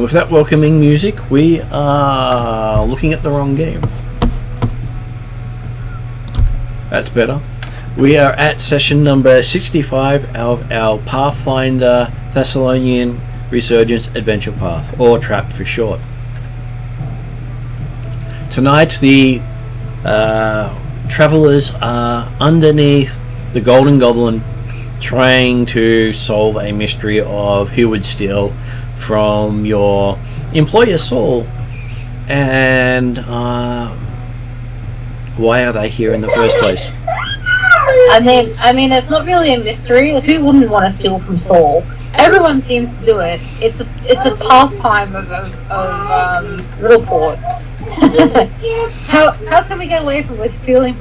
with that welcoming music, we are looking at the wrong game. That's better. We are at session number 65 of our Pathfinder Thassilonian Resurgeance Adventure Path, or TRAP for short. Tonight the travellers are underneath the Golden Goblin trying to solve a mystery of who would steal from your employer Saul, and why are they here in the first place? I mean, it's not really a mystery. Like, who wouldn't want to steal from Saul? Everyone seems to do it. It's a pastime of Riddleport. How can we get away from stealing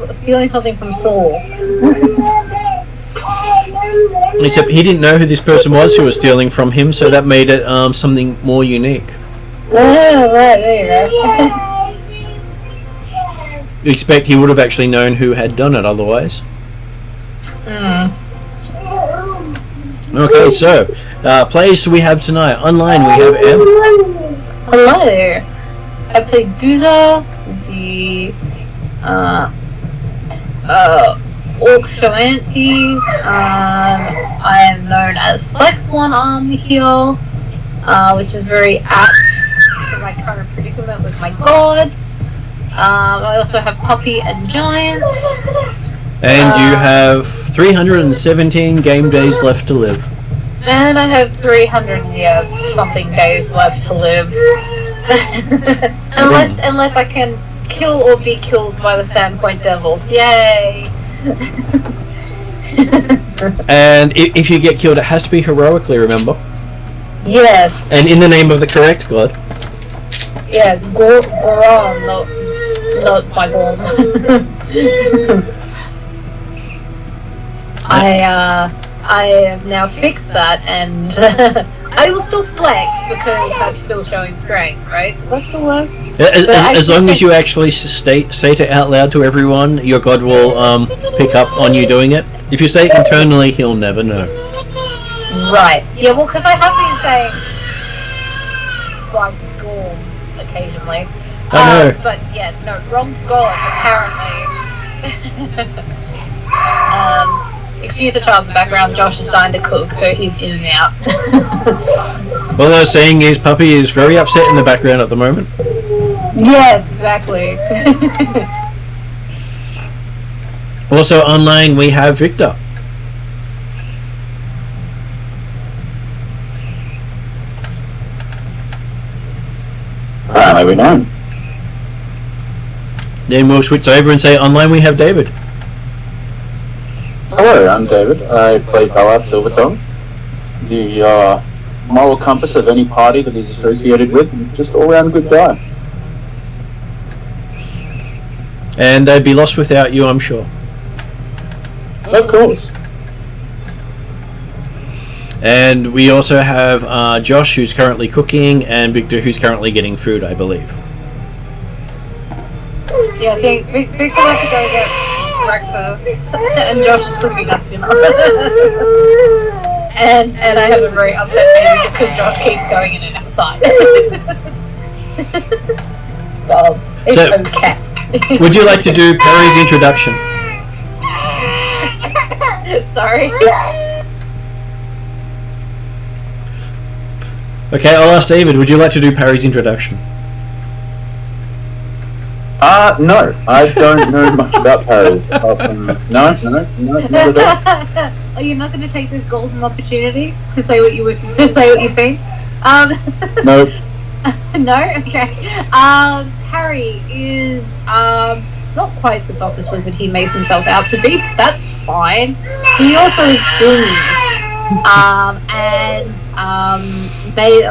something from Saul? Except he didn't know who this person was who was stealing from him, so that made it something more unique. Oh, right, there you go. You expect he would have actually known who had done it otherwise. Okay, so players we have tonight. Online we have M. Hello. I played Duza, the Orc Shamancy. I am known as Flex One Arm here, which is very apt for my current predicament with my god. I also have Puppy and Giants. And you have 317 game days left to live. And I have 300-something days left to live. unless I can kill or be killed by the Sandpoint Devil. Yay! And if you get killed, it has to be heroically, remember? Yes. And in the name of the correct god. Yes, Goron, not my Gorm. I have now fixed that, and I will still flex because that's still showing strength, right? Does that still work? As long as you actually say it out loud to everyone, your god will pick up on you doing it. If you say it internally, he'll never know. Right. Yeah, well, because I have been saying by Gorm occasionally. I know. But yeah, no, wrong god, apparently. Excuse the child in the background, Josh is starting to cook, so he's in and out. What I was saying is, Puppy is very upset in the background at the moment. Yes, exactly. Also online we have Victor. Apparently we don't. Then we'll switch over and say online we have David. Hello, I'm David. I play Bella Silvertongue, the moral compass of any party that he's associated with, and just all-round good guy. And they'd be lost without you, I'm sure. Of course. And we also have Josh, who's currently cooking, and Victor, who's currently getting food, I believe. Yeah, I think Victor went to go get breakfast, and Josh is cooking us dinner. and I have a very upset baby because Josh keeps going in and outside. Well, it's okay. Would you like to do Perry's introduction? Sorry. Okay, I'll ask David, would you like to do Perry's introduction? No, I don't know much about Parry. No, not at all. Are you not going to take this golden opportunity to say what you think? No. No? Okay. Harry is not quite the toughest wizard he makes himself out to be, but that's fine. He also is bullied. And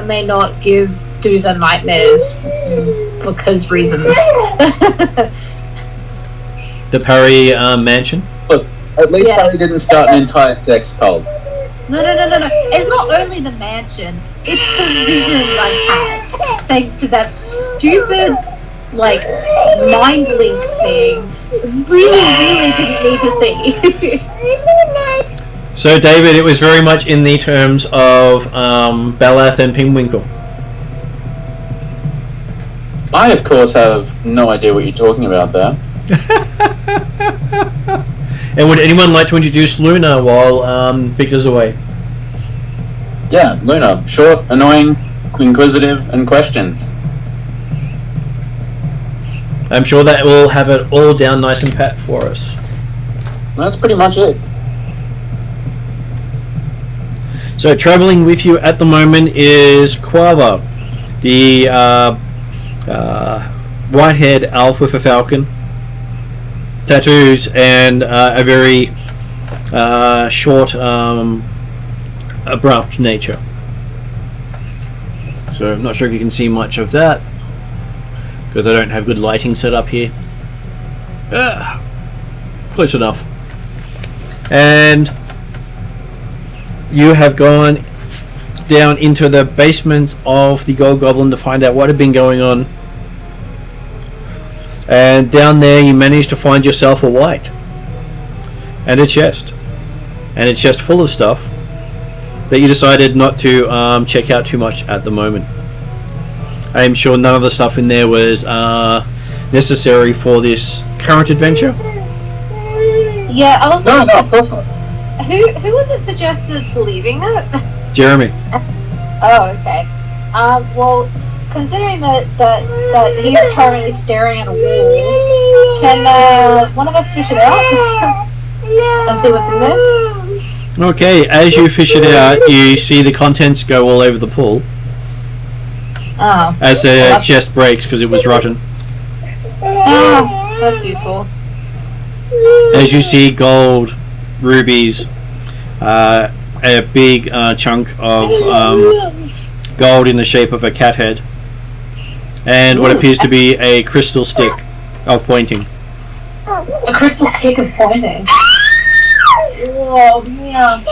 may not give Duza nightmares because reasons. The Parry mansion? Look, at least Parry didn't start an entire sex cult. No. It's not only the mansion, it's the visions I've had. Thanks to that stupid, mind link thing. Really didn't need to see. So, David, it was very much in the terms of Belath and Pingwinkle. I, of course, have no idea what you're talking about there. And would anyone like to introduce Luna while Victor's away? Yeah, Luna. Short, annoying, inquisitive, and questioned. I'm sure that will have it all down nice and pat for us. That's pretty much it. So traveling with you at the moment is Quava, the white-haired elf with a falcon, tattoos, and a very short, abrupt nature. So I'm not sure if you can see much of that because I don't have good lighting set up here. Close enough. And you have gone down into the basement of the Gold Goblin to find out what had been going on. And down there you managed to find yourself a white. And a chest. And a chest full of stuff that you decided not to check out too much at the moment. I'm sure none of the stuff in there was necessary for this current adventure. Yeah, I was No, gonna no, say, who was it suggested leaving it? Jeremy. Oh, okay. Well, considering that he's currently staring at a wall, can one of us fish it out and see what's in there? Okay, as you fish it out, you see the contents go all over the pool. Oh. As the chest breaks because it was rotten. Oh, that's useful. As you see gold, rubies, a big chunk of gold in the shape of a cat head, and what appears to be a crystal stick of pointing. A crystal stick of pointing. Whoa, man.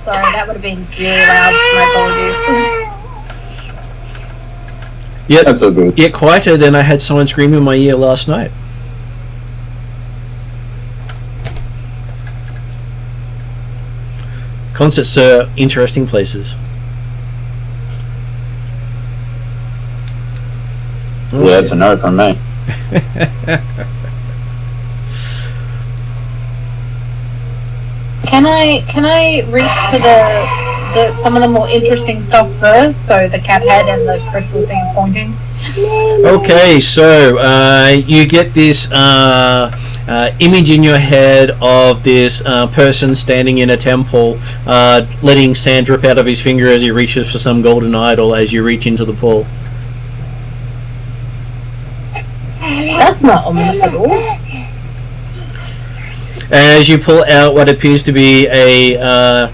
Sorry, that would have been really loud. My apologies. That's so good. Yet quieter than I had someone screaming in my ear last night. Concerts are interesting places. Yeah, it's a no from me. Can I reach for the some of the more interesting stuff first? So the cat head and the crystal thing pointing. Okay, so you get this image in your head of this person standing in a temple, letting sand drip out of his finger as he reaches for some golden idol as you reach into the pool. That's not ominous at all. As you pull out what appears to be a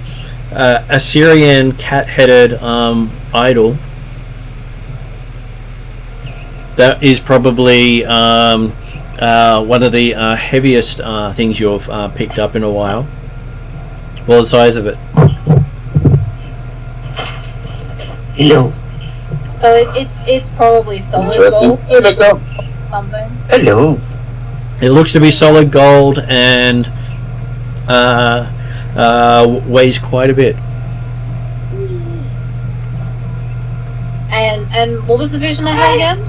Assyrian cat-headed idol. That is probably one of the heaviest things you've picked up in a while. Well, the size of it. Hello. It's probably solid gold. Something. Hello. It looks to be solid gold and weighs quite a bit. And what was the vision I had again?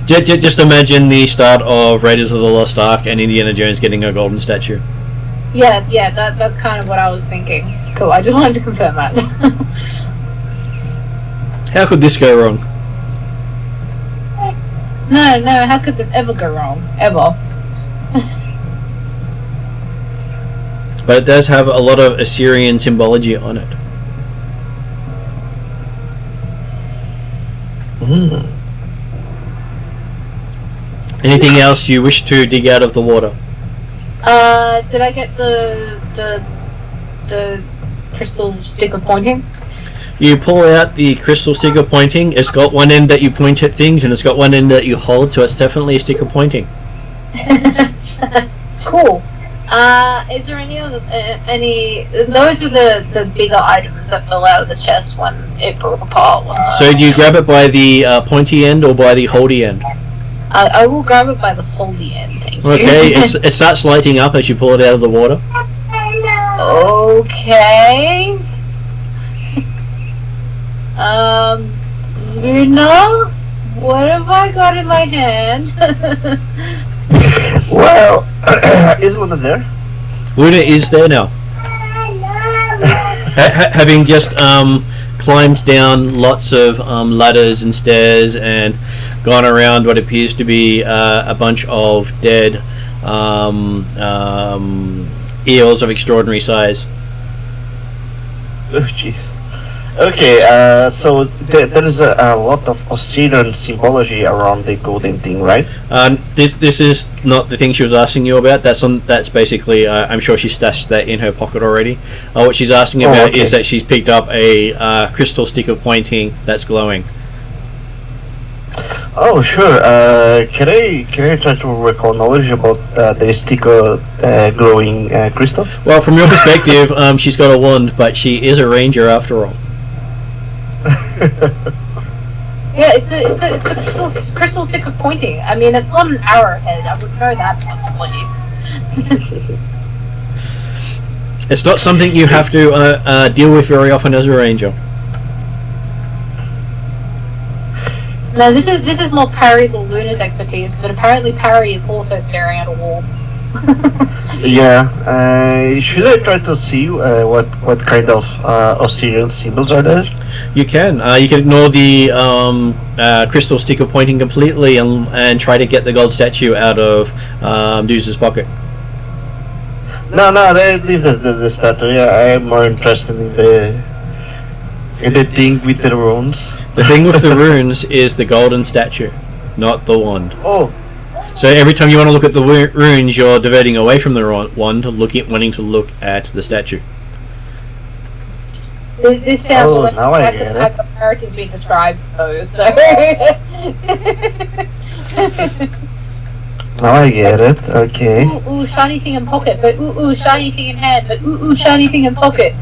Just imagine the start of Raiders of the Lost Ark and Indiana Jones getting a golden statue. Yeah, that's kind of what I was thinking. Cool, I just wanted to confirm that. How could this go wrong? No, how could this ever go wrong? Ever. But it does have a lot of Assyrian symbology on it. Anything else you wish to dig out of the water? Did I get the crystal stick of pointing? You pull out the crystal stick of pointing. It's got one end that you point at things, and it's got one end that you hold, so it's definitely a stick of pointing. Cool. Is there any other those were the bigger items that fell out of the chest when it broke apart? So do you grab it by the pointy end or by the holdy end? I will grab it by the holdy end, thank you. Okay, it starts lighting up as you pull it out of the water. Okay. Luna, what have I got in my hand? Well, is Luna there? Luna is there now. Having just climbed down lots of ladders and stairs and gone around what appears to be a bunch of dead eels of extraordinary size. Oh, jeez. Okay, so there is a lot of Osirian symbology around the golden thing, right? This is not the thing she was asking you about. That's basically. I'm sure she stashed that in her pocket already. What she's asking about is that she's picked up a crystal stick of pointing that's glowing. Oh, sure. Can I try to recall knowledge about the stick of glowing crystal? Well, from your perspective, she's got a wand, but she is a ranger after all. Yeah, it's a crystal stick of pointing. I mean, it's not an arrowhead. I would know that much at least. It's not something you have to deal with very often as a ranger. No, this is more Parry's or Luna's expertise, but apparently Parry is also staring at a wall. Yeah. Should I try to see what kind of Osirian symbols are there? You can. You can ignore the crystal stick of pointing completely and try to get the gold statue out of Deuce's pocket. No, leave the statue. Yeah, I am more interested in the thing with the runes. The thing with the runes is the golden statue, not the wand. Oh. So every time you want to look at the runes, you're diverting away from the wand, wanting to look at the statue. This sounds like now I get it. the characters being described, though. So. Now I get it. Okay. Ooh, shiny thing in pocket, but ooh, shiny thing in hand, but ooh, shiny thing in pocket.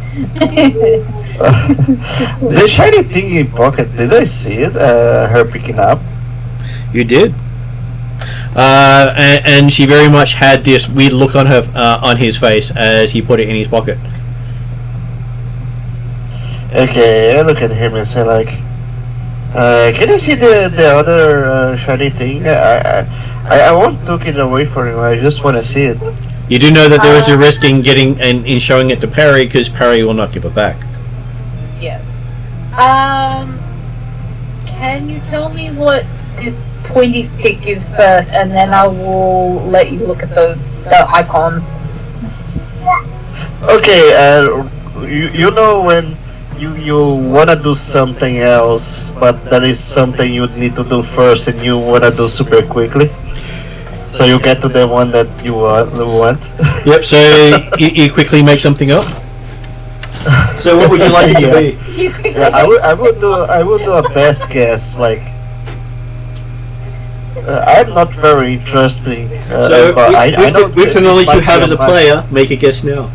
The shiny thing in pocket, did I see it? Her picking up? You did. And she very much had this weird look on her on his face as he put it in his pocket. Okay, I look at him and say like, can you see the other shiny thing? I won't look it away from him. I just want to see it. You do know that there is a risk in getting and in showing it to Parry, because Parry will not give it back. Yes. Can you tell me what this pointy stick is first, and then I will let you look at the icon. Okay, you know when you wanna do something else, but there is something you need to do first, and you wanna do super quickly. So you get to the one that you want. Yep. So you quickly make something up. So what would you like it to be? Yeah, I would do a best guess. Like I'm not very interesting. So but with the knowledge you have as a player, make a guess now.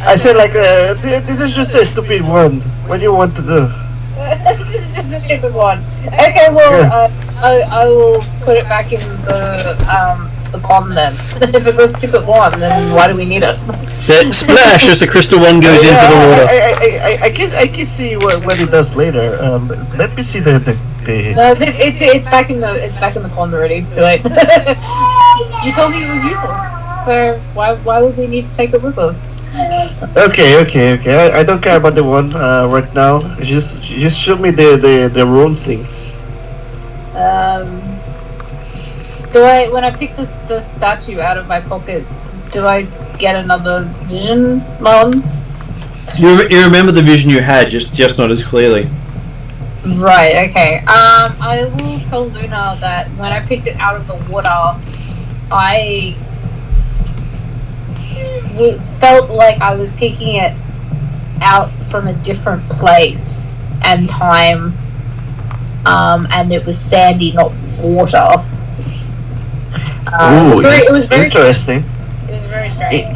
I said like this is just a stupid one. What do you want to do? This is just a stupid one. Okay, well, I will put it back in the pond then. If it's a stupid one, then why do we need it? That splash as the crystal one goes into the water. I can see what it does later. Let me see the. No, it's back in the pond already. Too late. You told me it was useless, so why would we need to take it with us? Okay. I don't care about the one right now. Just show me the rune things. Do I, when I pick the statue out of my pocket, do I get another vision, Mom? You remember the vision you had, just not as clearly. Right. Okay. I will tell Luna that when I picked it out of the water, I felt like I was picking it out from a different place and time, and it was sandy, not water. It was very interesting. It was very strange.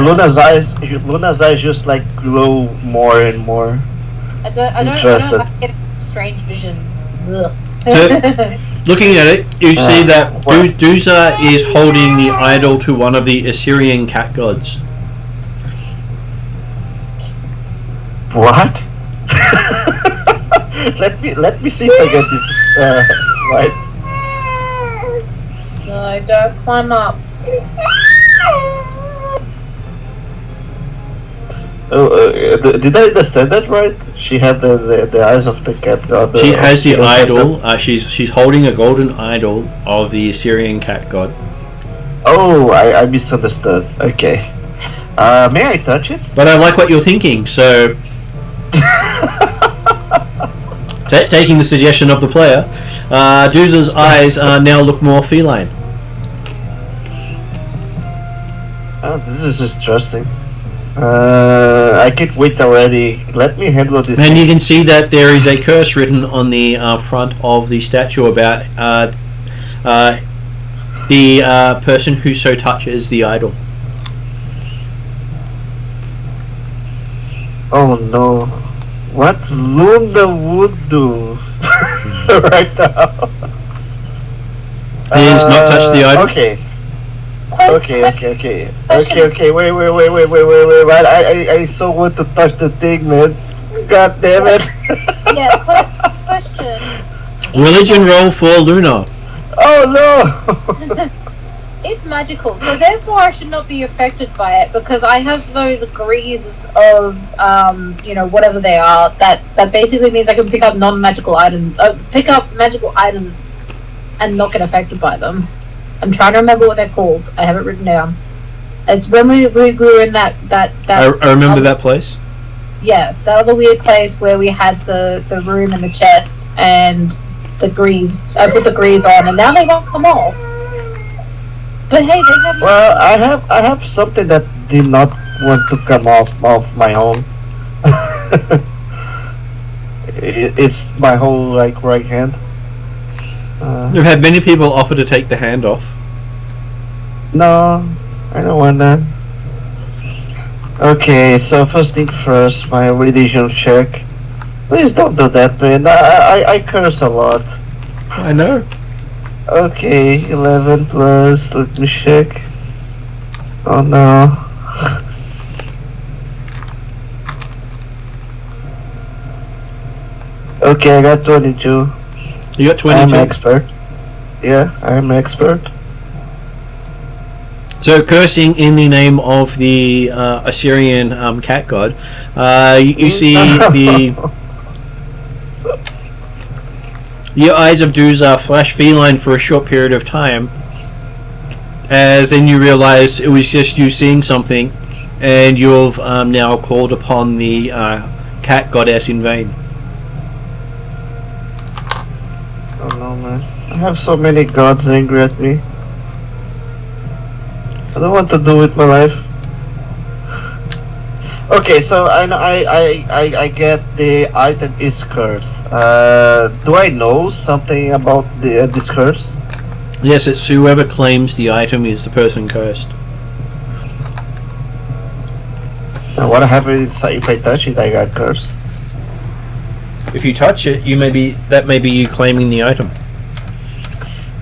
Luna's eyes just like glow more and more. I don't like getting strange visions. Ugh. So, looking at it, you see that Duza is holding the idol to one of the Assyrian cat gods. What? let me see if I get this right. No, don't climb up. Did I understand that right? She had the eyes of the cat god. She has the idol. She's holding a golden idol of the Assyrian cat god. Oh, I misunderstood. Okay. May I touch it? But I like what you're thinking, so taking the suggestion of the player, Dooza's eyes now look more feline. Oh, this is interesting. I can't wait already. Let me handle this. And you can see that there is a curse written on the front of the statue about the person who so touches the idol. Oh no. What Lunda would do right now. Please not touch the idol. Okay. Okay. Wait. I so want to touch the thing, man. God damn it. Yeah, question. Religion roll for Luna. Oh no. It's magical, so therefore I should not be affected by it because I have those greaves of, whatever they are. That basically means I can pick up non-magical items, pick up magical items, and not get affected by them. I'm trying to remember what they're called. I have it written down. It's when we were in that. I remember that place. Yeah, that other weird place where we had the room and the chest and the greaves. I put the greaves on, and now they won't come off. But hey, they have. Well, I have something that did not want to come off my own. It's my whole right hand. We've had many people offer to take the hand off. No, I don't want that. Okay, so first thing first, my religion check. Please don't do that, man. I curse a lot. I know. Okay, 11 plus, let me check. Oh no. Okay, I got 22. You got 22? I'm expert. Yeah, I'm expert. So cursing in the name of the Assyrian cat god, you see the eyes of Dooza flash feline for a short period of time, as then you realize it was just you seeing something, and you've now called upon the cat goddess in vain. Oh no, man. I have so many gods angry at me. I don't want to do with my life. Okay, so I get the item is cursed. Do I know something about this curse? Yes, it's whoever claims the item is the person cursed. And what happens if I touch it? I got cursed. If you touch it, that may be you claiming the item.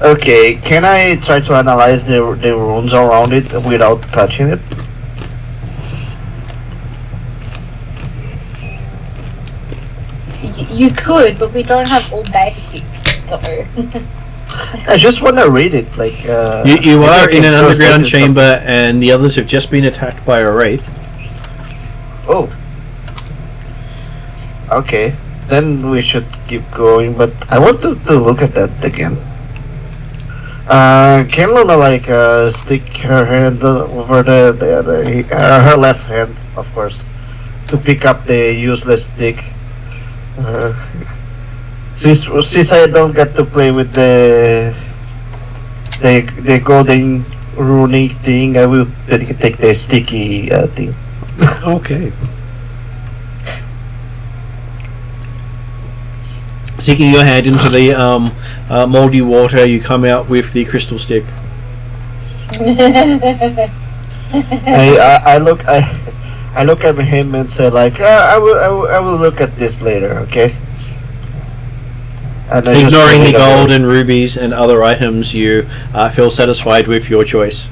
Okay, can I try to analyze the runes around it without touching it? You could, but we don't have all day though. I just want to read it, like. You are in an underground chamber, and the others have just been attacked by a wraith. Oh. Okay, then we should keep going. But I want to look at that again. Can Luna stick her hand over her left hand, of course, to pick up the useless stick? Since I don't get to play with the golden runic thing, I will take the sticky thing. Okay. Sticking your hand into the moldy water, you come out with the crystal stick. I look at him and say I will look at this later, okay? And ignoring the gold and rubies and other items, you feel satisfied with your choice.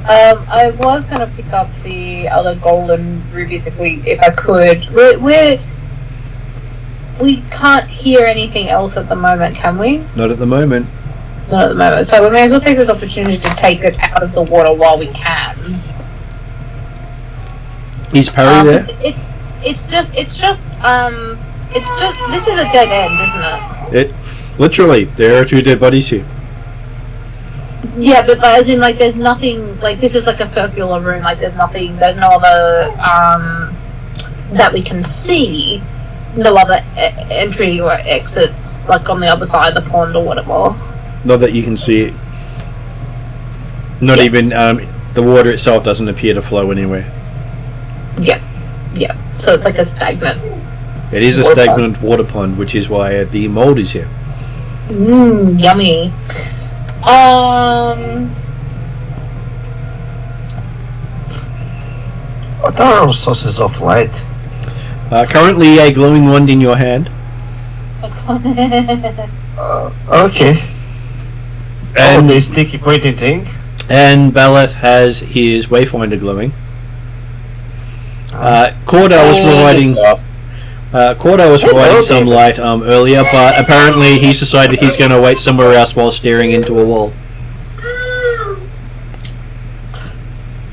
I was gonna pick up the other golden rubies if I could. We can't hear anything else at the moment, can we? Not at the moment. Not at the moment. So we may as well take this opportunity to take it out of the water while we can. Is Parry there? It's just this is a dead end, isn't it? Literally, there are 2 dead bodies here. Yeah, but as in, like, there's nothing, like, this is like a circular room, like, there's no other, that we can see, no other entry or exits, like, on the other side of the pond or whatever. Not that you can see it. Not even, the water itself doesn't appear to flow anywhere. Yeah, so it's like a stagnant. It is a stagnant water pond, which is why the mold is here. Yummy. What are our sources of light? Currently a glowing wand in your hand. Okay. And the sticky pointy thing? And Baleth has his Wayfinder glowing. Corda was providing some light earlier, but apparently he's decided he's going to wait somewhere else while staring into a wall.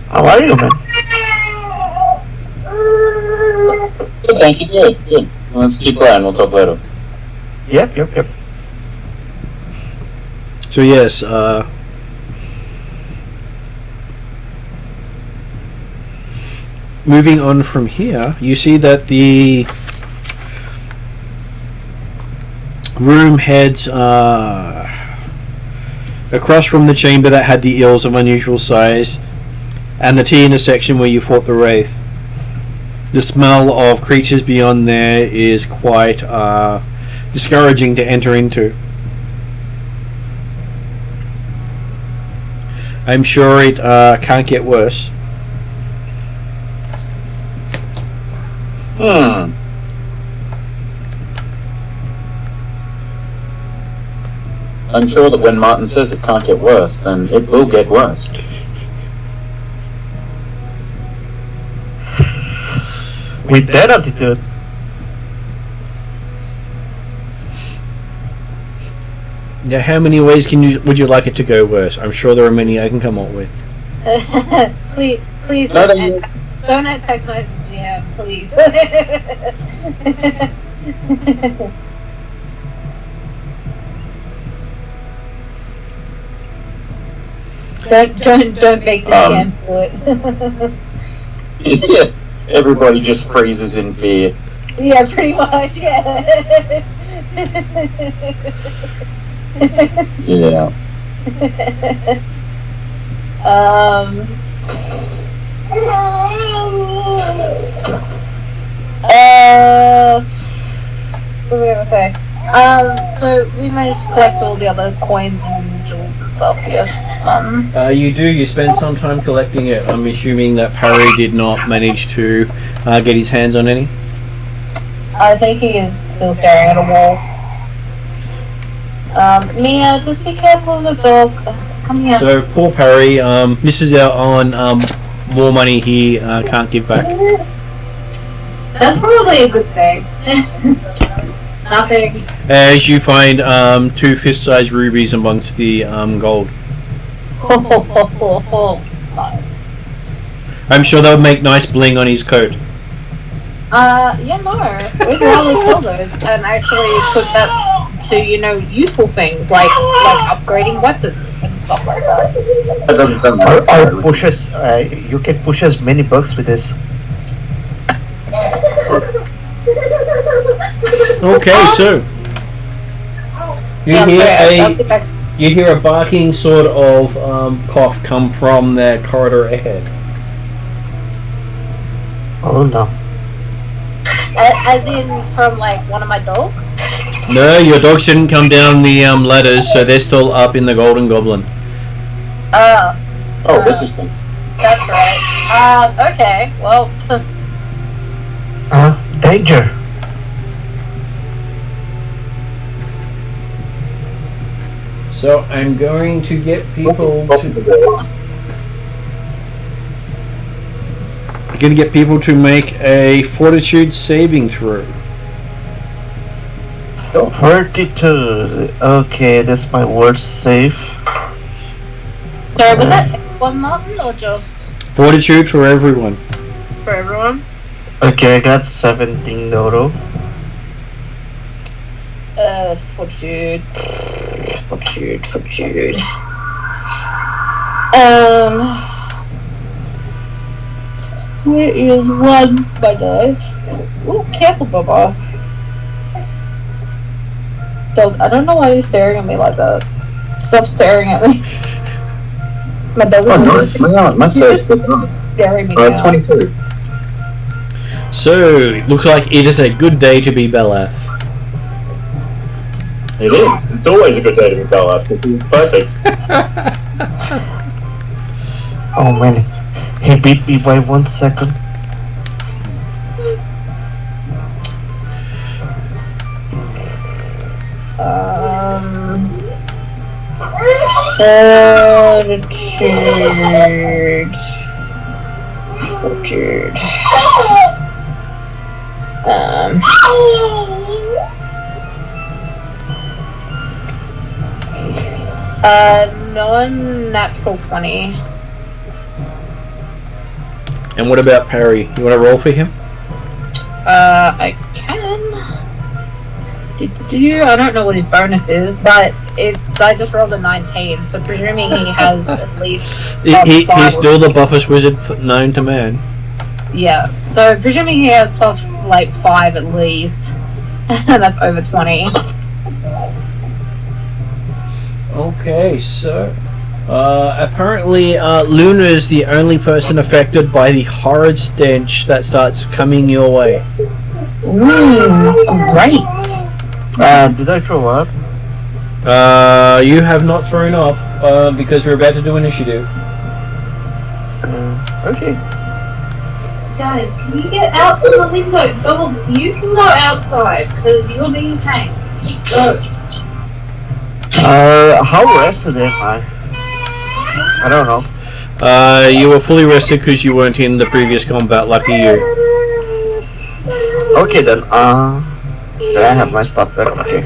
How are you, man? Good, thank you. Good. Let's keep playing. We'll talk later. Yep. So yes, moving on from here, you see that the room heads across from the chamber that had the ills of unusual size and the T intersection where you fought the Wraith. The smell of creatures beyond there is quite discouraging to enter into. I'm sure it can't get worse. I'm sure that when Martin says it can't get worse, then it will get worse. With that attitude. Yeah, how many ways would you like it to go worse? I'm sure there are many I can come up with. please don't antagonize the GM, please. Don't make the GM do it. Yeah, everybody just freezes in fear. Yeah, pretty much. Yeah. Yeah. What was I gonna say? So we managed to collect all the other coins and jewels and stuff, yes. You do, you spend some time collecting it. I'm assuming that Parry did not manage to get his hands on any. I think he is still staring at a wall. Mia, just be careful of the dog. Come here. So poor Parry misses out on more money he can't give back. That's probably a good thing. Nothing. As you find 2 fist-sized rubies amongst the gold. Nice. I'm sure that would make nice bling on his coat. Yeah, no. We'd rather sell those and actually put that to, useful things like upgrading weapons and stuff like that. Or pushes, you can push as many bucks with this. Okay, so you hear a barking sort of cough come from the corridor ahead. Oh no. As in from one of my dogs? No, your dogs didn't come down the ladders, so they're still up in the Golden Goblin. This is good. That's right. Okay, well. Danger. So I'm going to get people to... going to get people to make a fortitude saving throw. 32. Okay, that's my worst save. Sorry, was that one Martin or just Fortitude for everyone. for everyone? Okay, I got 17 total. Fortitude. Where is one, my dice? Oh, careful, Baba. Dog, I don't know why you're staring at me like that. Stop staring at me. My dog is my save's good. staring at me now. 22. So, it looks like it is a good day to be Belath. It is. It's always a good day to be Belath. It's perfect. Oh man, he beat me by 1 second. Fortitude. Non-natural 20. And what about Parry? You want to roll for him? I can. I don't know what his bonus is, but I just rolled a 19, so presuming he has at least. He's still the buffest wizard known to man. Yeah, so presuming he has plus like 5 at least, and that's over 20. Okay, so apparently Luna is the only person affected by the horrid stench that starts coming your way. Great. Did I throw up? You have not thrown up because we're about to do initiative. Okay. Guys, can you get out from the window? You can go outside because you're being tanked. Go. How rested am I? I don't know. You were fully rested because you weren't in the previous combat. Lucky you. Okay then. Then I have my stuff back. Okay.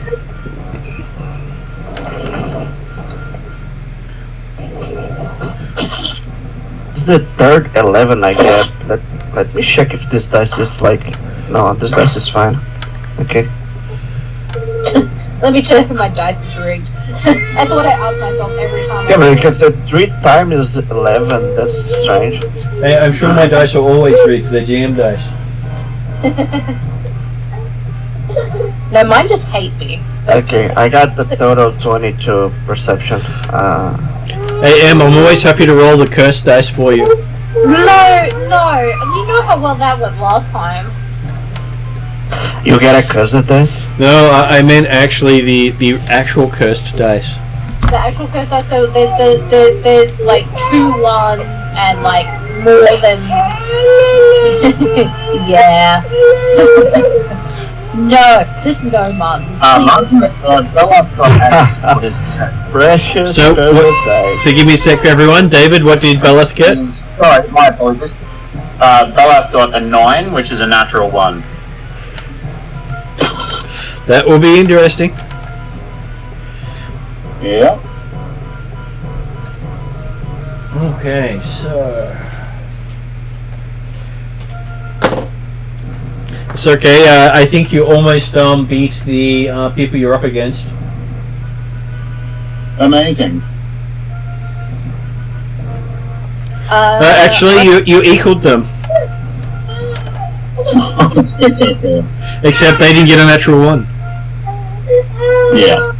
This is the third 11 I get. Let me check if this dice is like. No, this dice is fine. Okay. Let me check if my dice is rigged. That's what I ask myself every time. Yeah, but because the 3 times is 11. That's strange. Hey, I'm sure my dice are always rigged. They're GM dice. No, mine just hate me. Okay, I got the total 22 perception. Hey, Em, I'm always happy to roll the cursed dice for you. No. You know how well that went last time. You get a cursed dice? No, I meant actually the actual cursed dice. The actual cursed dice, so there's like 2 1s and like more than... yeah. No, just no Martin. Precious So, cursed dice. So give me a sec, everyone. David, what did Beleth get? Sorry, my apologies. Belath got a 9, which is a natural 1. That will be interesting. Yeah. Okay, so... It's okay, I think you almost beat the people you're up against. Amazing. Actually, you equaled them. Except they didn't get a natural 1. Yeah.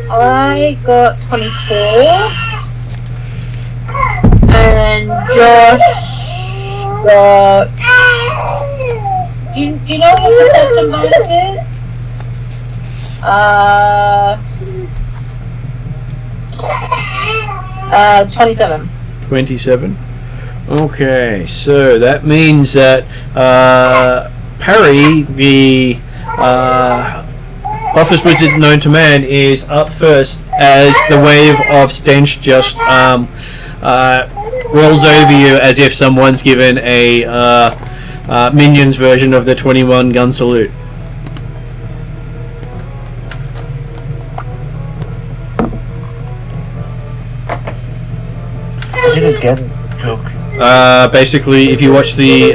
I got 24, and Josh got. Do you know what the perception bonus is? 27. 27. Okay, so that means that Parry, the buffest wizard known to man, is up first as the wave of stench just rolls over you as if someone's given a Minions version of the 21 gun salute. I didn't get it. Joke. Basically, if you watch the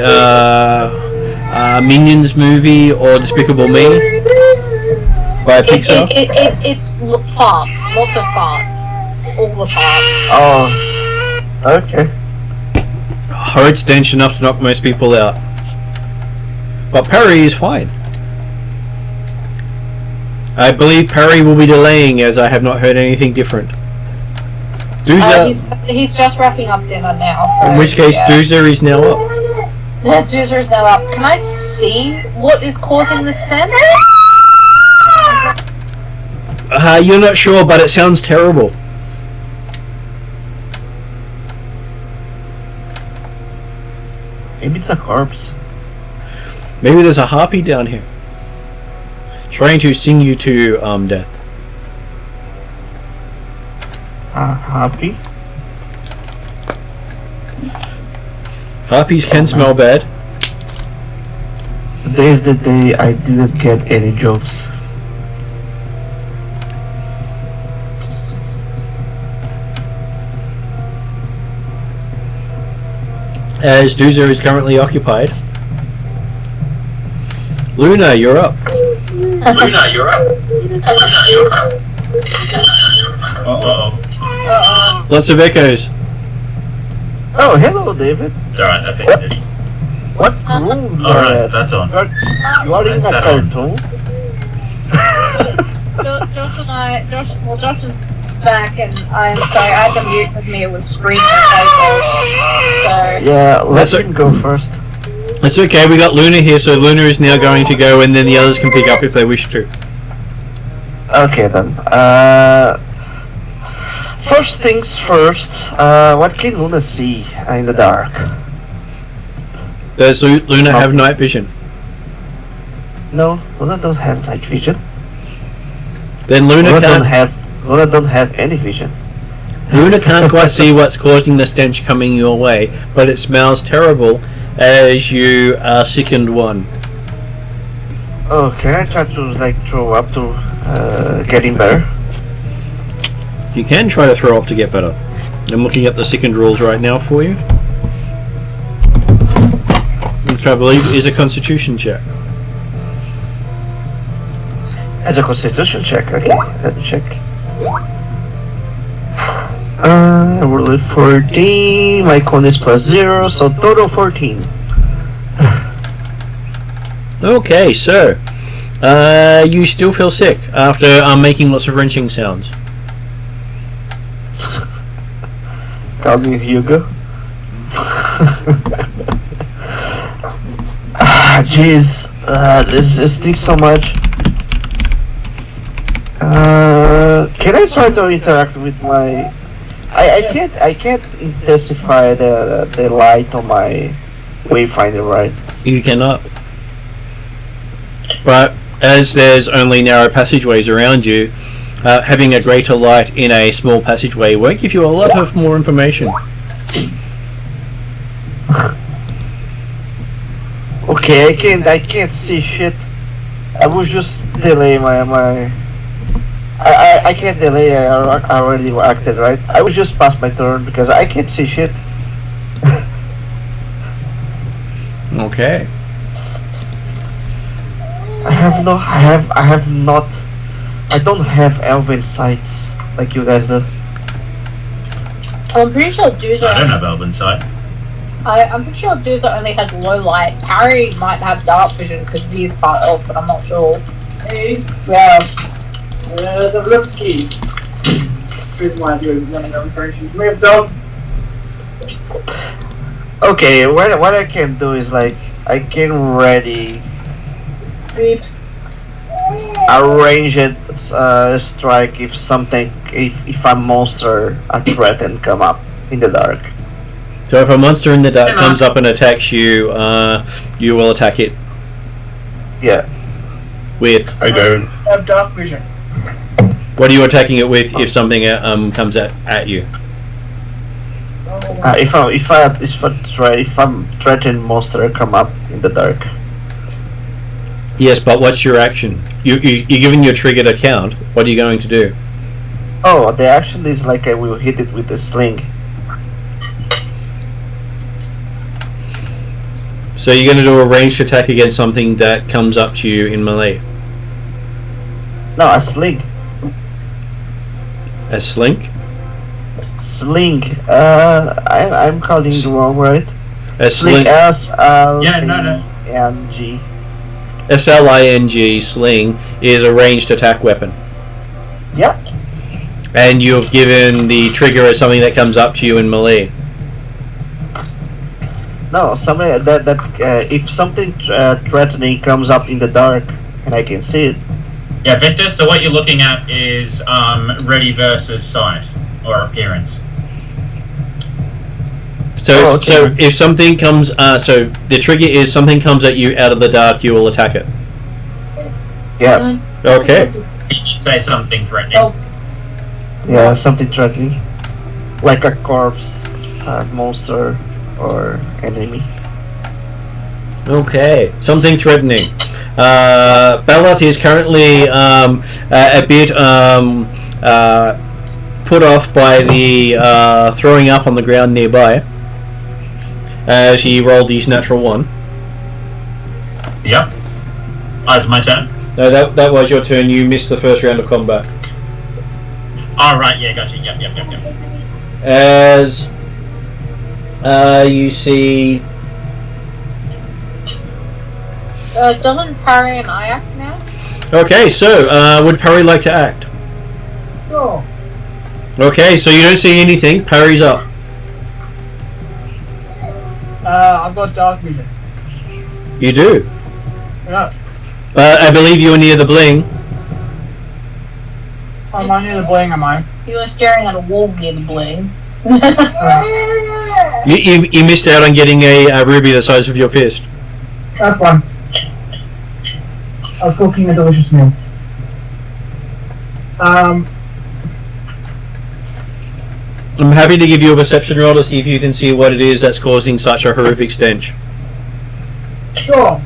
Minions movie or Despicable Me by Pixar, It's farts. Lots of farts. All the farts. Oh, okay. horrid stench enough to knock most people out. But parry is fine. I believe parry will be delaying, as I have not heard anything different. He's just wrapping up dinner now. So, in which case, yeah. Doozer is now up. Doozer is now up. Can I see what is causing the stench? You're not sure, but it sounds terrible. Maybe it's a corpse. Maybe there's a harpy down here, trying to sing you to death. Happy? Harpies can smell bad. Today is the day I didn't get any jokes. As Doozer is currently occupied. Luna, you're up. Luna, you're up. Uh-oh. Lots of echoes. Oh, hello, David. It's alright, I fixed it. What room? Alright, that's on. You are in a That's that cartoon? Josh is back, and I'm sorry, I had to mute because Mia was screaming. So Yeah, let That's him go first. It's okay, we got Luna here, so Luna is now going to go, and then the others can pick up if they wish to. Okay then. First things first. What can Luna see in the dark? Does Luna have night vision? No, Luna don't have night vision. Then Luna don't can't. have any vision. Luna can't quite see what's causing the stench coming your way, but it smells terrible as you sickened one. Oh, can I try to throw up to getting better? You can try to throw up to get better. I'm looking at the sickened rules right now for you, which I believe is a constitution check. As a constitution check, okay, let me check. I rolled 14, my con is +0, so total 14. Okay, so you still feel sick after making lots of wrenching sounds. Call me Hugo. Jeez, this stinks so much. Can I try to interact with my? I can't intensify the light on my wayfinder, right? You cannot. But as there's only narrow passageways around you, having a greater light in a small passageway won't give you a lot of more information. Okay, I can't see shit. I will just delay my. I can't delay. I already acted, right? I will just pass my turn because I can't see shit. Okay. I don't have elven sights like you guys do. I'm pretty sure Doozer. I don't have Elven Sight. I'm pretty sure Doozer only has low light. Harry might have dark vision because he's part elf, but I'm not sure. Hey, Yeah. the Lipski. Here's why I'm doing running operations. We have dog. Okay, what I can do is I can ready Beep. arrange it strike if a monster a threat and come up in the dark. So if a monster in the dark comes up and attacks you, you will attack it Yeah. with. I don't. Have dark vision. What are you attacking it with if something comes at you? If I'm threatening monster come up in the dark. Yes, but what's your action? You're giving your trigger to count. What are you going to do? Oh, the action is like I will hit it with the sling. So you're going to do a ranged attack against something that comes up to you in melee. No, a sling. A slink? Sling. I'm calling it wrong, right? A Sling. sling. S-L-A-N-G. SLING sling is a ranged attack weapon. Yep. And you've given the trigger as something that comes up to you in melee. No, something that if something threatening comes up in the dark and I can see it. Yeah, Victor, so what you're looking at is ready versus sight, or appearance. So, okay. so if something comes, so the trigger is something comes at you out of the dark, you will attack it. Yeah. Okay. He did say something threatening. Oh. Yeah, something threatening. Like a corpse, monster, or enemy. Okay. Something threatening. Balath is currently a bit put off by the throwing up on the ground nearby. As he rolled his natural one. Yep. Oh, it's my turn? No, that was your turn. You missed the first round of combat. Oh, right, yeah, gotcha. Yep. As you see... Doesn't Parry and I act now? Okay, so, would Parry like to act? Oh. Okay, so you don't see anything. Parry's up. I've got dark vision. You do. Yeah. I believe you were near the bling. Am I near the bling, am I? You were staring at a wall near the bling. You missed out on getting a ruby the size of your fist. That's fine. I was cooking a delicious meal. I'm happy to give you a perception roll to see if you can see what it is that's causing such a horrific stench. Sure.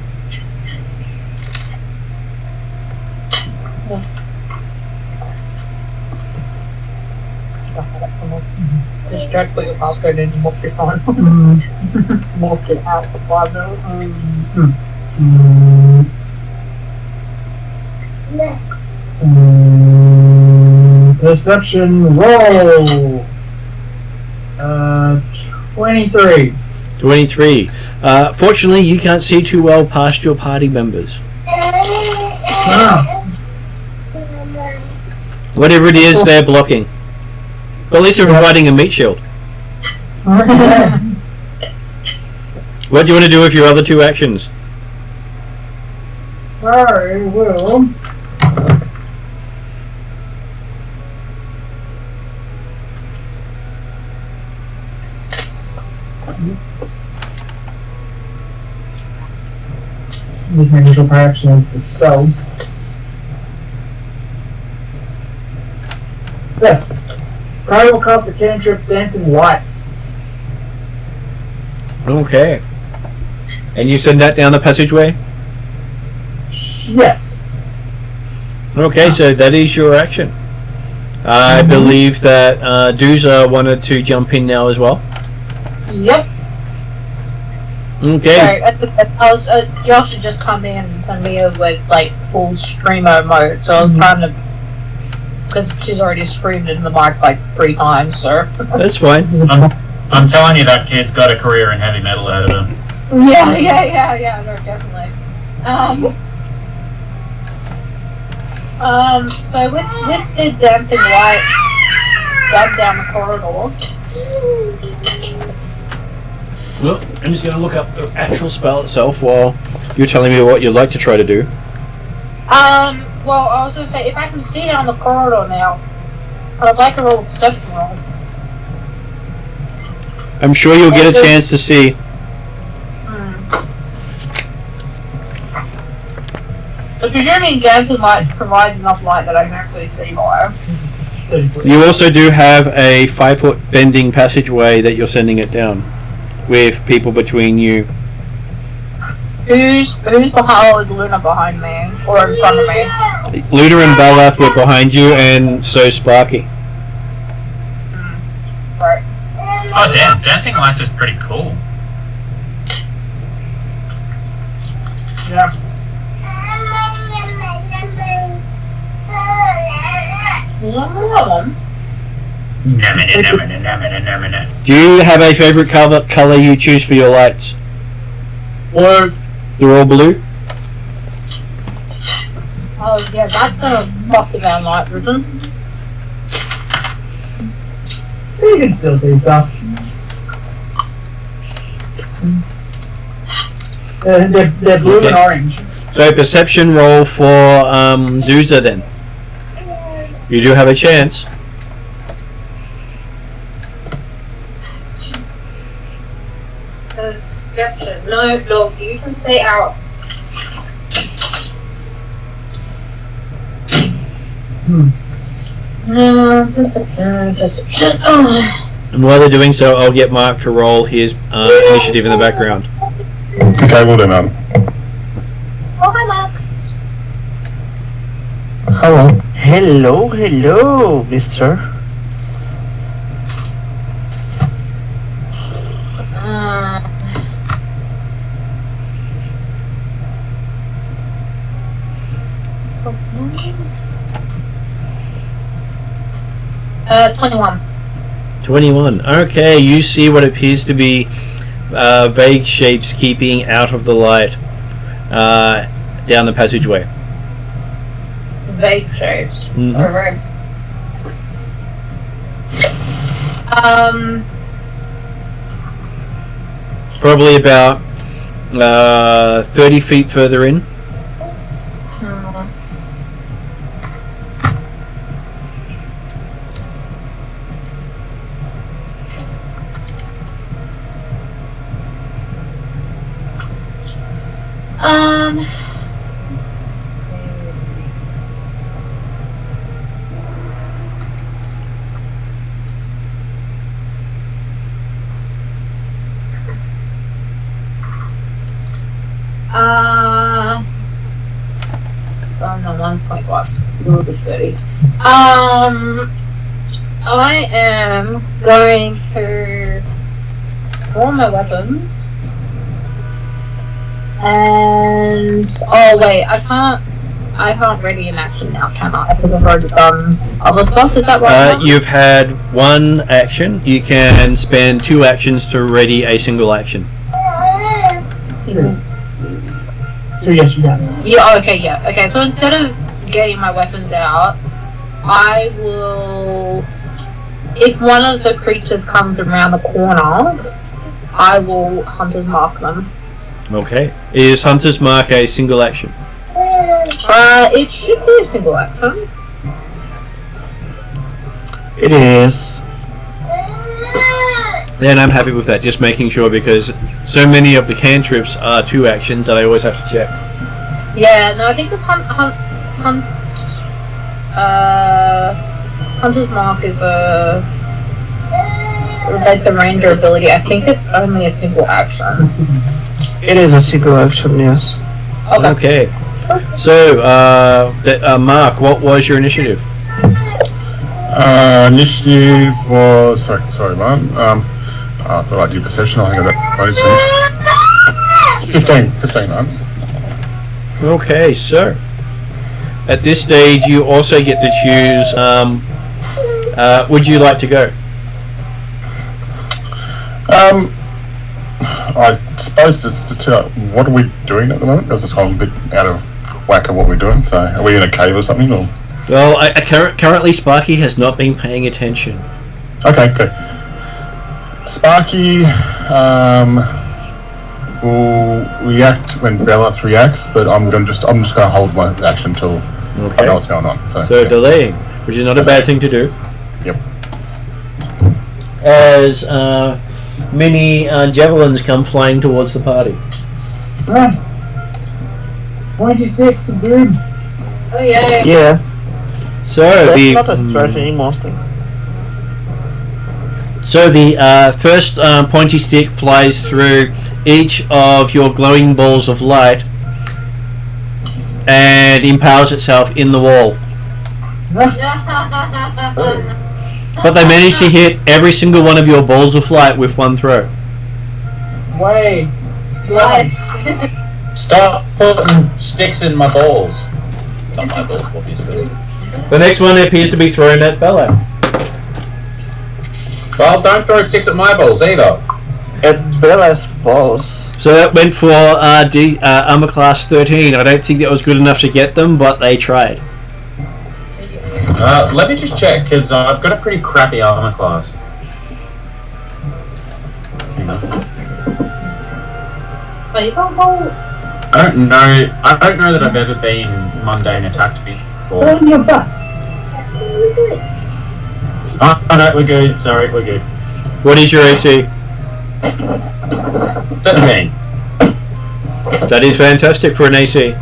Just try to put your passcode in and walk your phone. Walk it out for 5 minutes. Perception roll. 23. 23. Fortunately, you can't see too well past your party members. Whatever it is, they're blocking. But at least they're providing a meat shield. What do you want to do with your other two actions? I will. Just making sure my action is the spell. Yes. I will cast a cantrip Dancing Lights. Okay. And you send that down the passageway? Yes. Okay, so that is your action. I believe that Dooza wanted to jump in now as well. Yep. Okay. Sorry, Josh had just come in and sent me with like full streamer mode, so I was trying to, because she's already screamed in the mic like 3 times, so. That's fine. I'm telling you, that kid's got a career in heavy metal out of him. Yeah, no, definitely. So with the dancing lights down the corridor. Well, I'm just going to look up the actual spell itself while you're telling me what you'd like to try to do. Well, I was going to say, if I can see down the corridor now, I'd like to roll a perception roll. I'm sure you'll get a chance to see. So presuming dancing light provides enough light that I can actually see below. 30 foot. You also do have a 5-foot bending passageway that you're sending it down, with people between you. Who's behind? Oh, is Luna behind me or in front of me? Luna and Balath were behind you, and so Sparky. Right. Oh damn, dancing lights is pretty cool. Yeah. Do you have a favorite color you choose for your lights? Or They're all blue? Oh yeah, that's the fucking down light vision. you can still see stuff. They're blue Okay. and orange. So perception roll for Dooza then. You do have a chance. Perception. No, look, you can stay out. Perception. Oh. And while they're doing so, I'll get Mark to roll his initiative in the background. Okay, well done. Oh, hi, Mark. Hello. Hello, mister. Uh, 21. 21. Okay, you see what appears to be vague shapes keeping out of the light down the passageway. Vague shapes. Mhm. Alright. Probably about 30 feet further in. Oh no, 1.5. Yours is 30. I am going to draw my weapons. And oh wait, I can't ready in action now, can I? Because I've already done other stuff. Is that right? You've had one action. You can spend 2 actions to ready a single action. So yes, you can. Yeah. Okay. Yeah. Okay. So instead of getting my weapons out, I will. If one of the creatures comes around the corner, I will Hunter's Mark them. Okay. Is Hunter's Mark a single action? It should be a single action. It is. Then I'm happy with that, just making sure, because so many of the cantrips are 2 actions that I always have to check. Yeah, no, I think this Hunter's Mark is like the ranger ability. I think it's only a single action. It is a single action, yes. Okay. So, Mark, what was your initiative? Initiative was sorry, man. I thought I'd do perception. I think I got 15, man. Okay, so at this stage you also get to choose. Would you like to go? I suppose it's just what are we doing at the moment? Because it's I'm a bit out of whack of what we're doing. So, are we in a cave or something? Or? Well, currently Sparky has not been paying attention. Okay. Sparky will react when Belath reacts, but I'm just gonna hold my action till I know what's going on. So yeah. delaying, which is not a bad thing to do. Yep. As many javelins come flying towards the party. Right. 26 and boom. Oh yeah. Yeah. So That's not a strategy monster. So the first pointy stick flies through each of your glowing balls of light and impales itself in the wall. But they manage to hit every single one of your balls of light with one throw. Way. Nice. Stop putting sticks in my balls. It's not my balls, obviously. The next one appears to be thrown at Bella. Well, don't throw sticks at my balls either. At Bella's balls. So that went for armor class 13. I don't think that was good enough to get them, but they tried. Let me just check, because I've got a pretty crappy armor class. But you can't hold. I don't know that I've ever been mundane attacked before. On your butt. Oh no, we're good. Sorry, we're good. What is your AC? 17. That is fantastic for an AC.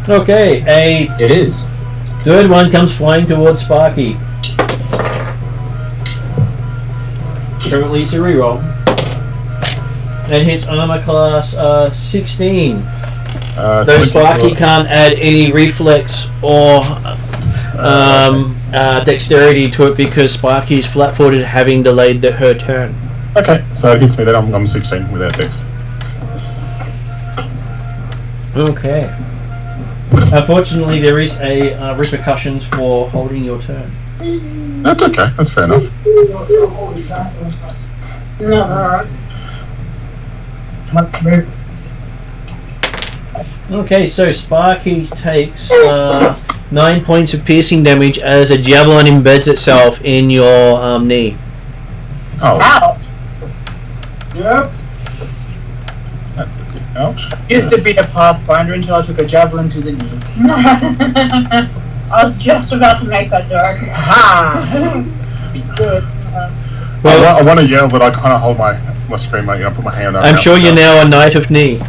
Okay, a It is. third one comes flying towards Sparky. Currently it's a reroll. And hits armor class 16. Though Sparky can't add any reflex or dexterity to it because Sparky's flat-footed, having delayed her turn. Okay, so it hits me then. I'm 16 without dex. Okay. Unfortunately, there is a repercussions for holding your turn. That's okay. That's fair enough. No. Okay, so Sparky takes 9 points of piercing damage as a javelin embeds itself in your knee. Oh, Ouch. Yep. ouch. Used to be a Pathfinder until I took a javelin to the knee. I was just about to make that joke. Ha! Be good. Well, I want to yell, but I kind of hold my screen, mate. Put my hand up. I'm sure you're now a knight of knee.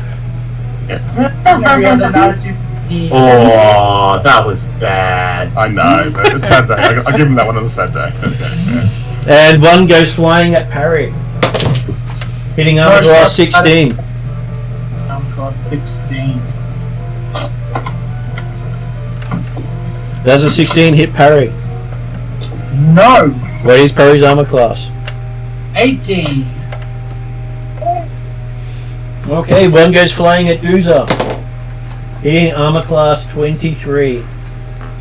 Every other night you knee. Oh, that was bad. I know, but it's a sad day. I'll give him that one on a sad day. Okay, yeah. And one goes flying at Parry. Hitting armor class 16. I'm class 16. Does a 16 hit Parry? No! What is Parry's armor class? 18. Okay, one goes flying at Dooza. Hitting armor class 23.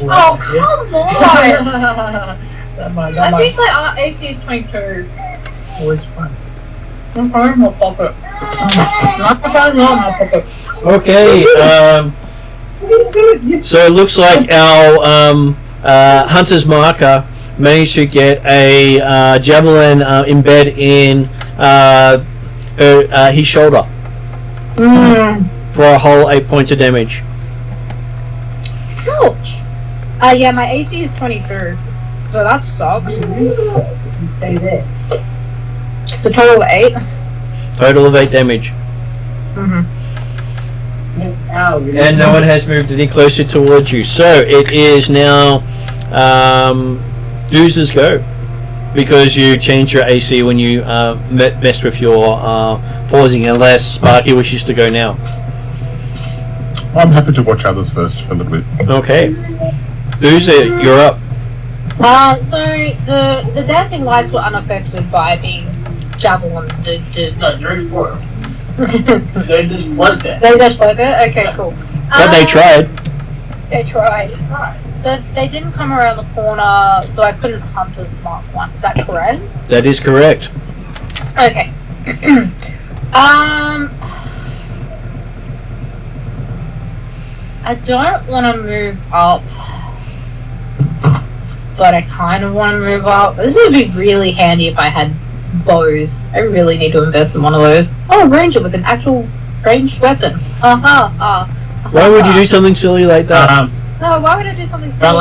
Oh, come on! I think my AC is 22. Always fun. I'm probably my pocket. Not my pocket. Okay, so it looks like our hunter's marker managed to get a javelin embed in his shoulder for a whole 8 points of damage. Ouch! Yeah, my AC is 22. So that sucks. Stay there. It's a total of 8. Total of 8 damage. Mm-hmm. Ow, And no one has moved any closer towards you. So it is now Dooza's go. Because you changed your AC when you messed with your pausing, unless Sparky wishes to go now. I'm happy to watch others first for a little bit. Okay. Dooza, you're up. So the dancing lights were unaffected by being javelin. No, you already were. They just flood that. They just float it? Okay, cool. But they tried. They tried. So they didn't come around the corner, so I couldn't Hunter's Mark 1. Is that correct? That is correct. Okay. I don't want to move up, but I kind of want to move up. This would be really handy if I had bows. I really need to invest in one of those. Oh, a ranger with an actual ranged weapon. Why would you do something silly like that? No, why would I do something silly?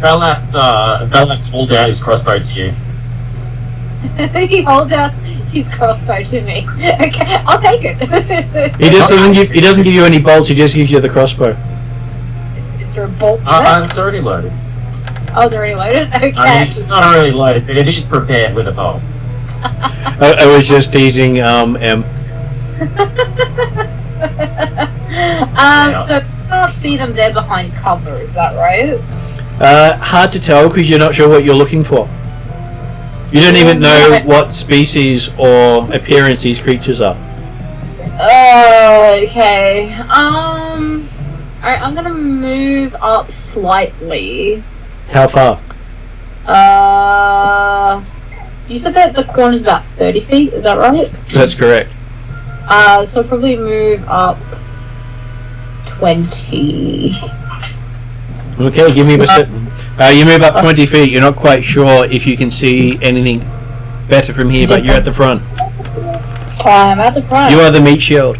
Beleth holds out his crossbow to you. He holds out his crossbow to me. Okay, I'll take it. He doesn't give you any bolts. He just gives you the crossbow. Is there a bolt? It's already loaded. was already loaded? Okay. I mean, it's not already loaded, but it is prepared with a bow. I was just teasing M. So you can't see them there behind cover, is that right? Hard to tell because you're not sure what you're looking for. You don't even know what species or appearance these creatures are. Okay. Alright, I'm gonna move up slightly. How far? You said that the corner's about 30 feet, is that right? That's correct. So probably move up 20. Okay, give me a percent. You move up 20 feet. You're not quite sure if you can see anything better from here, but you're at the front. I'm at the front. You are the meat shield.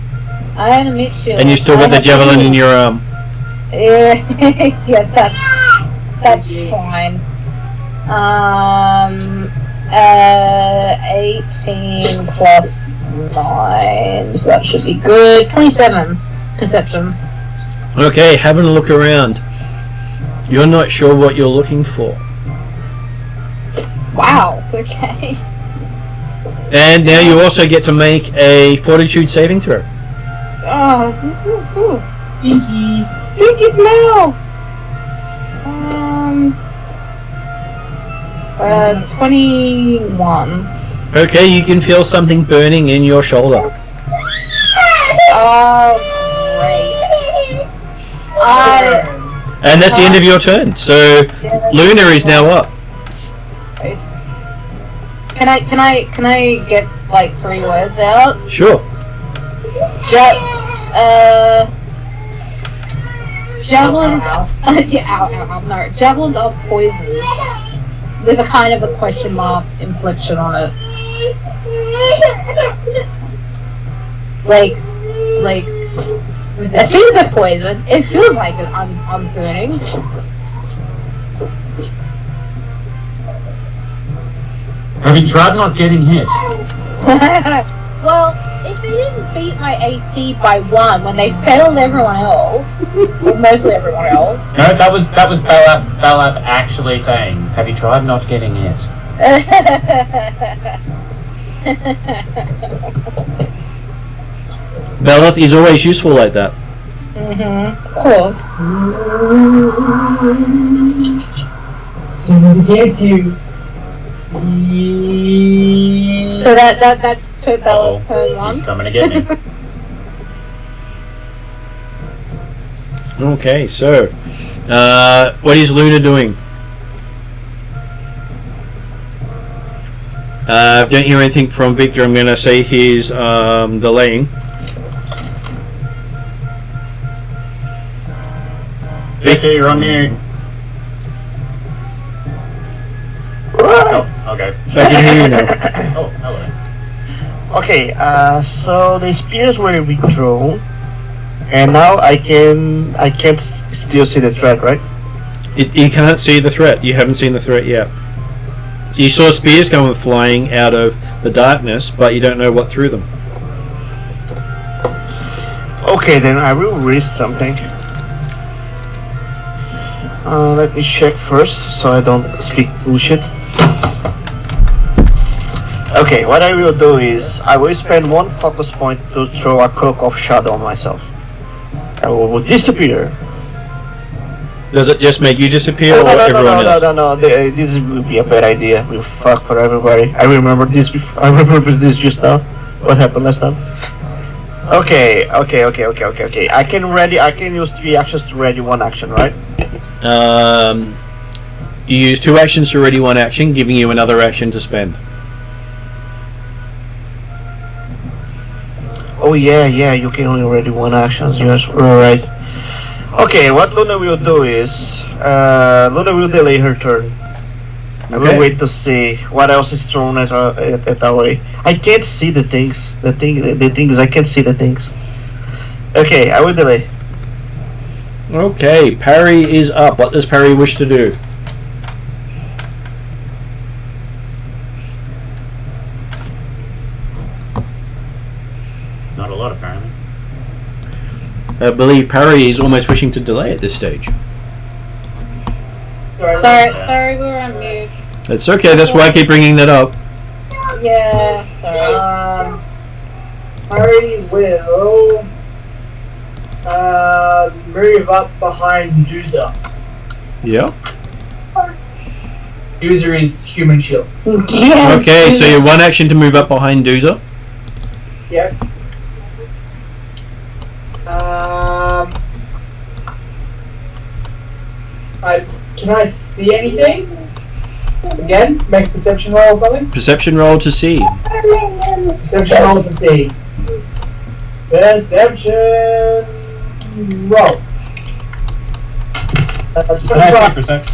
I am the meat shield. And you still got the javelin in your arm. Yeah, that's fine. 18 plus 9, so that should be good. 27 perception. Okay, having a look around. You're not sure what you're looking for. Wow, okay. And now you also get to make a fortitude saving throw. Oh, this is so cool. Stinky smell! 21. Okay, you can feel something burning in your shoulder. Oh, great. And that's the end of your turn. So Luna is now up. Can I get like 3 words out? Sure. Javelins. No, javelins are poison with a kind of a question mark infliction on it. Like, I think they're poison. It feels like I'm burning. Have you tried not getting hit? Well, if they didn't beat my AC by 1 when they failed everyone else, or mostly everyone else. No, that was Balaf actually saying, have you tried not getting hit? Belloth is always useful like that. Of course. Get you. So that's Bella's turn 1. He's coming to get me. Okay, so what is Luna doing? Don't hear anything from Victor. I'm going to say he's delaying. Victor, you're on mute. Oh, okay. I can hear you now. Oh, hello. Okay, so the spears were withdrawn, and now I can still see the threat, right? You can't see the threat. You haven't seen the threat yet. You saw spears come flying out of the darkness, but you don't know what threw them. Okay, then I will read something. Let me check first, so I don't speak bullshit. Okay, what I will do is, I will spend 1 focus point to throw a cloak of shadow on myself. I will disappear. Does it just make you disappear, or everyone else? No, this will be a bad idea. We'll fuck for everybody. I remember this just now. What happened last time? Okay. I can use 3 actions to ready 1 action, right? You use 2 actions to ready 1 action, giving you another action to spend. Oh yeah, you can only ready 1 action. Yes, right. Okay, what Luna will do is, Luna will delay her turn. I will wait to see what else is thrown at our way. I can't see the things. The things I can't see the things. Okay, I will delay. Okay, Parry is up. What does Parry wish to do? Not a lot, apparently. I believe Parry is almost wishing to delay at this stage. So Sorry, we were on mute. It's okay. That's why I keep bringing that up. Yeah, sorry. Harry will move up behind User. Yeah. User is human shield. Yeah. Okay, so you have one action to move up behind Doozer. Yep. Can I see anything? Again, make a perception roll or something? Perception roll to see. Perception roll to see. Perception roll. 25.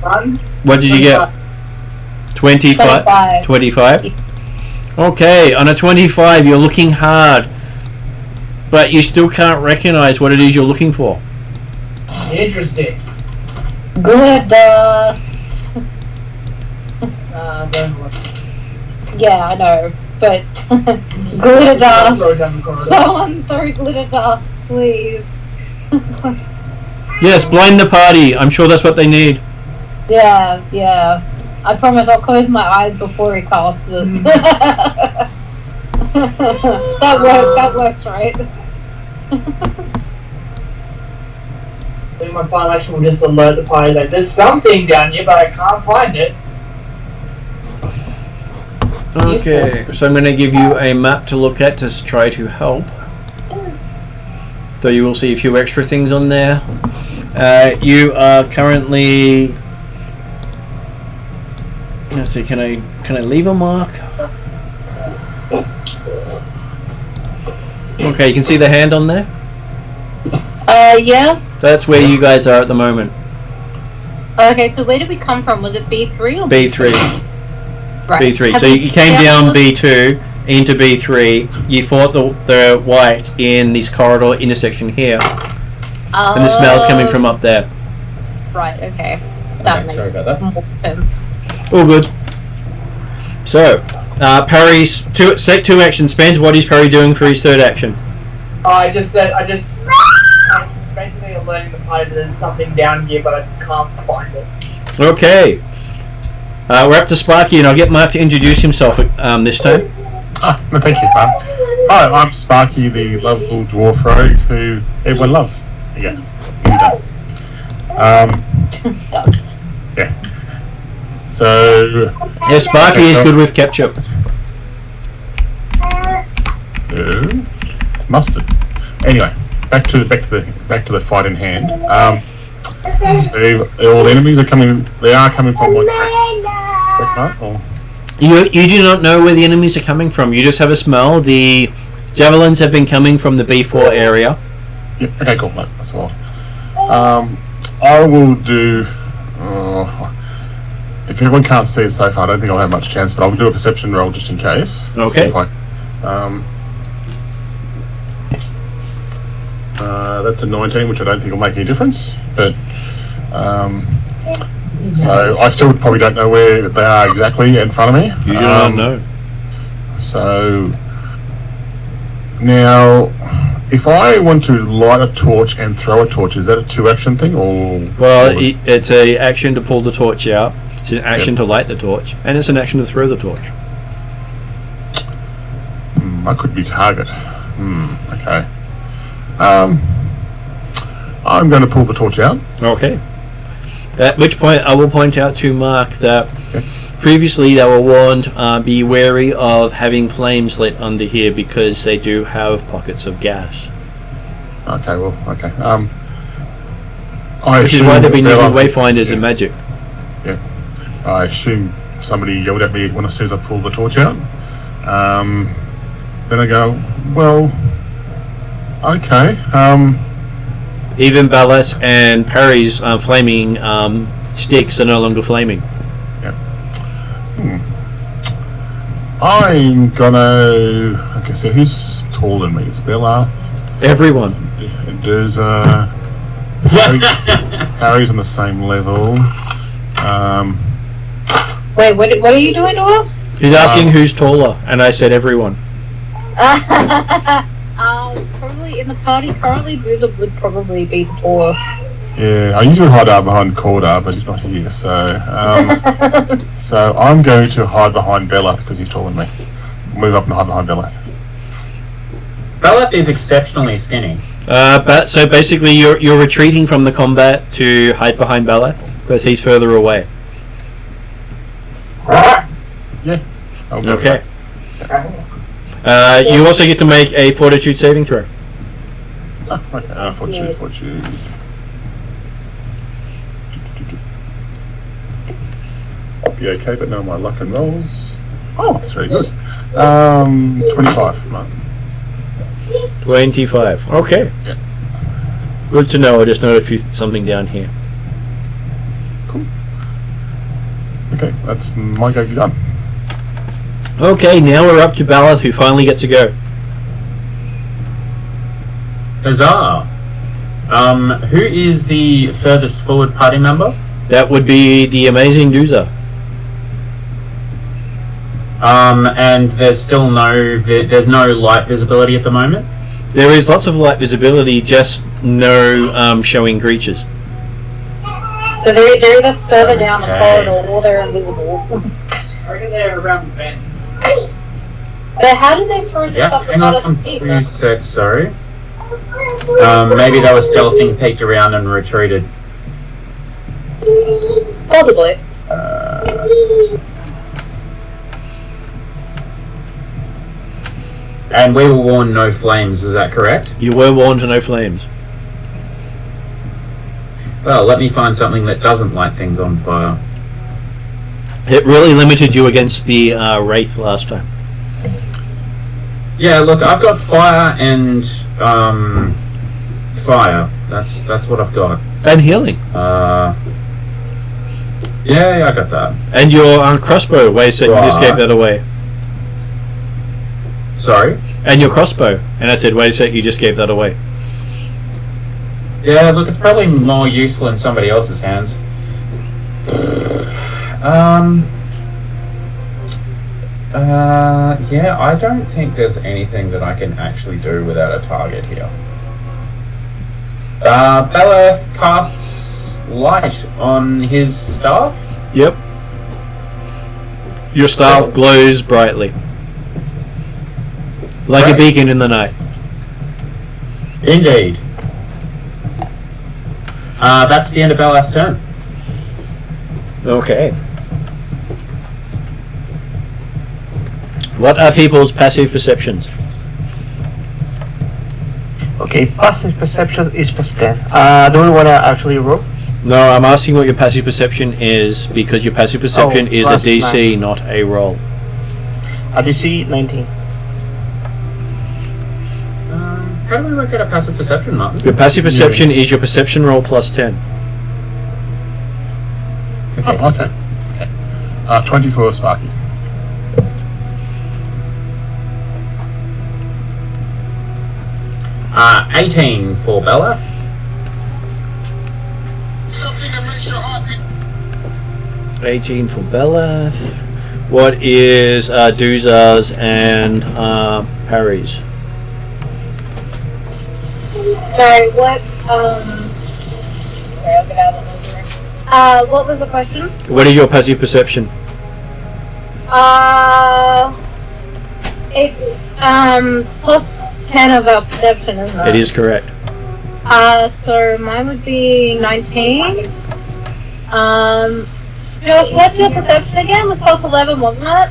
One. What did you get? 25. 25. Okay, on a 25, you're looking hard, but you still can't recognize what it is you're looking for. Interesting. Glitter dust. Yeah, I know, but glitter dust. Someone throw glitter dust, please. Yes, blind the party. I'm sure that's what they need. Yeah. I promise I'll close my eyes before he casts it. That works, right? Then my final action will just alert the party that there's something down here, but I can't find it. Okay, so I'm going to give you a map to look at to try to help. Though you will see a few extra things on there. You are currently... Let's see, can I leave a mark? Okay, you can see the hand on there? Yeah. That's where you guys are at the moment. Okay, so where did we come from? Was it B3 or B3. Right. B3. So you came down B2 into B3. You fought the white in this corridor intersection here. And the smell's coming from up there. Right, okay. That makes more sense. All good. So, Parry's two action spent. What is Parry doing for his third action? I'm basically alerting the party that there's something down here, but I can't find it. Okay. We're up to Sparky, and I'll get Mark to introduce himself this time. No, thank you, Mark. Hi, I'm Sparky, the lovable dwarf rogue who everyone loves. Yeah, you done. Yeah. So. Yeah, Sparky is good with ketchup. Mustard. Anyway, back to the fight in hand. All the enemies are coming. They are coming from what? You do not know where the enemies are coming from. You just have a smell. The javelins have been coming from the B4 area. Yeah, okay, cool. No, that's all. I will do. If everyone can't see it so far, I don't think I'll have much chance. But I'll do a perception roll just in case. Okay. That's a 19, which I don't think will make any difference. But so I still probably don't know where they are exactly in front of me. You don't know. So now, if I want to light a torch and throw a torch, is that a two-action thing, or? Well, it's an action to pull the torch out. It's an action to light the torch, and it's an action to throw the torch. I could be target. Okay. I'm going to pull the torch out. Okay. At which point I will point out to Mark that previously they were warned, be wary of having flames lit under here because they do have pockets of gas. Okay, well, okay. Which is why they've been using wayfinders and magic. Yeah. I assume somebody yelled at me as soon as I pulled the torch out. Then I go, well, okay. Even Ballas and Parry's flaming sticks are no longer flaming. Yep. I'm gonna. Okay, so who's taller than me? It's Bellath. Everyone. There's Harry's on the same level. Wait, what are you doing to us? He's asking who's taller, and I said everyone. Probably in the party currently, Bruiser would probably be the tallest. Yeah, I usually hide out behind Corda, but he's not here, so so I'm going to hide behind Beleth because he's taller than me. Move up and hide behind Beleth. Beleth is exceptionally skinny. So basically, you're retreating from the combat to hide behind Beleth because he's further away. Yeah. Okay. You also get to make a Fortitude saving throw. Okay, Fortitude. Be okay, but no my luck and rolls. Oh, that's very good. 25. No. 25. Okay. Yeah. Good to know. I just noticed something down here. Cool. Okay, that's my go done. Okay, now we're up to Beleth, who finally gets to go. Huzzah! Who is the furthest forward party member? That would be the amazing Duza. And there's still there's no light visibility at the moment? There is lots of light visibility, just no showing creatures. So they're either further down the corridor or they're invisible. I reckon they're around the bends. But how did they throw the stuff hang without on us 2 seconds, sorry. Maybe they were stealthing, peeked around and retreated. Possibly. And we were warned no flames, is that correct? You were warned to no flames. Well, let me find something that doesn't light things on fire. It really limited you against the Wraith last time. Yeah, look, I've got fire and fire. That's what I've got. And healing. Yeah, I got that. And your crossbow. Wait a second, you just gave that away. Sorry? And your crossbow. And I said, wait a sec, you just gave that away. Yeah, look, it's probably more useful in somebody else's hands. Yeah, I don't think there's anything that I can actually do without a target here. Beleth casts light on his staff. Yep. Your staff glows brightly. Like a beacon in the night. Indeed. That's the end of Beleth's turn. Okay. What are people's passive perceptions? Okay, passive perception is +10. Do we want to actually roll? No, I'm asking what your passive perception is because your passive perception is a DC, 9. not a roll. A DC 19. How do we work out a passive perception, Martin? Your passive perception is your perception roll +10. Oh, okay. 24, Sparky. Uh, 18 for Beleth. Something that makes your heart beat. 18 for Beleth. What is Duza's and Parry's? Sorry, what, sorry, I'll get out of the room. What was the question? What is your passive perception? It's, plus 10 of our perception, isn't it? It is correct. So mine would be 19. Josh, what's your perception again? Was plus 11, wasn't it?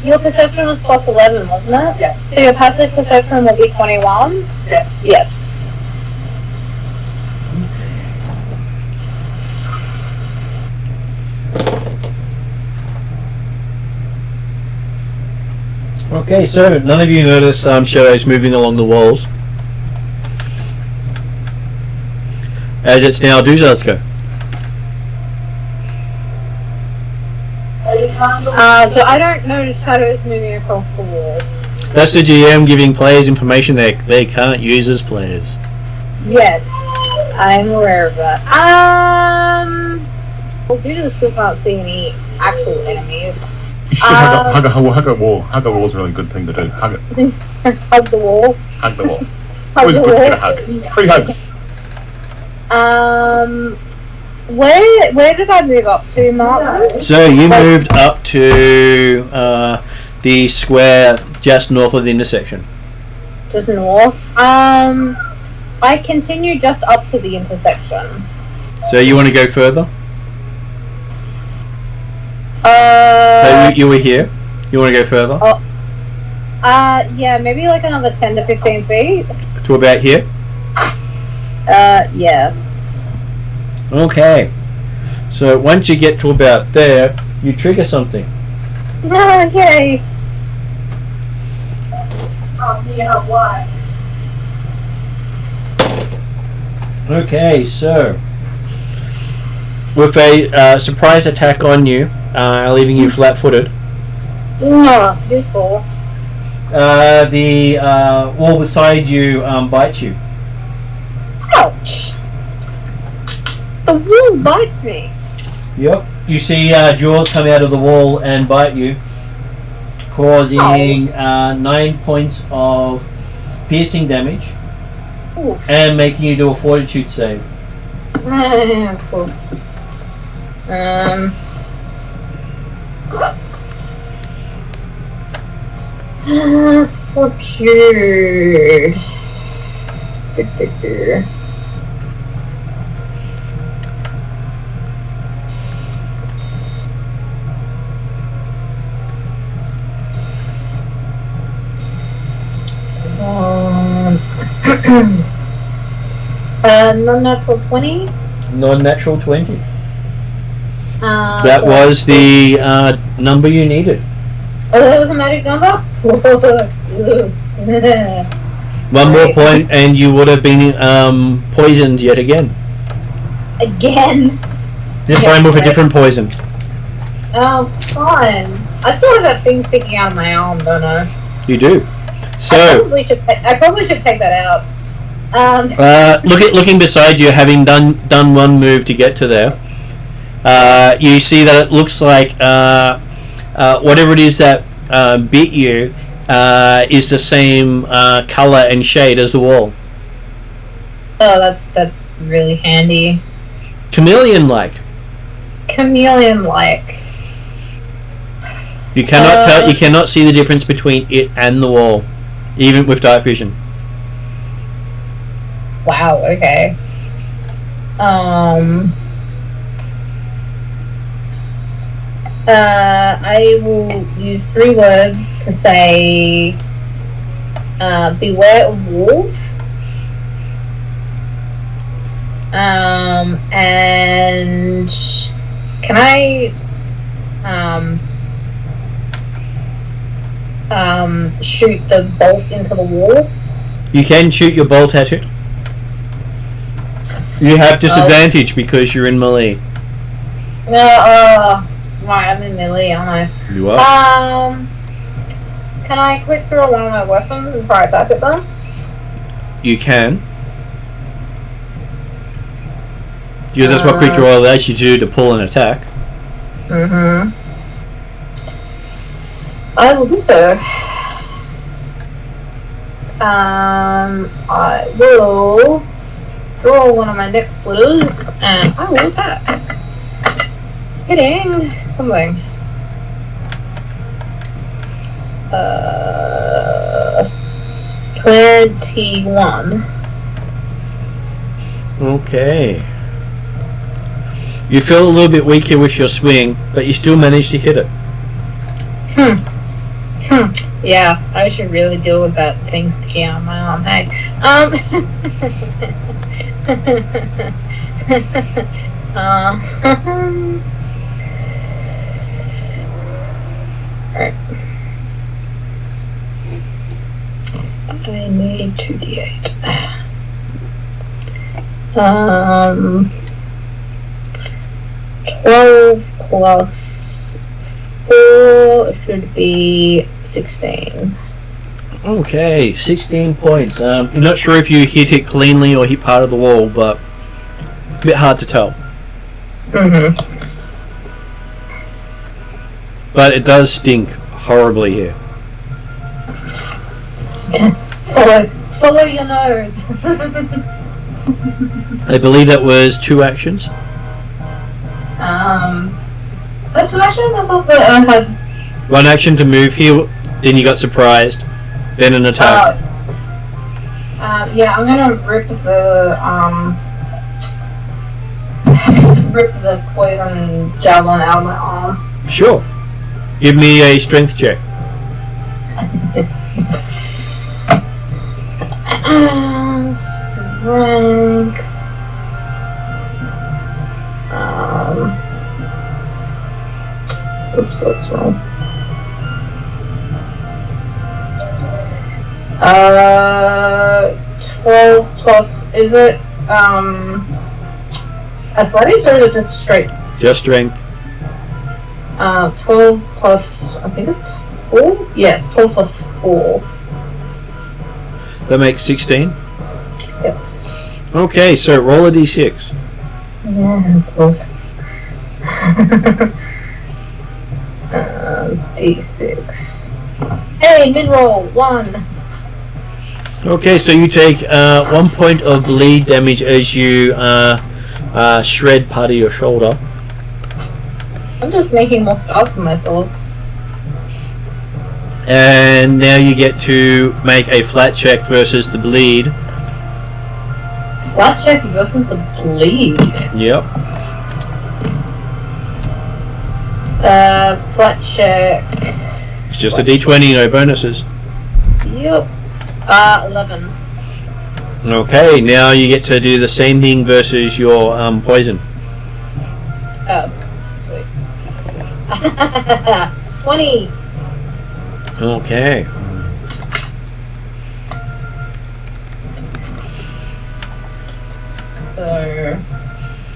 Your perception was plus 11, wasn't it? Yeah. So your passive perception will be 21? Yes. Yes. Okay, so none of you notice shadows moving along the walls. As it's now Duza's go. So I don't notice shadows moving across the wall. That's the GM giving players information they can't use as players. Yes, I'm aware of that. Well, Duza still can't see any actual enemies. You should hug a wall. Hug a wall is a really good thing to do. Hug it. Hug the wall. Hug the wall. Hug Always the good to wall. get a hug. Free hugs. Where did I move up to, Martin? So you moved up to the square just north of the intersection. Just north. I continue just up to the intersection. So you want to go further? So you were here. You want to go further? Yeah, maybe like another 10 to 15 feet. To about here? Yeah. Okay. So once you get to about there, you trigger something. No, yay. Oh, yeah, what? Okay, so with a surprise attack on you, leaving you flat-footed, No, useful. the wall beside you bites you. Ouch. The wall bites me. Yep. You see jaws come out of the wall and bite you, causing 9 points of piercing damage. Oof. And making you do a fortitude save. Of course. Fortitude. Non-natural 20. Non-natural 20. That That was the number you needed. Oh, that was a magic number? One more point and you would have been poisoned yet again. Again? This time with a different poison. Oh, fun. I still have that thing sticking out of my arm, don't I? You do. So, I probably should take that out. looking beside you, having done one move to get to there, you see that it looks like whatever it is that bit you is the same color and shade as the wall. Oh, that's really handy. Chameleon-like. Chameleon-like. You cannot tell. You cannot see the difference between it and the wall, even with dark vision. Wow. Okay. I will use 3 words to say, beware of walls. And can I, shoot the bolt into the wall? You can shoot your bolt at it. You have disadvantage because you're in melee. Right, I'm in melee, aren't I? You are. Can I quick draw one of my weapons and try attack at them? You can. Because that's what quick draw allows you to do, to pull an attack. Mm-hmm. I will do so. I will draw one of my neck splitters and I will attack. Hitting something. 21. Okay. You feel a little bit weaker with your swing, but you still manage to hit it. Yeah, I should really deal with that thing sticking out of my arm. Hey. Alright. I need 2d8. 12 plus 4 should be 16. Okay, 16 points. You're not sure if you hit it cleanly or hit part of the wall, but a bit hard to tell. Mm-hmm. but it does stink horribly here. Follow your nose. I believe that was 2 actions. Is that 2 actions? I thought that I had 1 action to move here, then you got surprised, then an attack. yeah, I'm gonna rip the poison javelin out of my arm. Sure. Give me a strength check. Strength. Oops, that's wrong. 12 plus, is it, athletics or is it just straight? Just strength. 12 plus, I think it's 4? Yes, 12 plus 4. That makes 16. Yes. Okay, so roll a d6. Yeah, of course. D6. Hey, mid-roll, 1. Okay, so you take 1 point of bleed damage as you shred part of your shoulder. I'm just making more scars for myself. And now you get to make a flat check versus the bleed. Flat check versus the bleed. Yep. Flat check. It's just a d20, no bonuses. Yep. 11. Okay, now you get to do the same thing versus your poison. Oh, sweet. 20. Okay. So,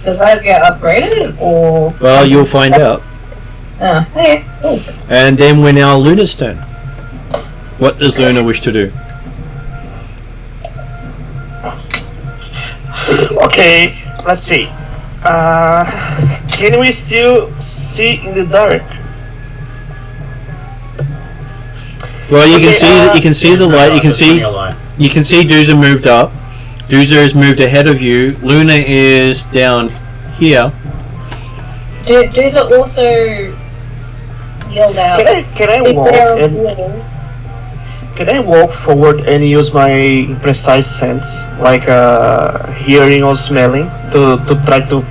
does that get upgraded or? Well, you'll find out. Okay, cool. And then we're now Luna's turn. What does Luna wish to do? Okay, let's see. Can we still see in the dark? Well, you Okay, can see the light. You can see Doozer moved up. Doozer has moved ahead of you. Luna is down here. Doozer also yelled out. Can I walk forward and use my precise sense, like hearing or smelling, to try to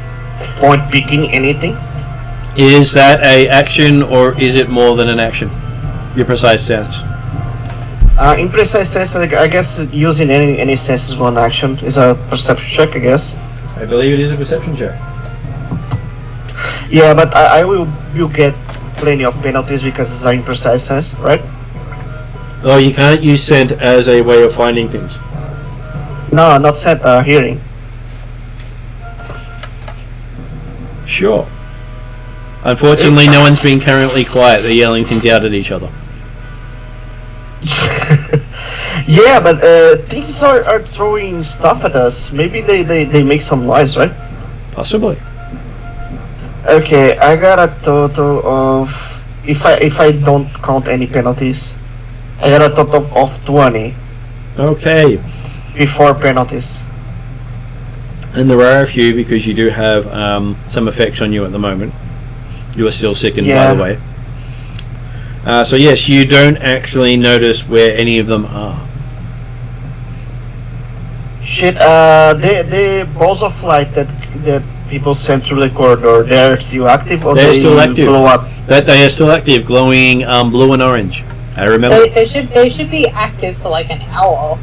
point picking anything? Is that a action or is it more than an action? Your precise sense. In precise sense, I guess using any sense is one action. Is a perception check, I guess. I believe it is a perception check. Yeah, but you get plenty of penalties because it's in precise sense, right? Oh, you can't use scent as a way of finding things. No, not scent. Hearing. Sure. Unfortunately, no one's been currently quiet. They're yelling things out at each other. Yeah, but things are throwing stuff at us. Maybe they make some noise, right? Possibly. Okay, I got a total of, if I don't count any penalties, I got a total of 20 Okay. before penalties. And there are a few because you do have some effects on you at the moment. You are still sickened, by Yeah. the way. So yes, you don't actually notice where any of them are. Shit, the balls of light that people send through the corridor, they're still active or They're they still active. blow up? That they are still active, glowing blue and orange. I remember. They should be active for like an hour.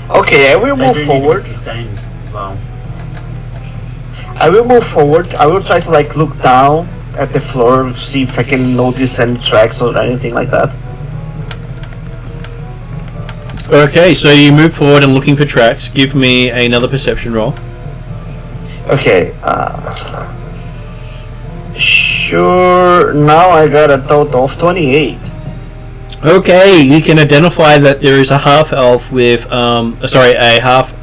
Okay, I will They move do need to be forward. sustained as well. I will move forward. I will try to like look down at the floor, see if I can notice any tracks or anything like that. Okay, so you move forward and looking for tracks. Give me another perception roll. Okay, sure, now I got a total of 28. Okay, you can identify that there is a half elf with, a half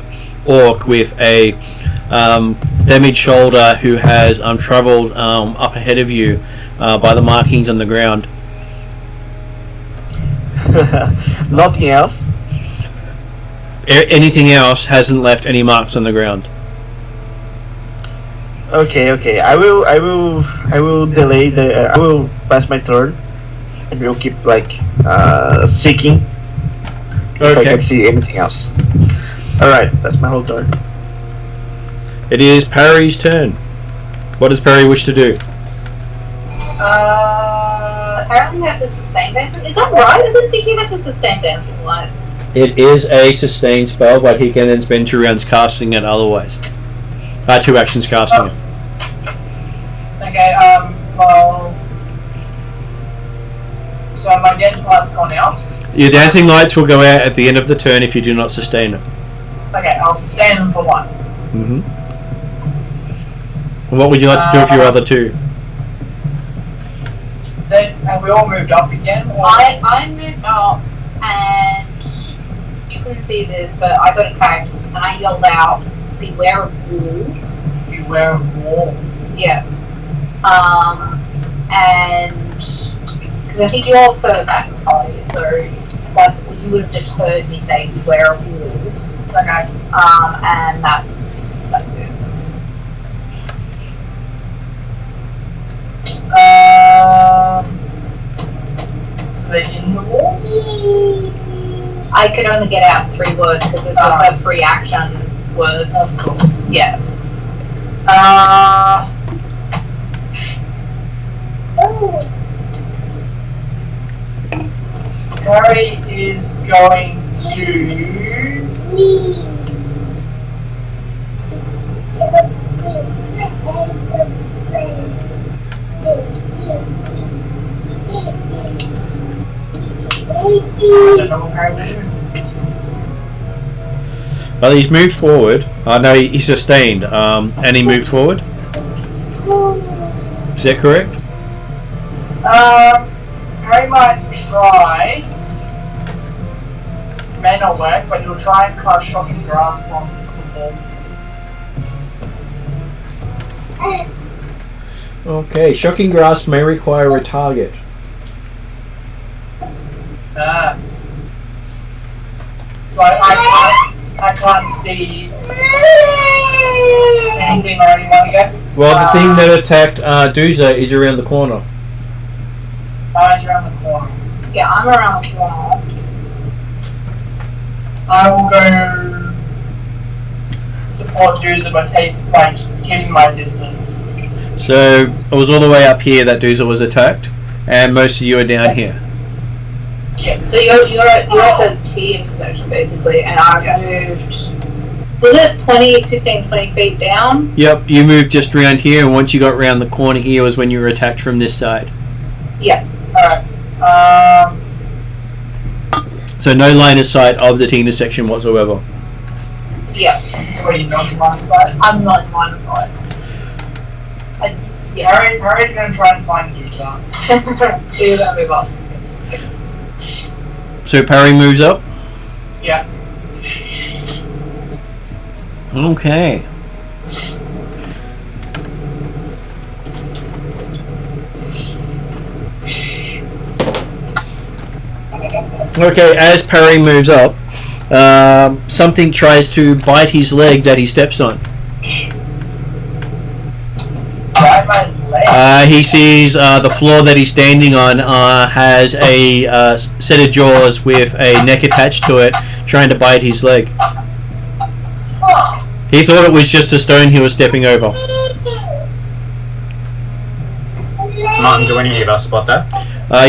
orc with a damaged shoulder who has travelled up ahead of you by the markings on the ground. Nothing else. Anything else hasn't left any marks on the ground. Okay. I will delay the. I will pass my turn, and we'll keep like seeking. If I can see anything else. All right, that's my whole turn. It is Parry's turn. What does Parry wish to do? Apparently you have to sustain dancing. Is that right? I didn't think you had to sustain dancing lights. It is a sustained spell, but he can then spend 2 rounds casting it otherwise. 2 actions casting it. Okay, well... So my dancing light's gone out? Your dancing lights will go out at the end of the turn if you do not sustain it. Okay, I'll sustain them for 1. Mm-hmm. What would you like to do with your other 2? Then, have we all moved up again? Or? I moved up, and you couldn't see this, but I got attacked, and I yelled out, "Beware of wolves." Beware of wolves. Yeah. And because I think you're all further back in the party, so that's what you would have just heard me say, "Beware of wolves." Okay. And that's it. So they're in the walls? I could only get out 3 words because this was a free action words. Of course. Yeah. Harry is going to... Well, he's moved forward. No, he sustained, and he moved forward. Is that correct? Harry might try. May not work, but he'll try and cast Shocking Grasp on the ball. Okay, Shocking Grasp may require a target. So I can't see anything or anyone again. Well, the thing that attacked Duza is around the corner. It's around the corner. Yeah, I'm around the corner. I will go support Duza by keeping my distance. So it was all the way up here that Duza was attacked, and most of you are down here. Yeah. So you're at the T intersection basically, and I've moved. Was it 15, 20 feet down? Yep, you moved just around here, and once you got around the corner here was when you were attacked from this side. Yeah. Alright. So no line of sight of the T intersection whatsoever. Yeah. So are you not in line of sight? I'm not in line of sight. Harry's going to try and find Duza. So you're going to move up. So Parry moves up. Yeah. Okay. Okay, as Parry moves up, something tries to bite his leg that he steps on. Bite my leg? He sees the floor that he's standing on has a set of jaws with a neck attached to it, trying to bite his leg. Oh. He thought it was just a stone he was stepping over. Martin, do any of us spot that?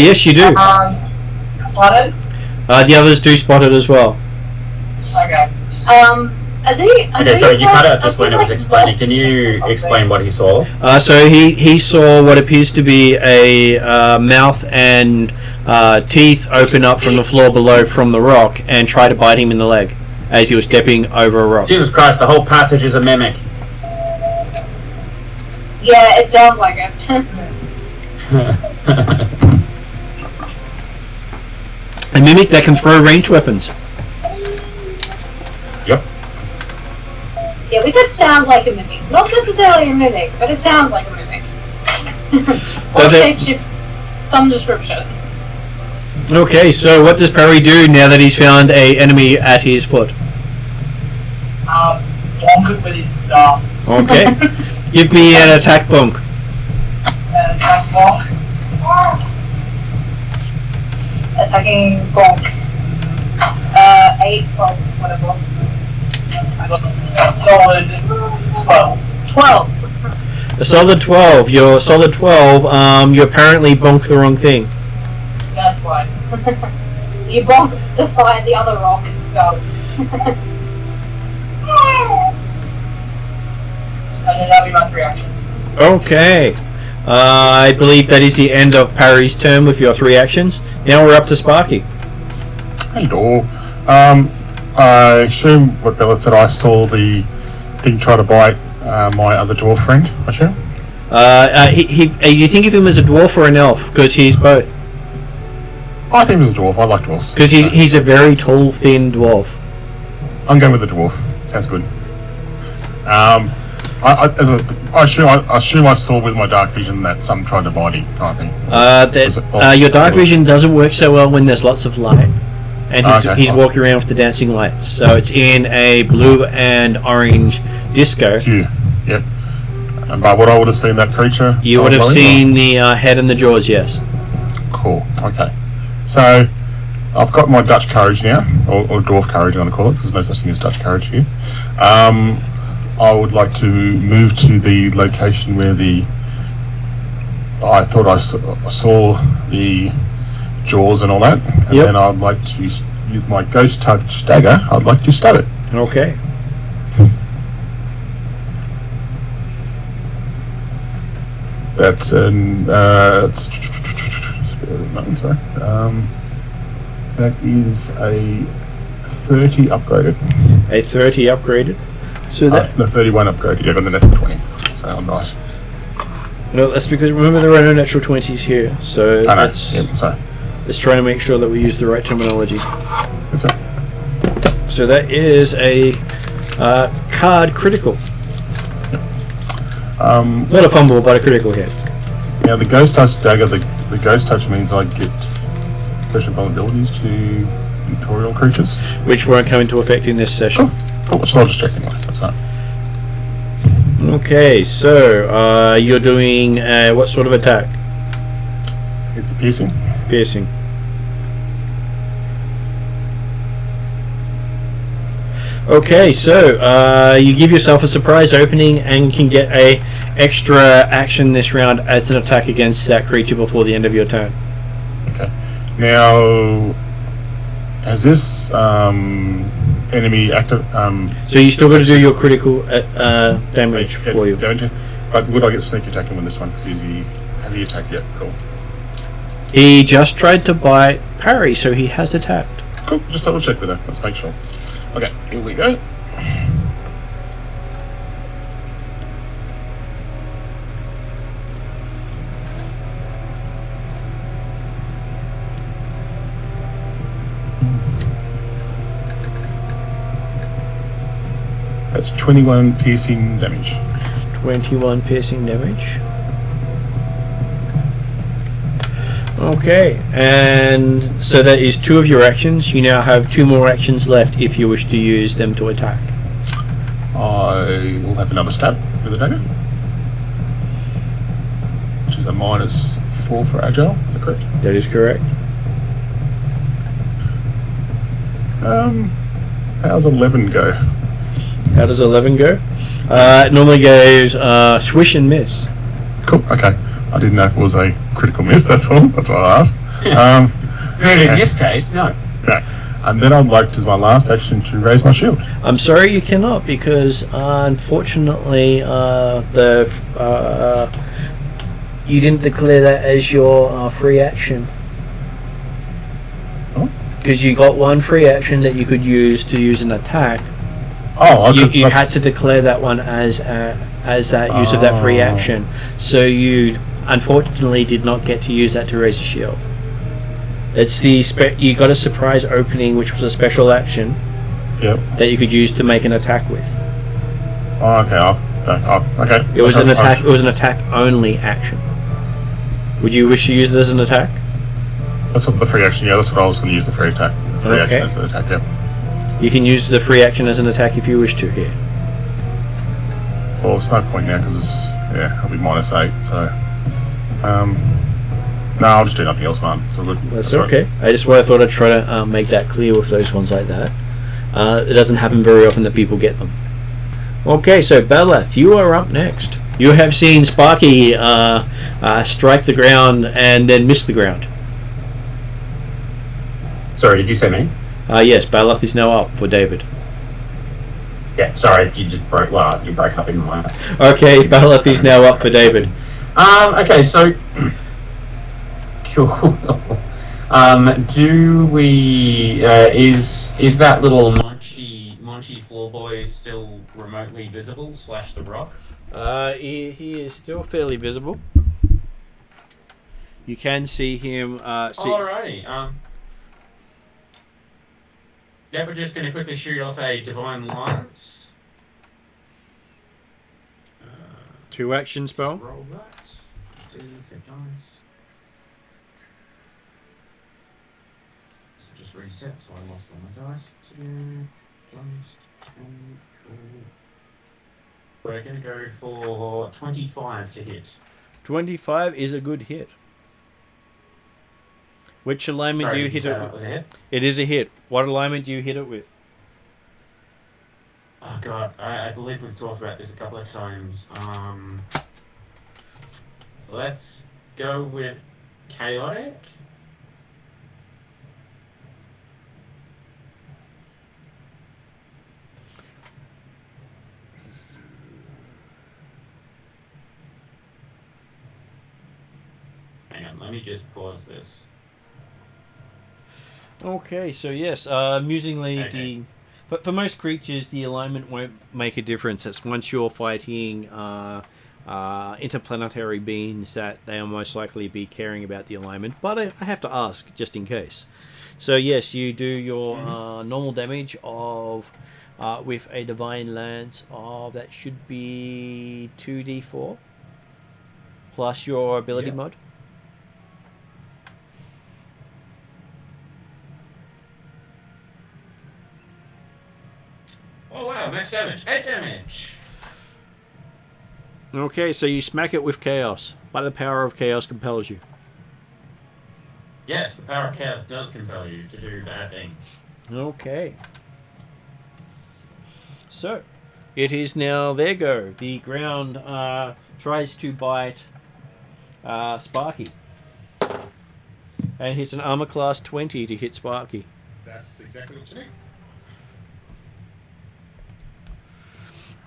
Yes, you do. Pardon? The others do spot it as well. Okay. Are they? Okay, so you cut out just when it was explaining. Can you explain what he saw? So he saw what appears to be a mouth and teeth open up from the floor below from the rock and try to bite him in the leg as he was stepping over a rock. Jesus Christ, the whole passage is a mimic. Yeah, it sounds like it. A mimic that can throw ranged weapons. Yep. Yeah, we said sounds like a mimic. Not necessarily a mimic, but it sounds like a mimic. Or shapeshift, some description. Okay, so what does Perry do now that he's found a enemy at his foot? Bonk it with his staff. Okay. Give me an attack bonk. Attack bonk. Attacking bonk. 8 plus whatever. I got a solid 12. 12. A solid 12. You're solid 12. You apparently bonked the wrong thing. That's fine. You bonked the side the other rock and stuff. And then that'll be my 3 actions. Okay. I believe that is the end of Parry's turn with your 3 actions. Now we're up to Sparky. Hello. I assume what Bella said, I saw the thing try to bite my other dwarf friend, I assume? You think of him as a dwarf or an elf? Because he's both. I think he was a dwarf. I like dwarfs. Because he's a very tall, thin dwarf. I'm going with the dwarf. Sounds good. I assume I saw with my dark vision that some tried to bite him, kind of thing. Your dark vision doesn't work so well when there's lots of light. And he's walking around with the dancing lights. So it's in a blue and orange disco. Yep. But what I would have seen that creature? You would have seen the head and the jaws, yes. Cool. Okay. So I've got my Dutch courage now, or dwarf courage, I'm going to call it, because there's no such thing as Dutch courage here. I would like to move to the location where I thought I saw the jaws and all that, and then I'd like to use my ghost touch dagger. I'd like to stab it. Okay. That's that is a 30 upgraded. A 30 upgraded. So that no, 31 upgraded. Yeah, got the natural 20. So I'm nice. No, that's because remember there are no natural 20s here. So let's try to make sure that we use the right terminology. So that is a card critical. Not a fumble, but a critical hit. Now the ghost touch dagger. The ghost touch means I get special vulnerabilities to tutorial creatures, which won't come into effect in this session. Cool. So I'll just check anyway. That's that. Okay, so you're doing what sort of attack? It's a piercing. Piercing. Okay, so you give yourself a surprise opening and can get a extra action this round as an attack against that creature before the end of your turn. Okay. Now, has this enemy active? So you still got to do your critical damage for you. But would I get sneak attacking with this one? Because has he attacked yet? Cool. He just tried to bite Parry, so he has attacked. Cool. Just double check with that. Let's make sure. Okay, here we go. That's 21 piercing damage. 21 piercing damage. Okay, and so that is 2 of your actions. You now have 2 more actions left if you wish to use them to attack. I will have another stab with a dagger, which is a -4 for agile. Is that correct? That is correct. How's 11 go? How does 11 go? It normally goes swish and miss. Cool. Okay. I didn't know if it was a critical miss, that's all. That's what I asked. But in this case, no. Okay. And then I'd like, as my last action, to raise my shield. I'm sorry you cannot, because unfortunately you didn't declare that as your free action. Because you got 1 free action that you could use to use an attack. You had to declare that one as that use of that free action. So you unfortunately did not get to use that to raise a shield. It's you got a surprise opening, which was a special action that you could use to make an attack with. Oh, okay. Okay. It was an attack. It was an attack only action. Would you wish to use this as an attack? That's what the free action. Yeah, that's what I was going to use the free attack. Free action as an attack. Yeah. You can use the free action as an attack if you wish to here. Well, there's no point now because it'll be -8. So, no, I'll just do nothing else, man. It's all good. That's okay. Right. I thought I'd try to make that clear with those ones like that. It doesn't happen very often that people get them. Okay, so Balath, you are up next. You have seen Sparky strike the ground and then miss the ground. Sorry, did you say me? Yes, Balath is now up for David. Yeah, sorry, you just broke. Well, you broke up in my. Okay, Balath is now up for David. Okay, so cool. Do we? Is that little Monchi floor boy still remotely visible / the rock? He is still fairly visible. You can see him. Alrighty. Yeah, we're just going to quickly shoot off a Divine Lance. 2 action spell. Roll that. 2 for dice. So just reset, so I lost all my dice. 2 plus 10. We're going to go for 25 to hit. 25 is a good hit. Which alignment do you hit it with? It is a hit. What alignment do you hit it with? Oh god, I believe we've talked about this a couple of times. Let's go with chaotic. Hang on, let me just pause this. Okay, so yes, amusingly, Okay. But for most creatures, the alignment won't make a difference. It's once you're fighting interplanetary beings that they are most likely be caring about the alignment. But I have to ask, just in case. So yes, you do your normal damage of with a Divine Lance of, that should be 2d4 plus your ability mod. Oh wow, max damage. 8 damage. Okay, so you smack it with chaos. By the power of chaos compels you. Yes, the power of chaos does compel you to do bad things. Okay. So, it is now their go. The ground tries to bite Sparky. And hits an armor class 20 to hit Sparky. That's exactly what you need.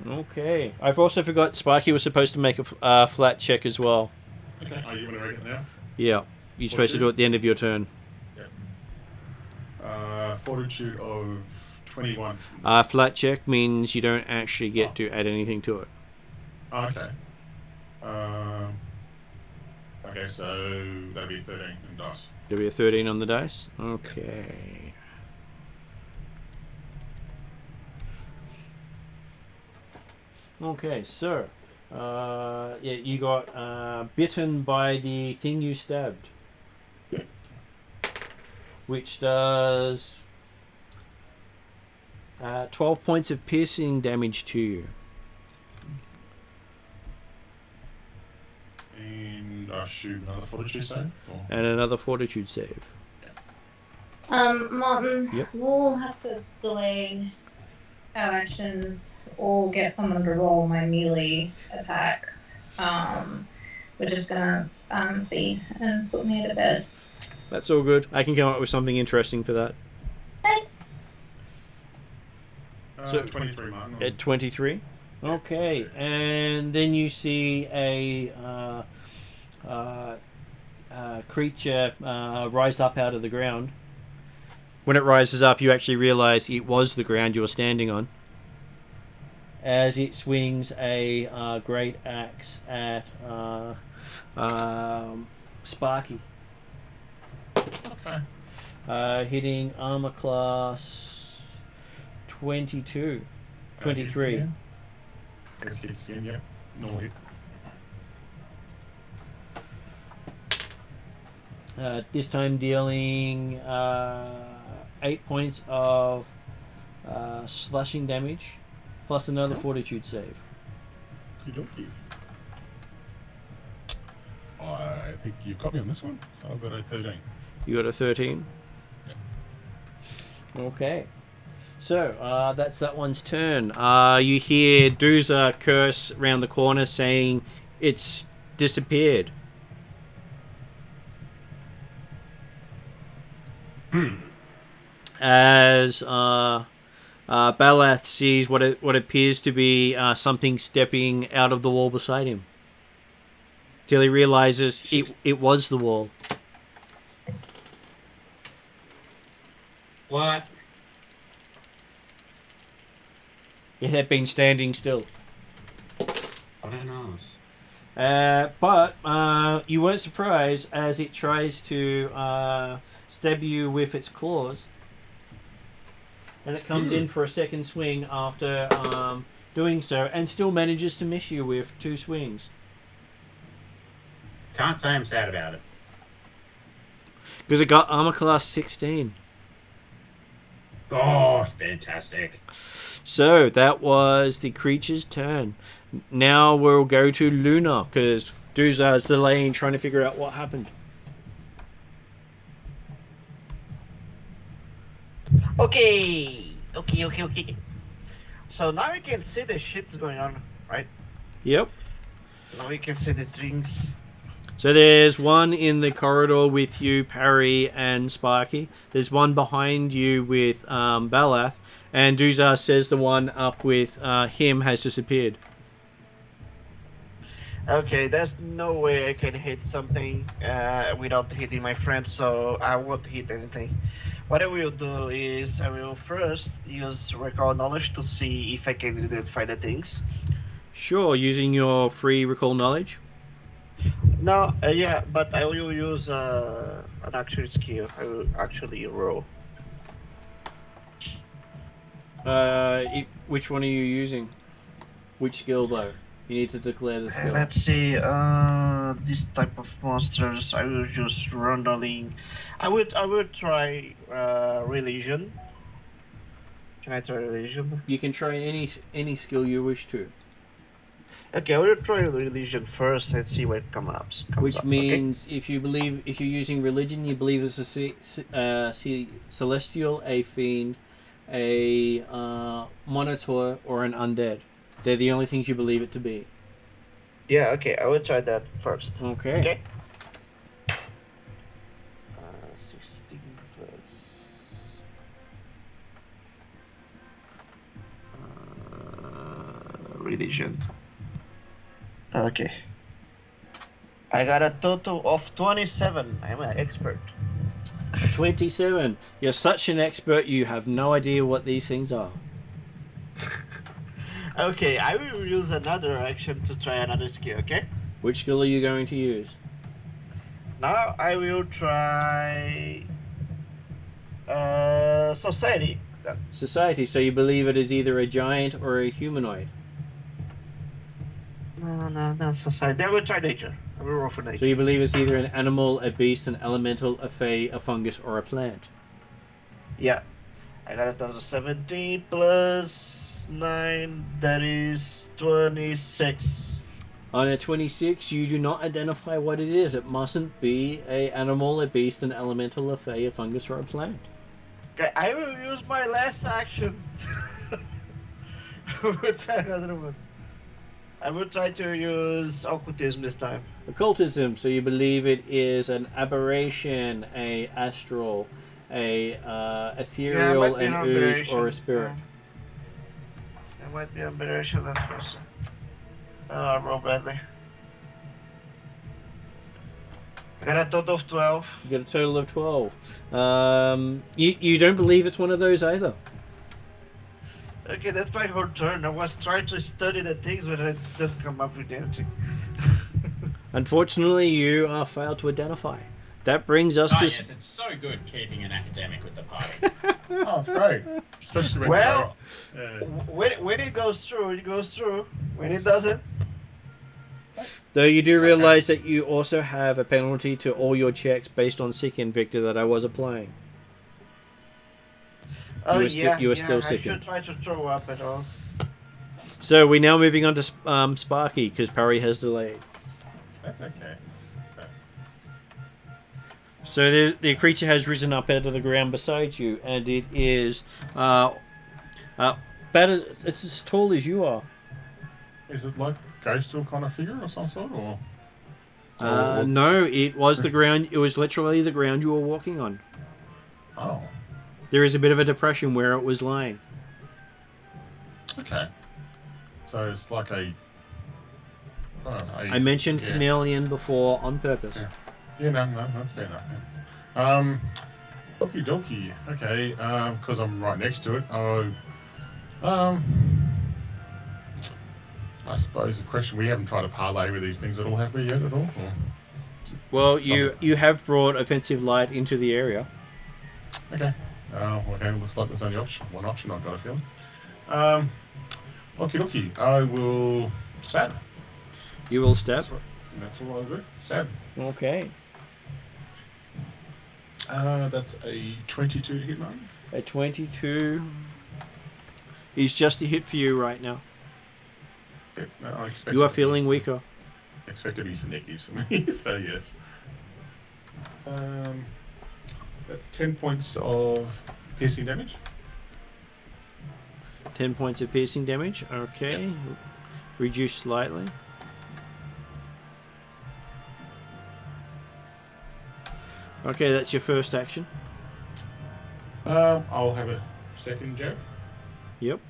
Okay. I've also forgot Sparky was supposed to make a flat check as well. Okay, are you going to read it now? Yeah. You're supposed to do it at the end of your turn. Yep. Fortitude of 21. Flat check means you don't actually get to add anything to it. Oh, okay. Okay, so that'll be 13 in dice. There'll be a 13 on the dice? Okay. Okay, so you got bitten by the thing you stabbed, which does 12 points of piercing damage to you. And I shoot another fortitude save? Or? And another fortitude save. Martin, Yep. we'll have to delay our actions or get someone to roll my melee attack. We're just gonna feed and put me to bed. That's all good. I can come up with something interesting for that. Thanks. So- 23, Martin. At 23? Okay, and then you see a creature rise up out of the ground. When it rises up, you actually realize it was the ground you were standing on, as it swings a great axe at Sparky. Okay. Hitting armor class 22. 23. That's hits again, yeah. Normal hit. This time dealing 8 points of slashing damage, plus another fortitude save. Okey-dokey. I think you've got me on this one, so I've got a 13. You got a 13? Yeah. Okay. So, that's that one's turn. You hear Dooza curse round the corner saying it's disappeared. As Balath sees what appears to be something stepping out of the wall beside him. Till he realizes it was the wall. What? It had been standing still. Very nice. But you weren't surprised as it tries to stab you with its claws. And it comes in for a second swing after doing so, and still manages to miss you with 2 swings. Can't say I'm sad about it. Because it got armor class 16. Oh, fantastic. So, that was the creature's turn. Now we'll go to Luna, because Dooza is delaying trying to figure out what happened. Okay. So now we can see the shit's going on, right? Yep. Now we can see the drinks. So there's one in the corridor with you, Parry and Sparky. There's one behind you with Balath. And Dooza says the one up with him has disappeared. Okay, there's no way I can hit something without hitting my friend, so I won't hit anything. What I will do is I will first use recall knowledge to see if I can identify the things. Sure, using your free recall knowledge. No, yeah, but I will use an actual skill. I will actually roll. Which one are you using? Which skill though? You need to declare the skill. Let's see, this type of monsters, I will just rundling. I would try religion. Can I try religion? You can try any skill you wish to. Okay, I will try religion first and see what comes up. Which means if you're using religion, you believe it's a celestial, a fiend, a monitor, or an undead. They're the only things you believe it to be. Yeah, okay, I will try that first. Okay. 16 plus... religion. Okay. I got a total of 27. I'm an expert. 27. You're such an expert, you have no idea what these things are. Okay, I will use another action to try another skill, okay? Which skill are you going to use? Now I will try... Society. Society, so you believe it is either a giant or a humanoid. No, not society. I will try nature. I will roll for nature. So you believe it's either an animal, a beast, an elemental, a fae, a fungus, or a plant. Yeah. I got a total of 17 plus 9, that is 26. On a 26, you do not identify what it is. It mustn't be a animal, a beast, an elemental, a fae, a fungus, or a plant. Okay, I will use my last action. I will try another one. I will try to use occultism this time. Occultism, so you believe it is an aberration, a astral, a ethereal, an ooze, or a spirit. It might be an aberration, that's person. I roll badly. I got a total of 12. You got a total of 12. You don't believe it's one of those either. Okay, that's my whole turn. I was trying to study the things, but I didn't come up with anything. Unfortunately, you are failed to identify. That brings us Ah, to. yes, it's so good keeping an academic with the party. Oh, it's great. Especially when Well, you're, when it goes through, it goes through. When it doesn't, Though you do realize that you also have a penalty to all your checks based on sick and Victor that I was applying. oh were yeah, you were yeah, still I sickened. should try to throw up at us. So we're now moving on to Sparky because Parry has delayed. that's okay. So the creature has risen up out of the ground beside you, and it is about it's as tall as you are. Is it like ghostal kind of figure or some sort, or? No, it was the ground. It was literally the ground you were walking on. Oh, There is a bit of a depression where it was lying. okay. So it's like a. I mentioned chameleon before on purpose. Yeah. Yeah, no, that's fair enough. Yeah. Okie dokie. Okay, because I'm right next to it. I suppose the question, we haven't tried to parlay with these things at all, have we yet at all? Or Well, you have brought offensive light into the area. okay. Okay, looks like there's only one option, I've got a feeling. Okie dokie. I will stab. You will stab. That's all I'll do. Stab. Okay. That's a 22 to hit, man. A 22 is just a hit for you right now. Yeah, no, I expect You are it to be feeling some- weaker. I expect to be some negatives for me, so yes. That's 10 points of piercing damage. 10 points of piercing damage. Okay. Yep. Reduced slightly. Okay, that's your first action. I'll have a second jab. Yep.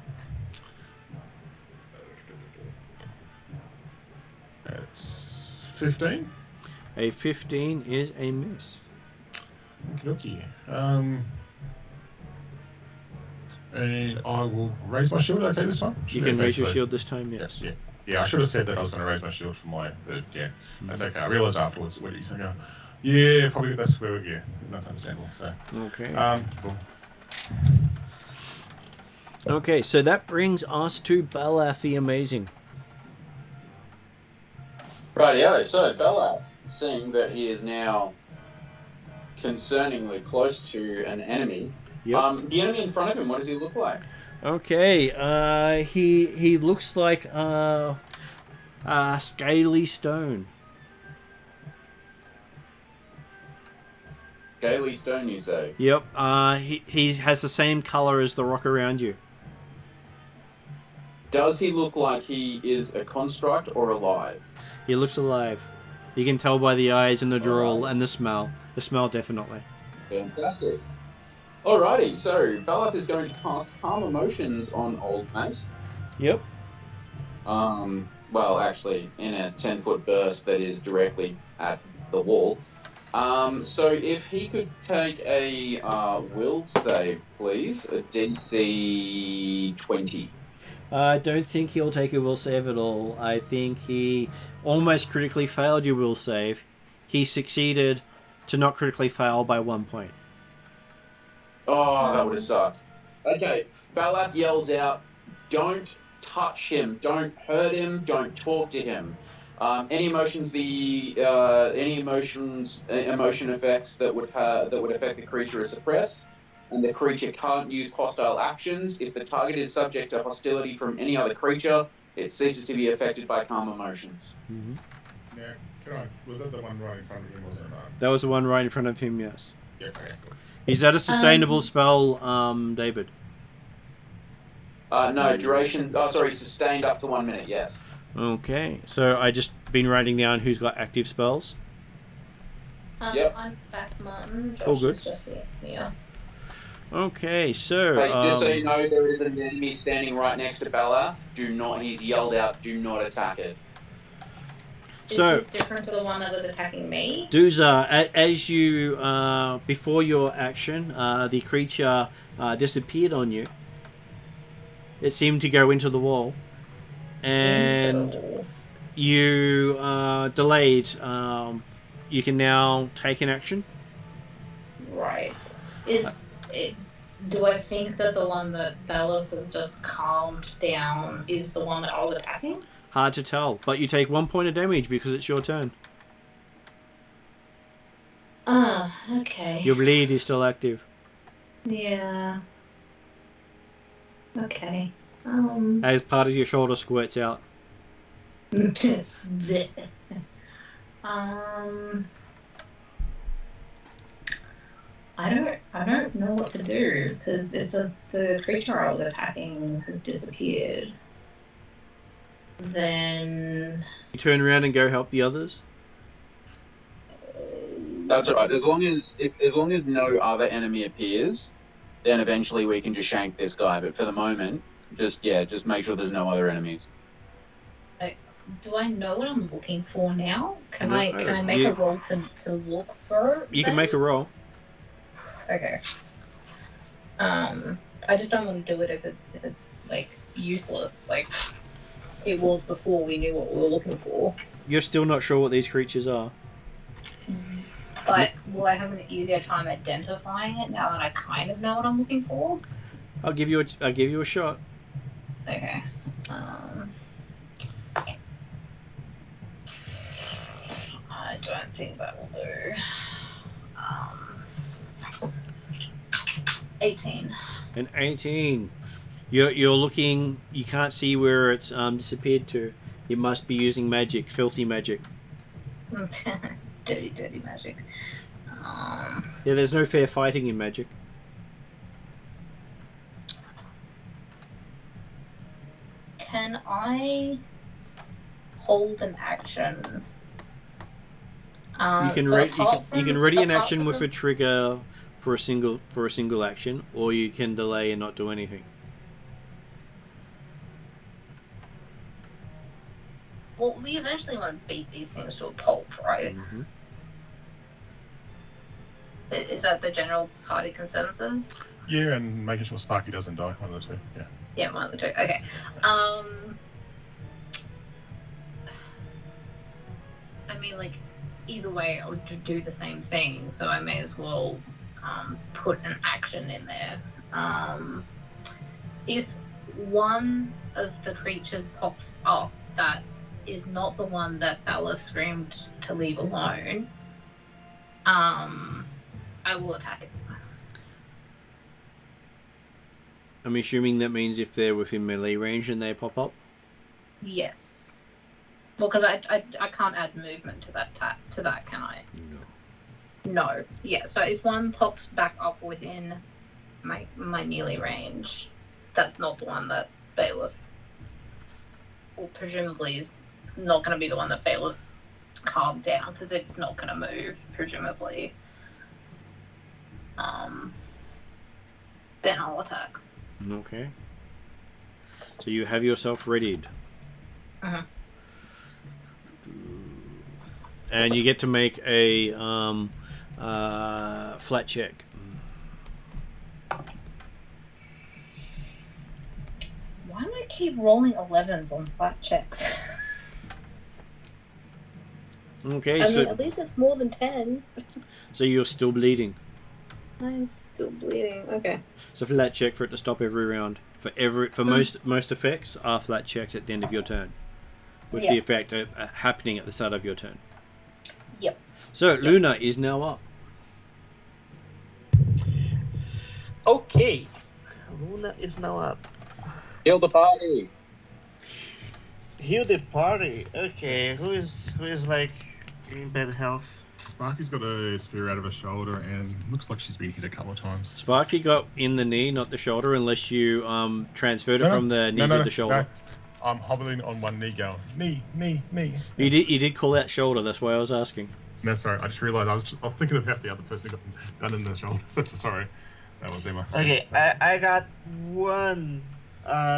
That's 15. A 15 is a miss. Okay. And I will raise my shield. Okay, this time. You can raise your so- shield this time, yes. Yeah. I should have said that I was going to raise my shield for my third. Yeah, that's okay. I realised afterwards what you said. Yeah, probably that's where. Yeah, that's understandable. So. Okay. Cool. Okay, so that brings us to Balath the Amazing. Rightio, so Bella, seeing that he is now concerningly close to an enemy, Yep. the enemy in front of him, what does he look like? Okay, he looks like scaly stone. Gaily Stone, you say? Yep. He has the same color as the rock around you. Does he look like he is a construct or alive? He looks alive. You can tell by the eyes and the drool Alright. and the smell. The smell definitely. Fantastic. Alrighty, so Balath is going to cast Calm Emotions on Old Mate. Yep. Well, actually, in a 10-foot burst that is directly at the wall. So if he could take a will save, please, a DC 20. I don't think he'll take a will save at all. I think he almost critically failed your will save. He succeeded to not critically fail by 1 point. Oh, that would have sucked. Okay, Balath yells out, "Don't touch him! Don't hurt him! Don't talk to him!" Any emotions, emotion effects that would affect the creature are suppressed, and the creature can't use hostile actions. If the target is subject to hostility from any other creature, it ceases to be affected by calm emotions. Mm-hmm. Yeah, was that the one right in front of him, wasn't it? That was the one right in front of him, yes. Yeah, okay, cool. Is that a sustainable spell, David? No, duration... Oh, sorry, sustained up to 1 minute, yes. Okay, so I just been writing down who's got active spells. Yep. I'm back, Martin. Josh Oh, good. is just here. Okay, so... Hey, just so you know, there is an enemy standing right next to Balath. He's yelled out, do not attack it. Is So- this different to the one that was attacking me? Duza, as you, before your action, the creature disappeared on you. It seemed to go into the wall. And you delayed you can now take an action. Right. Do I think that the one that Bellis has just calmed down is the one that I was attacking? Hard to tell, but you take 1 point of damage because it's your turn. Okay. Your bleed is still active. Yeah. Okay. As part of your shoulder squirts out. I don't know what to do because the creature I was attacking has disappeared. Then You turn around and go help the others. That's right. As long as no other enemy appears, then eventually we can just shank this guy. But for the moment, just make sure there's no other enemies. do I know what I'm looking for now? Can No, I make a roll to look for? You can make a roll. Okay. I just don't want to do it if it's like useless, like it was before we knew what we were looking for. You're still not sure what these creatures are. But will I have an easier time identifying it now that I kind of know what I'm looking for? I'll give you a shot. Okay. I don't think that will do. 18. An 18. You're looking. You can't see where it's disappeared to. You must be using magic, filthy magic. dirty magic. Yeah, there's no fair fighting in magic. Can I hold an action? You can ready an action with a trigger for a single action, or you can delay and not do anything. Well, we eventually want to beat these things to a pulp, right? Mm-hmm. Is that the general party consensus? Yeah, and making sure Sparky doesn't die. One of the two. Yeah. Yeah, one of the two. Okay. I mean, like, either way, I would do the same thing, so I may as well put an action in there. If one of the creatures pops up that is not the one that Bella screamed to leave alone, I will attack it. I'm assuming that means if they're within melee range and they pop up? Yes. Well, because I can't add movement to that, can I? No. No. Yeah, so if one pops back up within my melee range, that's not the one that Bailiff, or presumably is not going to be the one that Bailiff calmed down, because it's not going to move, presumably. Then I'll attack. Okay. So you have yourself readied. Uh-huh. And you get to make a flat check. Why do I keep rolling 11s on flat checks? Okay, I mean, at least it's more than 10. So you're still bleeding. I'm still bleeding. Okay. So flat check for it to stop every round. For most effects are flat checks at the end of your turn, with the effect happening at the start of your turn. Yep. So Luna is now up. Okay. Luna is now up. Heal the party. Heal the party. Okay. Who is like in bad health? Sparky's got a spear out of her shoulder and looks like she's been hit a couple of times. Sparky got in the knee, not the shoulder, unless you transferred it from the knee to the shoulder. No. I'm hobbling on one knee going, knee. You did call out shoulder, that's why I was asking. No, sorry, I just realised I was thinking about the other person who got done in the shoulder. Sorry, that was Emma. Okay, I got one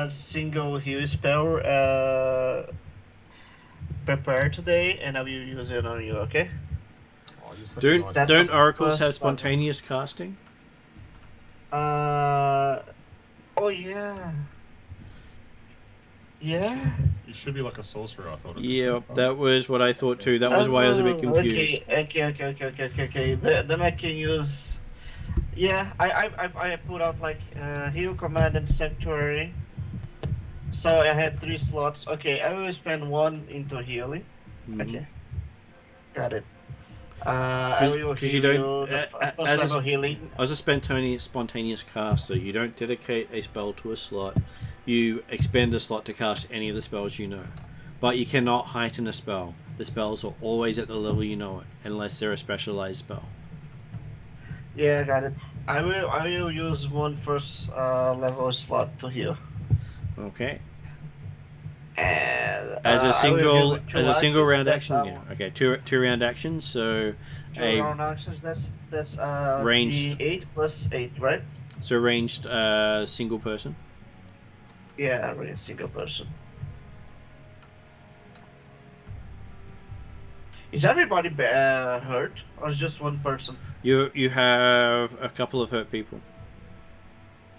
single heal spell prepared today, and I will use it on you, okay? Don't oracles have spontaneous casting? Oh yeah. Yeah. He should be like a sorcerer, I thought. Yeah, that was what I thought too. That was why I was a bit confused. Okay. Then I can use. Yeah, I put out like heal command and sanctuary. So I had 3 slots. Okay, I will spend 1 into healing. Okay, got it. I will Because heal you don't, first level healing. as a spontaneous caster, you don't dedicate a spell to a slot. You expend a slot to cast any of the spells you know, but you cannot heighten a spell. The spells are always at the level you know it, unless they're a specialized spell. Yeah, got it. I will use 1 first level slot to heal. Okay. And As a single round actions, action, yeah. Okay, two round actions. So 2 round actions. That's ranged D8 plus 8, right? So ranged single person. Yeah, really single person. Is everybody hurt, or is just 1 person? You have a couple of hurt people.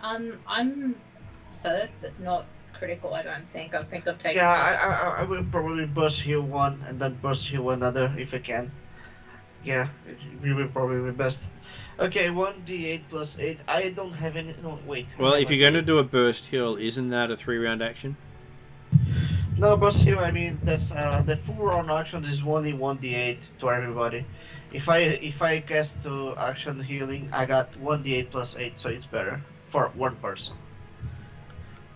I'm hurt, but not critical. I don't think. I think I've taken. Yeah, I will probably burst heal 1 and then burst heal another if I can. Yeah, it will probably be best. Okay, 1d8 plus 8. I don't have any. No, wait. Well, if you're going to do a burst heal, isn't that a 3-round action? No, burst heal. I mean, that's the full round action is only 1d8 to everybody. If I cast to action healing, I got 1d8 plus 8, so it's better for 1 person.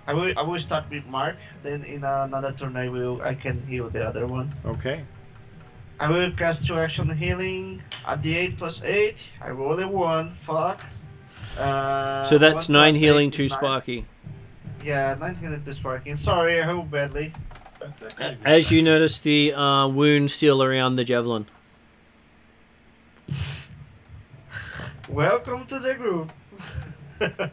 I will start with Mark. Then in another turn, I can heal the other one. Okay. I will cast 2 action healing at the 8 plus 8. I roll a 1. Fuck. So that's 9 healing, 2 Sparky. Yeah, 9 healing, 2 Sparky. Sorry, I hope badly. As you notice the wound seal around the javelin. Welcome to the group. Can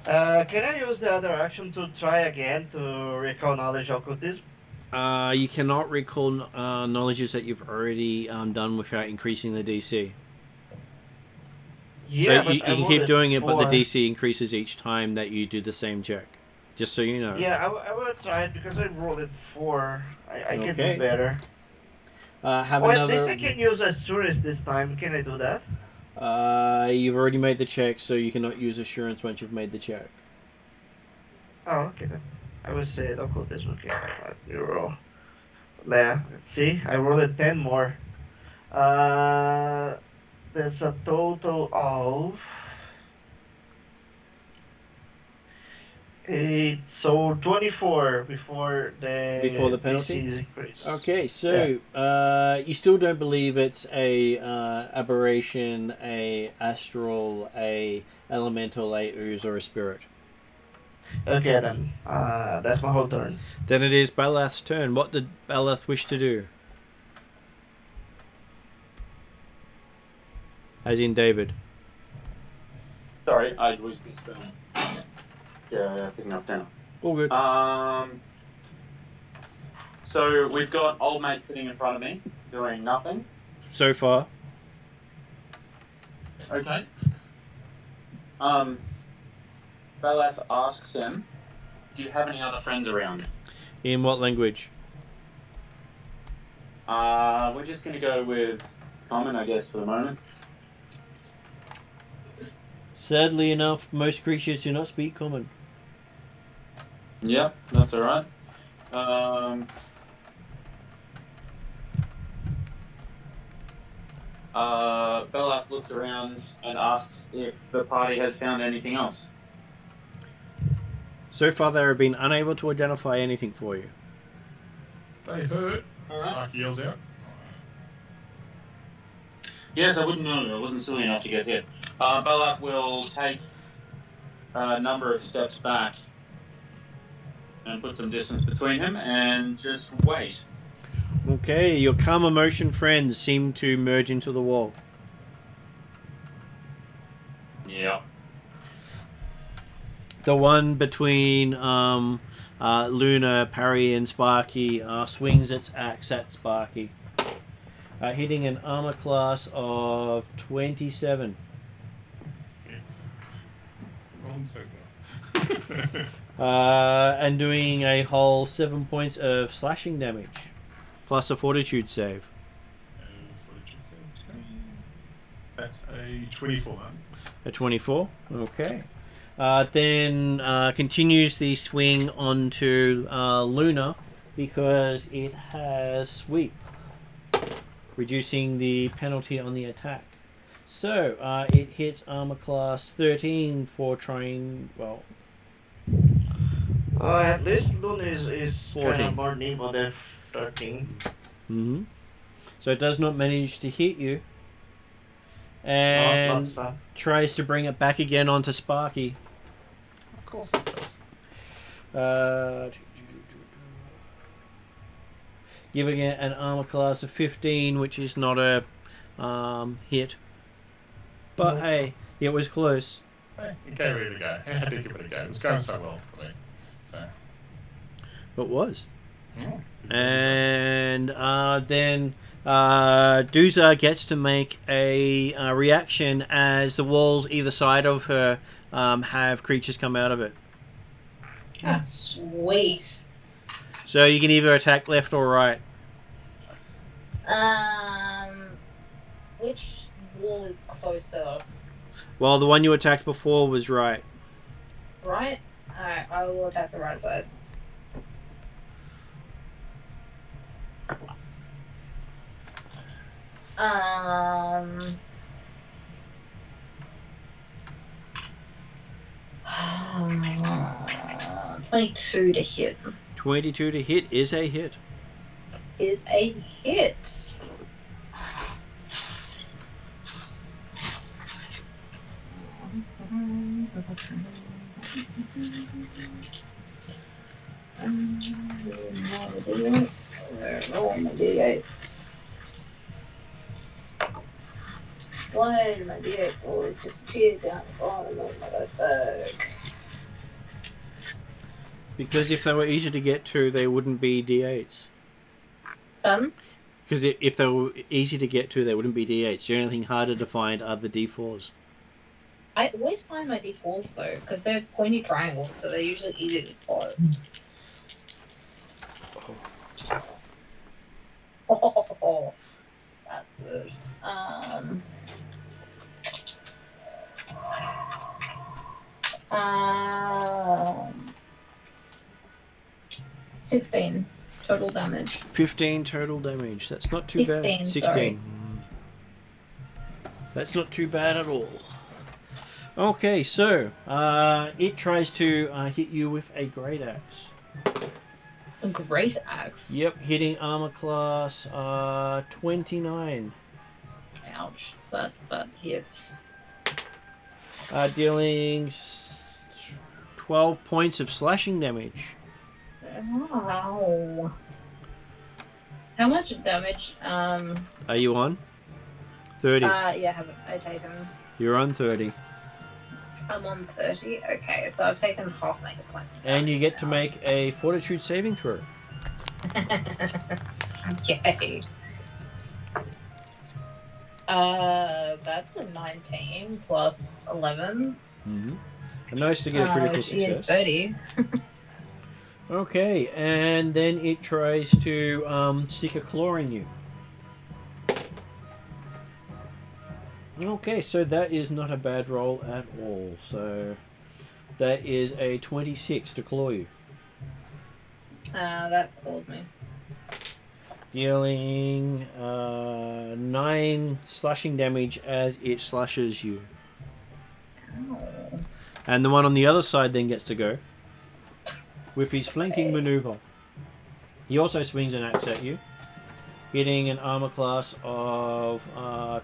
I use the other action to try again to recall knowledge occultism? You cannot recall knowledges that you've already done without increasing the DC. Yeah, so you can keep doing it, but the DC increases each time that you do the same check. Just so you know. Yeah, I will try it because I rolled it 4. I can do better. Have at least I can use Assurance this time. Can I do that? You've already made the check, so you cannot use Assurance once you've made the check. Oh, okay then. I will say it. Occultism. Okay, you roll. There. See, I rolled 10 more. That's a total of 8. So 24 before the penalty. DC Okay, so you still don't believe it's a aberration, a astral, a elemental, a ooze, or a spirit. Okay then, that's my whole turn. Then it is Balath's turn. What did Balath wish to do? As in David. Sorry, I was just picking up now. All good. So we've got old mate sitting in front of me, doing nothing. So far. Okay. Balath asks him, "Do you have any other friends around?" In what language? We're just going to go with common, I guess, for the moment. Sadly enough, most creatures do not speak common. Yep, that's alright. Balath looks around and asks if the party has found anything else. So far, they have been unable to identify anything for you. They hurt. Alright. Sparky yells out. Yes, I wouldn't know. I wasn't silly enough to get hit. Balath will take a number of steps back and put some distance between him and just wait. Okay, your calm emotion friends seem to merge into the wall. Yeah. The one between Luna, Parry, and Sparky swings its axe at Sparky, hitting an armor class of 27. It's wrong so And doing a whole 7 points of slashing damage, plus a fortitude save. That's a 24. A 24? Okay. Then continues the swing onto Luna because it has sweep, reducing the penalty on the attack. So it hits armor class 13 for trying, well... At least Luna is 14. kind of more nimble than 13. Mm-hmm. So it does not manage to hit you. Not And so. tries to bring it back again onto Sparky. Of course it does. Giving it an armor class of 15, which is not a hit. But hey, it was close. Hey, it gave it a go. I had to give it a go. It was going so well for me. So. It was. Mm. And then Duza gets to make a reaction as the walls either side of her have creatures come out of it. Ah, sweet. So you can either attack left or right. Which wall is closer? Well, the one you attacked before was right. Right? Alright, I will attack the right side. Um... 22 to hit. 22 to hit is a hit. Is a hit. Roll my D8. Why did my D8 always disappear down the bottom of my dice bag? Because if they were easy to get to, they wouldn't be D8s. Because if they were easy to get to, they wouldn't be D8s. The only thing harder to find are the D4s. I always find my D4s though, because they're pointy triangles, so they're usually easy to spot. Oh, that's good. 16 total damage. 15 total damage. That's not too 16, bad. sorry. That's not too bad at all. Okay, so it tries to hit you with a great axe. A great axe? Yep, hitting armor class 29. Ouch. That hits. Dealing 12 points of slashing damage. Wow. How much damage? Are you on? 30. Yeah, I take him. You're on 30. I'm on 30. Okay, so I've taken half my hit points. And you get to make a fortitude saving throw. Yay. That's a 19 plus 11. Mm-hmm. And nice to get a critical Which is success. 30. Okay, and then it tries to stick a claw in you. Okay, so that is not a bad roll at all. So that is a 26 to claw you. That called me. Dealing 9 slashing damage as it slashes you. Ow. And the one on the other side then gets to go with his flanking maneuver. He also swings an axe at you, hitting an armor class of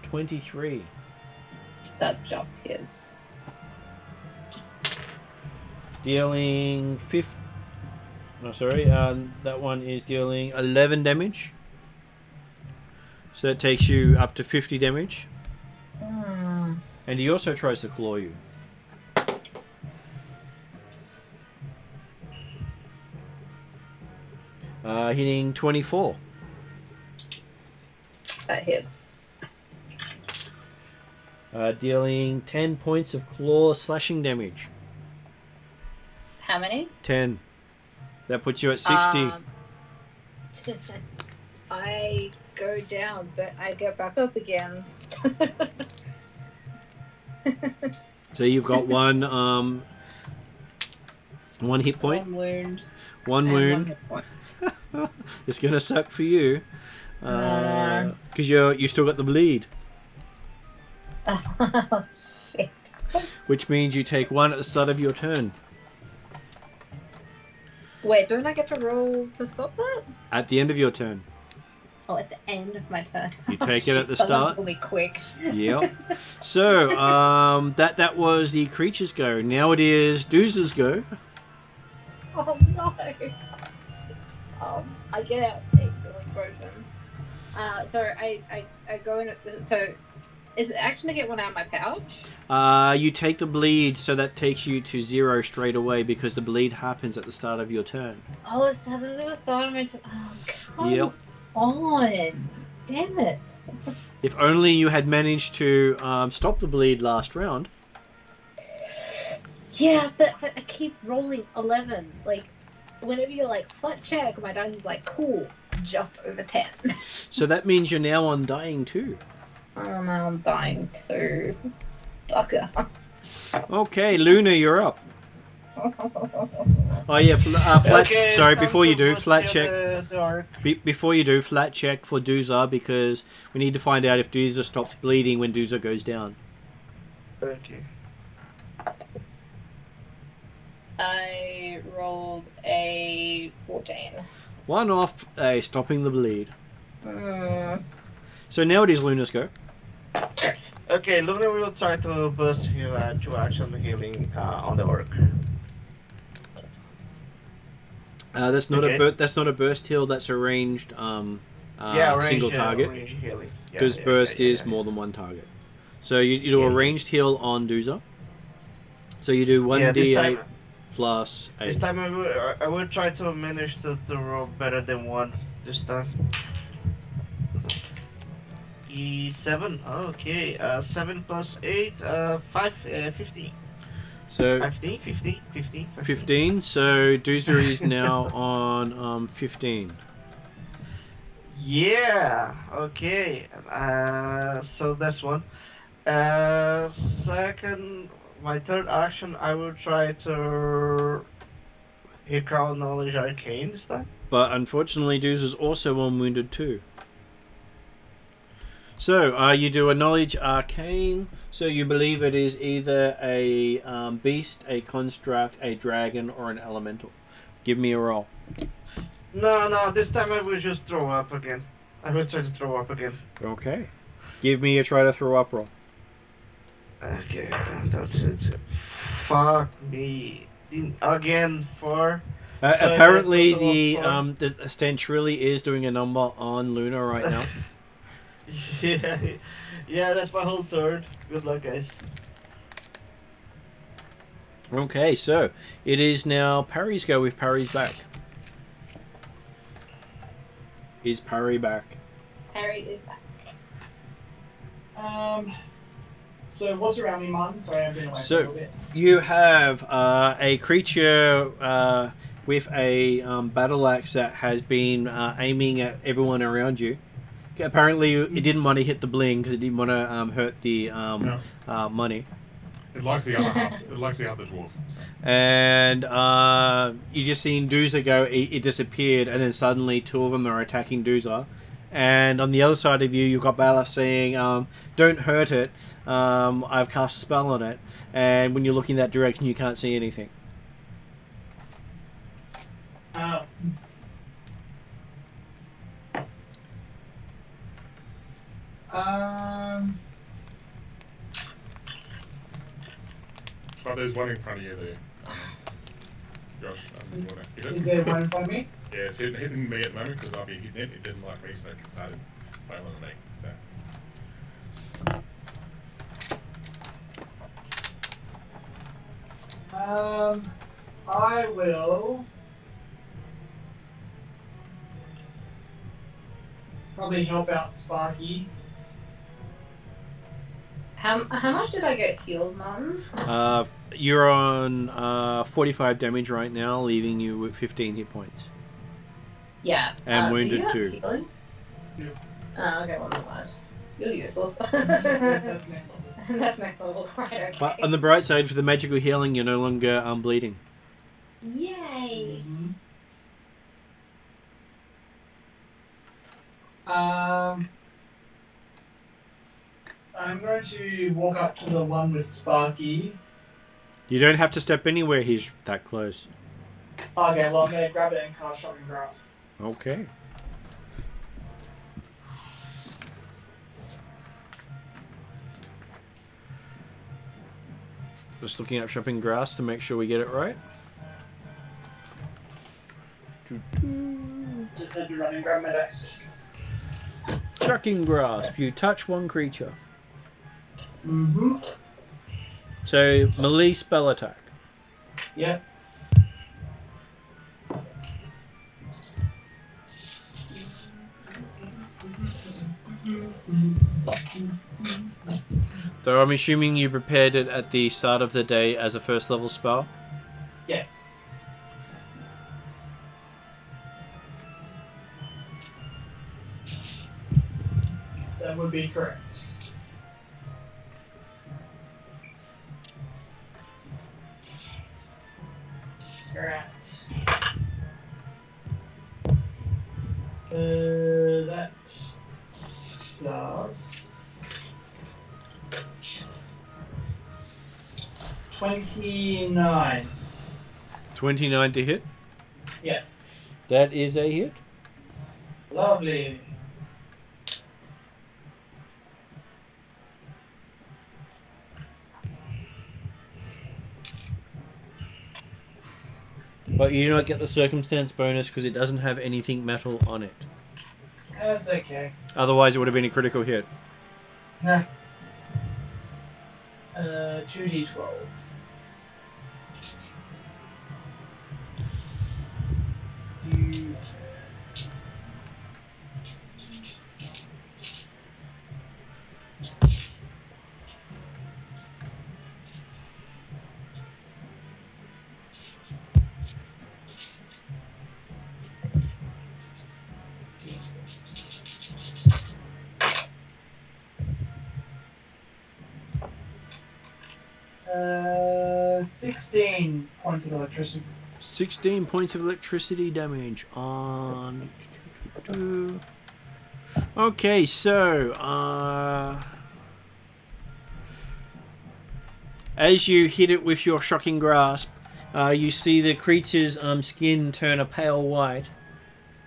23. That just hits. Dealing that one is dealing 11 damage. So that takes you up to 50 damage. And he also tries to claw you. Hitting 24. That hits. Dealing 10 points of claw slashing damage. How many? 10. That puts you at 60. I go down, but I get back up again. So you've got one hit point. One wound. One and wound. One hit point. It's gonna suck for you. Because you still got the bleed. Oh, shit. Which means you take one at the start of your turn. Wait, don't I get to roll to stop that? At the end of your turn. Oh, at the end of my turn. You take it at the So start. that'll be quick. Yep. So, that was the creature's go. Now it is Dooz's go. Oh no. I get out a healing potion. So I go in. So, is it action to get one out of my pouch? You take the bleed, so that takes you to 0 straight away because the bleed happens at the start of your turn. Oh, it happens at the start of my turn. Oh, come Yep. on. Damn it. If only you had managed to stop the bleed last round. Yeah, but I keep rolling 11. Like, whenever you're like, flat check, my dice is like, cool, just over 10. So that means you're now undying too. Oh no, I'm dying too. Fucker. Okay, Luna, you're up. Oh yeah, flat. Okay, Sorry, time before you to do, push flat the check. dark. Before you do, flat check for Dooza because we need to find out if Dooza stops bleeding when Dooza goes down. Okay. I rolled a 14. One off, stopping the bleed. Mm. So now it is Luna's go. Okay, Luna will try to burst heal to action healing on the orc. That's not Okay. that's not a burst heal. That's a ranged Range, single target. range healing. Yeah, Because yeah, burst yeah, is yeah. more than one target. So you do a Yeah. ranged heal on Dooza. So you do 1d8 Yeah, plus 8. This time I will try to manage to roll better than 1 this time. E7, okay, 7 plus 8, 15. So 15. 15. So Dooza is now on 15. Yeah, okay, so that's one. Second, my third action, I will try to recall knowledge arcane this time. But unfortunately, Dooza's also on wounded too. So you do a knowledge arcane. So you believe it is either a beast, a construct, a dragon, or an elemental. Give me a roll. No, this time I will just throw up again. I will try to throw up again. Okay. Give me a try to throw up roll. Okay, that's it. Fuck me. Again, 4. So Apparently, I got a total of the stench really is doing a number on Luna right now. Yeah, that's my whole turn. Good luck, guys. Okay, so it is now Parry's go with Parry's back. Is Parry back? Harry is back. So what's around me, Martin? Sorry, I've been away for a So little bit. you have a creature with a battle axe that has been aiming at everyone around you. Apparently, it didn't want to hit the bling because it didn't want to hurt the money. It likes the other half. It likes the other dwarf. So. And you just seen Dooza go, it disappeared, and then suddenly 2 of them are attacking Dooza. And on the other side of you, you've got Balaf saying, don't hurt it, I've cast a spell on it. And when you look in that direction, you can't see anything. But there's one in front of you there. Josh, you want to hit it? Is there one in front of me? Yeah, it's hitting me at the moment because I'll be hitting it. It didn't like me, so it started failing on me. So. I will probably help out Sparky. How much did I get healed, Martin? You're on 45 damage right now, leaving you with 15 hit points. Yeah. And do wounded you have too. healing? Yeah. Oh, okay, well, never mind. You're useless. That's next level. That's next level, right? Okay. But on the bright side, for the magical healing, you're no longer bleeding. Yay! I'm going to walk up to the one with Sparky. You don't have to step anywhere, he's that close. Okay, well, I'm going to grab it and cast Shocking Grasp. Okay. Just looking up shopping grass to make sure we get it right. Just had to run and grab my dice. Shocking grasp. You touch one creature. Mm-hmm. So melee spell attack. Yep. So I'm assuming you prepared it at the start of the day as a first level spell? Yes. That would be correct. Alright. That plus 29. 29 to hit? Yeah. That is a hit. Lovely. But you do not get the circumstance bonus because it doesn't have anything metal on it. That's okay. Otherwise it would have been a critical hit. Nah. 2d12. You... 16 points of electricity. 16 points of electricity damage on... Okay, so... as you hit it with your shocking grasp, you see the creature's skin turn a pale white.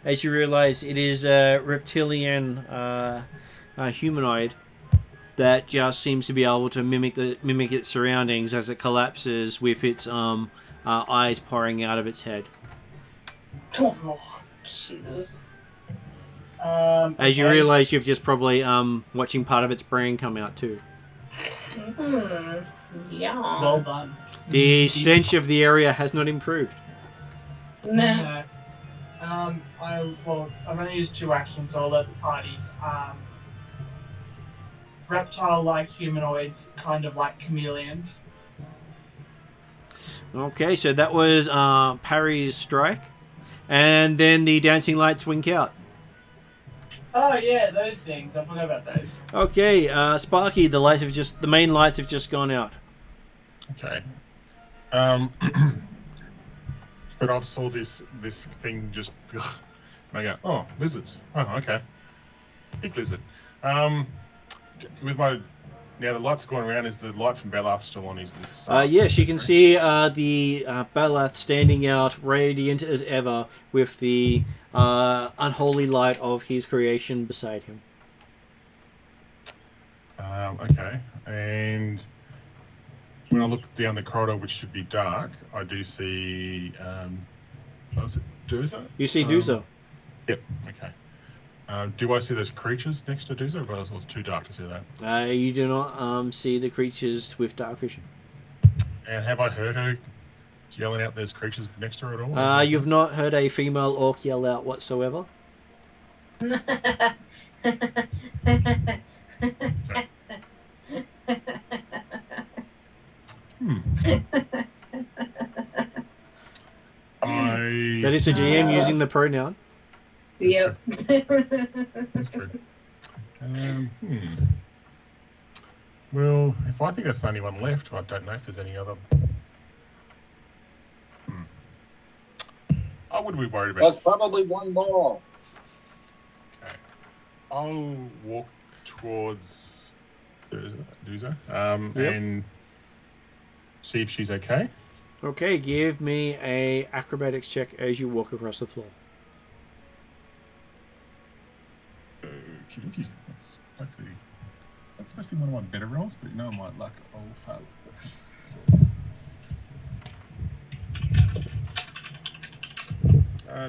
As you realize it is a reptilian humanoid that just seems to be able to mimic its surroundings as it collapses with its eyes pouring out of its head. Oh, Jesus. As you realize you've just probably watching part of its brain come out too. Yeah. Well done. The stench of the area has not improved. Nah. I'm going to use 2 actions, so I'll let the party. Reptile-like humanoids, kind of like chameleons. Okay, so that was Parry's strike, and then the dancing lights wink out. Oh yeah, those things. I forgot about those. Okay, Sparky, the main lights have just gone out. Okay. But I saw this thing just. And I go, oh, lizards. Oh, okay. Big lizard. With my now the lights are going around. Is the light from Belath still on? Yes, you can see the Belath standing out, radiant as ever, with the unholy light of his creation beside him. Okay, and when I look down the corridor, which should be dark, I do see. What was it? Duza? You see Duza. Yep. Okay. Do I see those creatures next to Duza, or was it too dark to see that? You do not see the creatures with dark vision. And have I heard her yelling out there's creatures next to her at all? You've not heard a female orc yell out whatsoever. That is the GM using the pronoun. Yep. That's true. Well, if I think that's the only one left, I don't know if there's any other. Oh, what are we worried about? There's probably one more. Okay. I'll walk towards Duza, and see if she's okay. Okay, give me a acrobatics check as you walk across the floor. Okey-dokey. That's supposed to be one of my better rolls, but you know my luck, I'll fail it.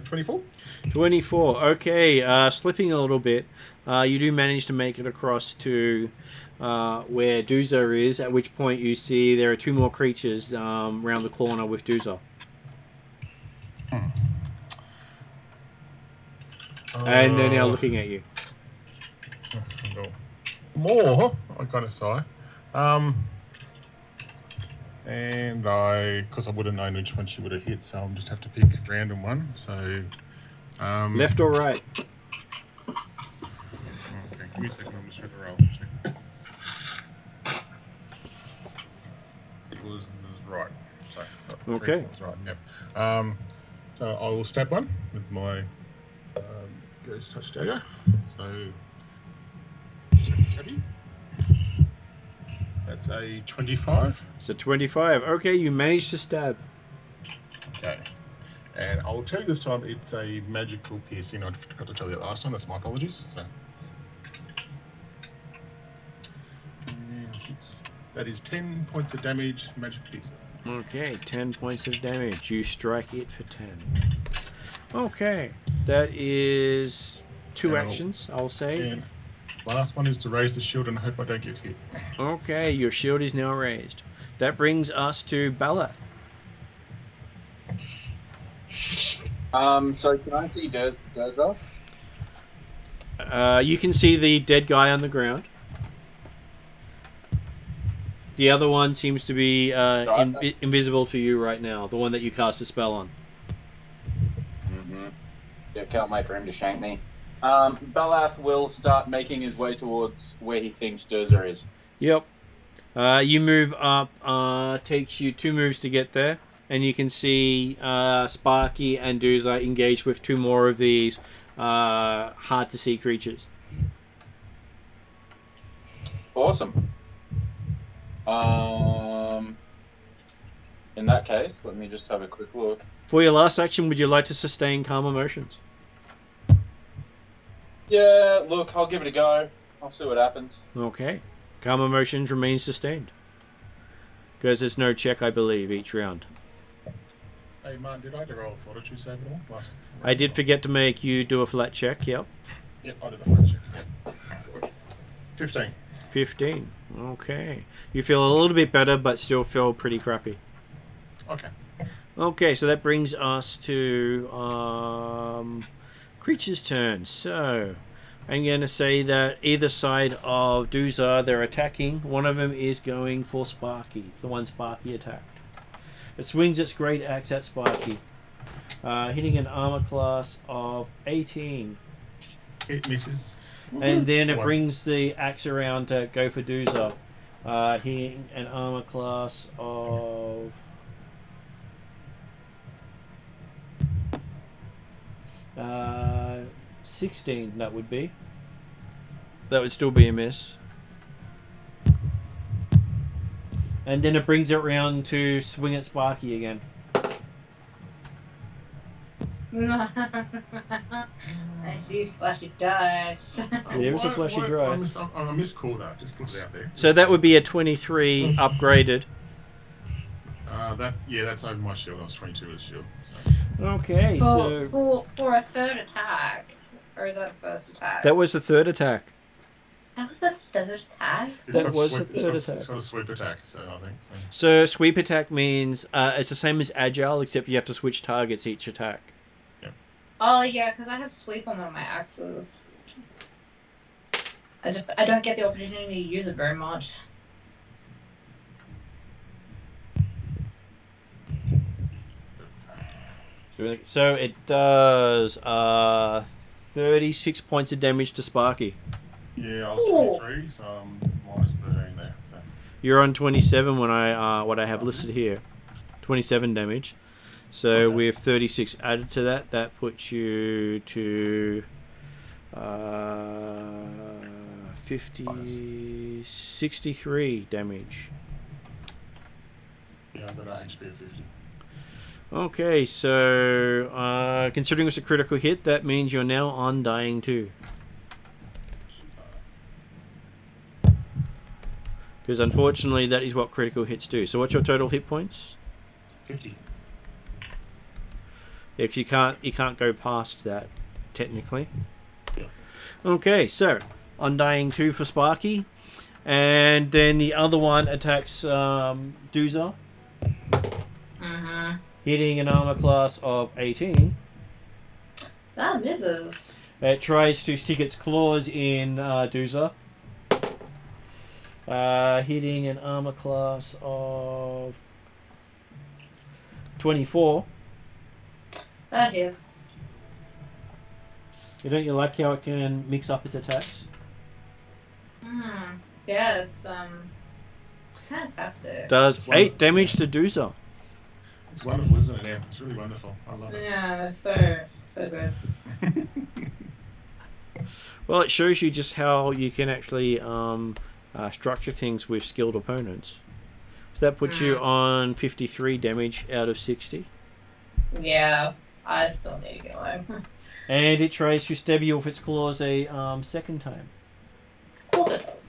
24. 24. Okay, slipping a little bit. You do manage to make it across to where Duza is, at which point you see there are two more creatures round the corner with Duza. And they're now looking at you. No. More? I kind of sigh. And because I would have known which one she would have hit, so I'll just have to pick a random one. So, left or right? Okay, give me a second. I'm just going to roll. Check. It was right. So, okay. It was right. Yep. So I will stab one with my Ghost Touch Dagger. So, stabby. That's a 25. It's a 25. Okay, you managed to stab. Okay. And I'll tell you this time it's a magical piercing. I forgot to tell you that last time. That's my apologies. So. And 6. That is 10 points of damage, magic piercing. Okay, 10 points of damage. You strike it for 10. Okay, that is 2 actions, I'll say. And last one is to raise the shield and hope I don't get hit. Okay, your shield is now raised. That brings us to Balath. So can I see Durza? You can see the dead guy on the ground. The other one seems to be invisible to you right now. The one that you cast a spell on. Yeah, can't wait for him to shank me. Balath will start making his way towards where he thinks Durza is. Yep. You move up. Takes you 2 moves to get there. And you can see Sparky and Durza engaged with 2 more of these hard-to-see creatures. Awesome. In that case, let me just have a quick look. For your last action, would you like to sustain calm emotions? Yeah, look, I'll give it a go. I'll see what happens. Okay. Calm emotions remains sustained. Because there's no check, I believe, each round. Hey, Martin, did I have to roll a fortitude save at all? I did forget to make you do a flat check, yep. Yep, I did the flat check. 15. 15. Okay. You feel a little bit better, but still feel pretty crappy. Okay. Okay, so that brings us to creature's turn. So, I'm going to say that either side of Duza, they're attacking. One of them is going for Sparky, the one Sparky attacked. It swings its great axe at Sparky, hitting an armor class of 18. It misses. And then it brings the axe around to go for Duza, hitting an armor class of 16. That would be. That would still be a miss. And then it brings it round to swing at Sparky again. I see flashy dice. There's a flashy drive. I miscalled that. Just put it out there. So that would be a 23 upgraded. That's over my shield. I was 22 with the shield. So. Okay, for a third attack, or is that a first attack? That was the third attack. That was the third attack? It's got a sweep attack, so I think so. So sweep attack means it's the same as agile, except you have to switch targets each attack. Yep. Oh yeah, because I have sweep on one of my axes. I don't get the opportunity to use it very much. So it does 36 points of damage to Sparky. Yeah, I was 23, so I'm minus 13 there. So. You're on 27 when I what I have listed here. 27 damage. So with 36 added to that, that puts you to 63 damage. Yeah, I've got an HP of 50. Okay, so considering it's a critical hit, that means you're now undying too. Because unfortunately, that is what critical hits do. So what's your total hit points? 50. Yeah, because you can't go past that, technically. Yeah. Okay, so undying 2 for Sparky, and then the other one attacks Doozer, hitting an armor class of 18. That misses. It tries to stick its claws in Doozer, hitting an armor class of 24. That hits. Don't you like how it can mix up its attacks? Yeah, it's fantastic. Does 8 damage to Doozer. It's wonderful, isn't it? Yeah, it's really wonderful. I love it. Yeah, it's so good. Well, it shows you just how you can actually structure things with skilled opponents. So that puts you on 53 damage out of 60. Yeah, I still need to get away. And it tries to stab you with its claws a second time. Of course it does.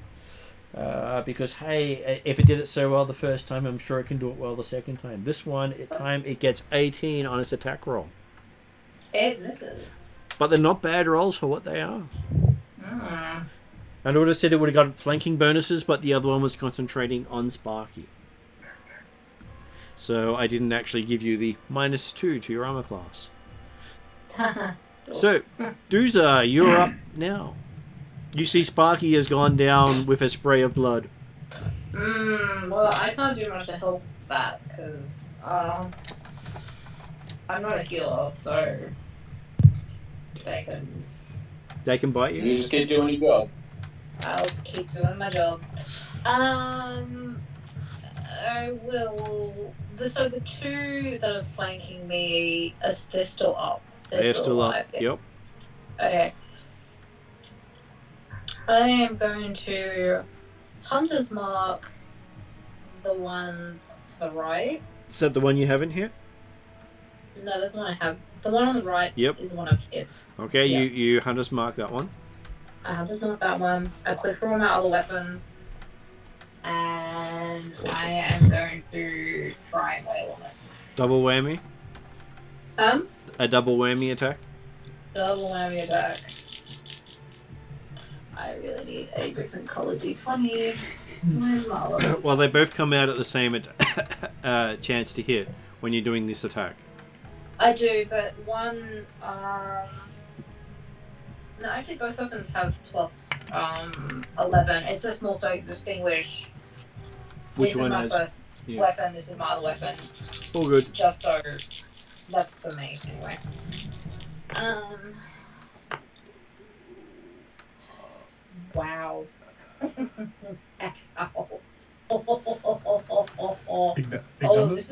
Because, hey, if it did it so well the first time, I'm sure it can do it well the second time. This one, it gets 18 on its attack roll. It misses. But they're not bad rolls for what they are. Mm. I would have said it would have got flanking bonuses, but the other one was concentrating on Sparky. So I didn't actually give you the -2 to your armor class. So, Doozer, you're up now. You see Sparky has gone down with a spray of blood. Well, I can't do much to help that, because I'm not a healer, so they can Bite you? You just keep doing your job. I'll keep doing my job. I will... So the 2 that are flanking me, they're still up. They're still alive. up, yep. Okay. I am going to Hunter's Mark the one to the right. Is that the one you haven't hit? No, that's the one I have. The one on the right is the one I've hit. Okay, Yep. you Hunter's Mark that one. I Hunter's Mark that one. I click for my other weapon. And I am going to try and wail on it. Double whammy? A double whammy attack? Double whammy attack. I really need a different colour D20. Where's my other? Well, they both come out at the same chance to hit when you're doing this attack. I do, but one... No, actually both weapons have plus 11. It's just more so I can distinguish. Which this one is my has... first yeah. weapon, this is my other weapon. All good. Just so... That's for me, anyway. Wow. Ow. Big Oh, numbers?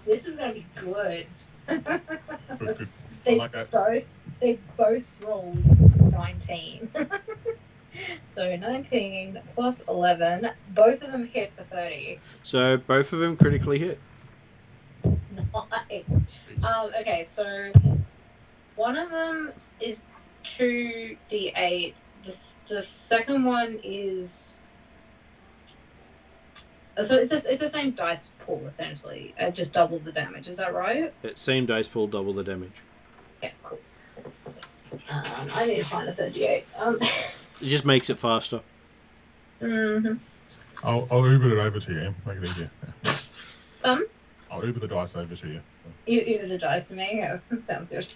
this is gonna be good. Good. They I like that. both rolled 19. So 19 plus 11, both of them hit for 30. So both of them critically hit. Nice. Okay, so one of them is 2d8. The second one is... So it's the same dice pool, essentially. Just double the damage, is that right? Same dice pool, double the damage. Yeah, cool. I need to find a 38. It just makes it faster. Mm-hmm. I'll Uber it over to you. Make it easier. Yeah. I'll Uber the dice over to you. So. You Uber the dice to me? Yeah, sounds good.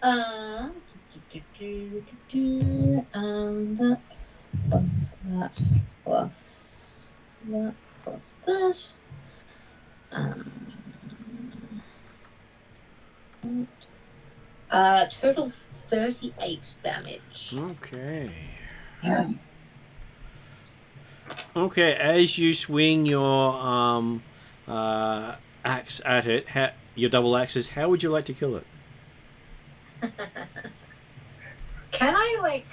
That plus that, plus that, plus that. Total 38 damage. Okay. Okay, as you swing your axe at it, your double axes, how would you like to kill it? Can I, like,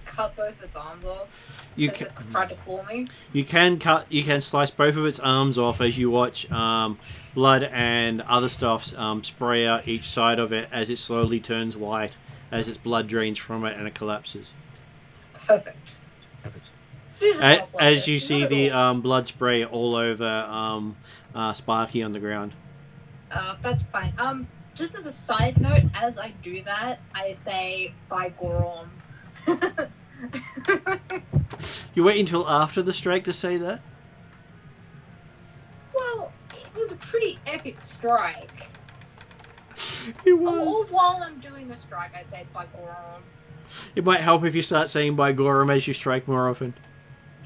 cut both its arms off? You Because can. it's tried to claw me? You can slice both of its arms off as you watch blood and other stuff spray out each side of it as it slowly turns white, as its blood drains from it and it collapses. Perfect. Jesus, not blood As it. you see Not the at all. blood spray all over Sparky on the ground. That's fine. Just as a side note, as I do that, I say, by Gorom. You wait until after the strike to say that? Well, it was a pretty epic strike. It All while I'm doing the strike, I say, by Gorom. It might help if you start saying by Gorum as you strike more often.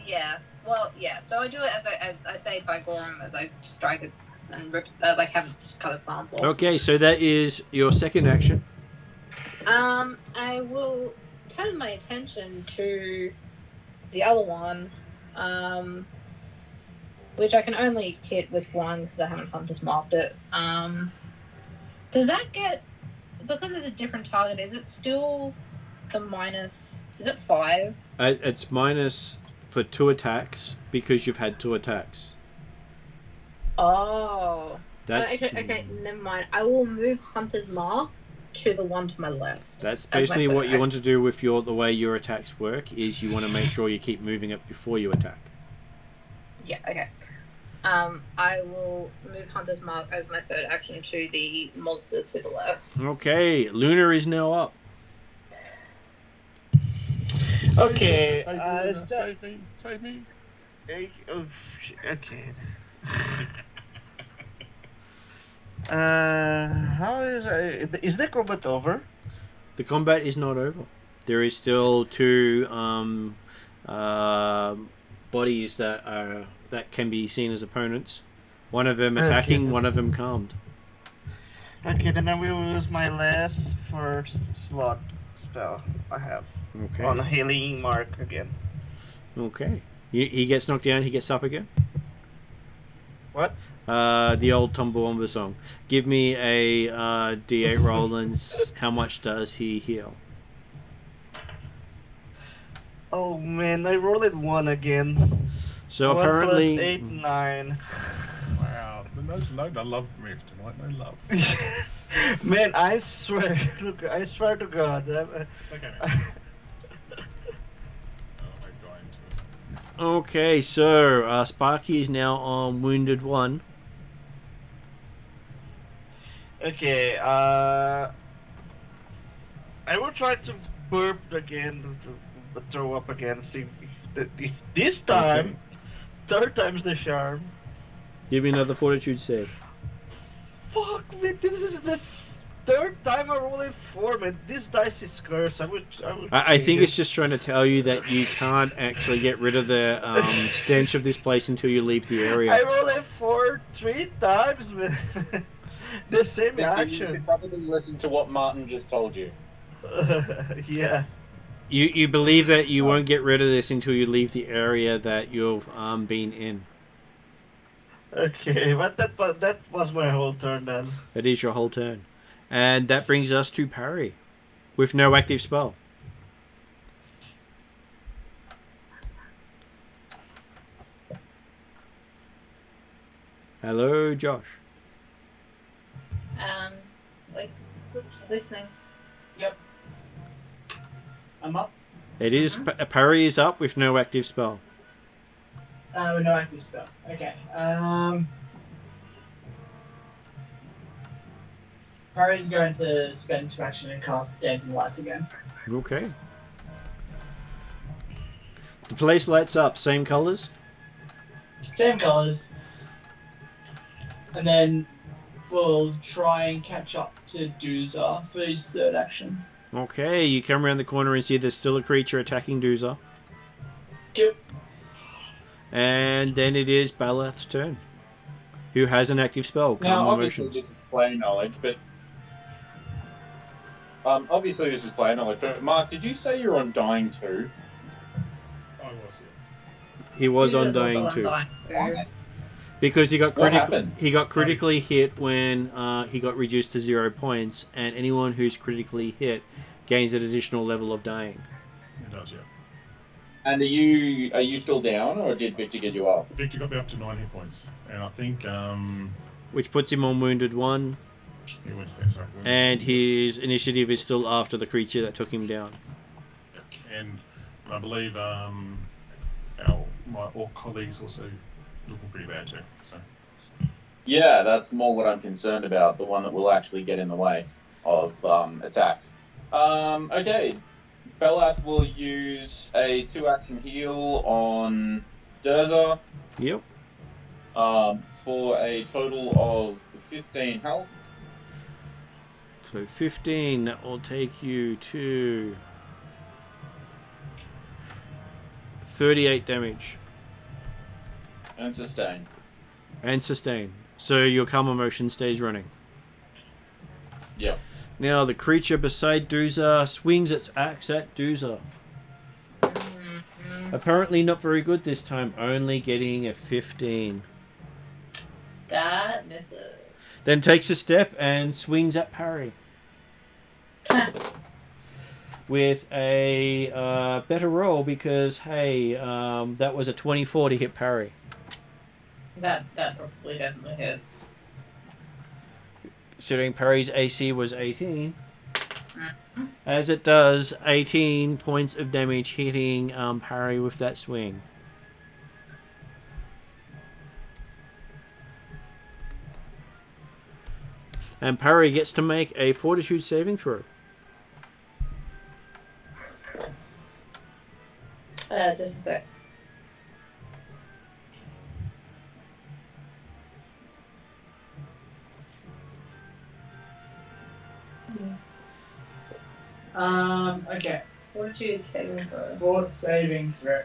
Yeah. Well, yeah. So I do it as I say by Gorom as I strike it and rip, like have it cut its arms off. Okay, so that is your second action. I will turn my attention to the other one, which I can only hit with one because I haven't Hunter's marked it. Does that get, because it's a different target, is it still the minus, is it 5? It's minus for 2 attacks because you've had 2 attacks. Oh. That's Okay, never mind. I will move Hunter's mark to the one to my left. That's as my basically third what you want to action. do with the way your attacks work is you want to make sure you keep moving it before you attack. Yeah, okay. I will move Hunter's Mark as my third action to the monster to the left. Okay, Luna is now up. Okay, Save me! Save me! Okay. How is the combat over? The combat is not over. There is still 2 bodies that can be seen as opponents. One of them attacking, Okay. one of them calmed. Okay, then I will use my last first slot spell I have Okay. on a healing mark again. Okay. He gets knocked down, he gets up again. What? The old Tumbawamba song. Give me a D8 roll and how much does he heal? Oh man, I rolled 1 again. So 1 apparently... plus 8, 9. Wow, no love from me tonight, no love. Man, I swear, look, I swear to God. It's okay, man. Okay, so Sparky is now on Wounded 1. Okay, I will try to burp again, to throw up again, see if this time, Okay. third time's the charm. Give me another Fortitude save. Fuck, man, this is the third time I roll a 4, man. This dice is cursed. I think it's just trying to tell you that you can't actually get rid of the stench of this place until you leave the I area. roll a 4 3 times, man. The same You action. should probably listen to what Martin just told you. Yeah. You believe that you won't get rid of this until you leave the area that you've been in. Okay, but that was my whole turn then. That is your whole turn. And that brings us to parry. With no active spell. Hello, Josh. Wait, listening. Yep. I'm up. It is parry is up with no active spell. With no active spell. Okay. Parry's going to spend 2 action and cast Dancing Lights again. Okay. The place lights up. Same colors. Same colors. And then we'll try and catch up to Doozer for his third action. Okay, you come around the corner and see there's still a creature attacking Doozer. Yep. And then it is Balath's turn, who has an active spell, Now, Calm obviously, Emotions. this is player knowledge, but Mark, did you say you're on dying too? I was, yeah. He was Jesus on also dying on too. dying. Because he got What happened? he got critically hit when he got reduced to 0 points, and anyone who's critically hit gains an additional level of dying. It does, yeah. And are you still down, or did Victor get you up? Victor got me up to 9 hit points, and I think Which puts him on wounded 1, he went, yeah, sorry, and his initiative is still after the creature that took him down. and I believe my orc colleagues also looking pretty bad too. So Yeah, that's more what I'm concerned about. The one that will actually get in the way of attack. Okay, Belas will use a 2-action heal on Durza. Yep. For a total of 15 health. So 15, that will take you to 38 damage. And sustain. And sustain. So your Calm Emotion stays running. Yep. Now the creature beside Doomsday swings its axe at Doomsday. Apparently not very good this time, only getting a 15. That misses. Then takes a step and swings at Parry. With a better roll because, hey, that was a 24 to hit Parry. That probably definitely hits. Considering Parry's AC was 18. As it does, 18 points of damage hitting Parry with that swing. And Parry gets to make a Fortitude saving throw. Just a sec. Okay. Fortitude saving throw. Fort saving throw.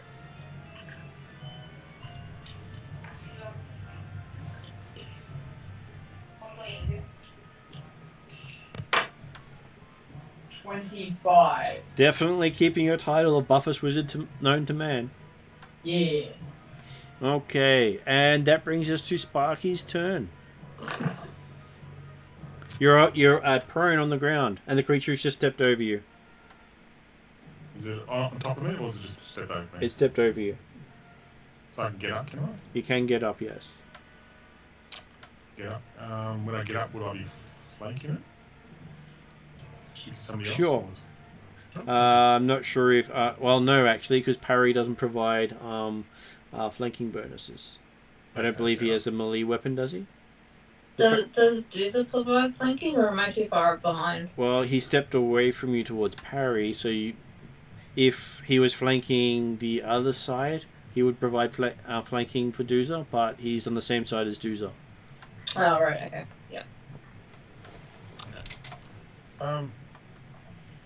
$25. Definitely keeping your title of Buffest Wizard known to man. Yeah. Okay, and that brings us to Sparky's turn. You're prone on the ground, and the creature's just stepped over you. is it on top of me, or is it just a step over me? It stepped over you. So I can get up, can I? You can get up, yes. Get up. When I get up, would I be flanking it? Should somebody else? Sure. or is- Sure. I'm not sure if... well, no, actually, because Parry doesn't provide flanking bonuses. I don't Okay, believe he so- has a melee weapon, does he? Does Juicer provide flanking, or am I too far behind? Well, he stepped away from you towards Parry, so if he was flanking the other side, he would provide flanking for Doomsday, but he's on the same side as Doomsday. Oh, right, okay. Yeah.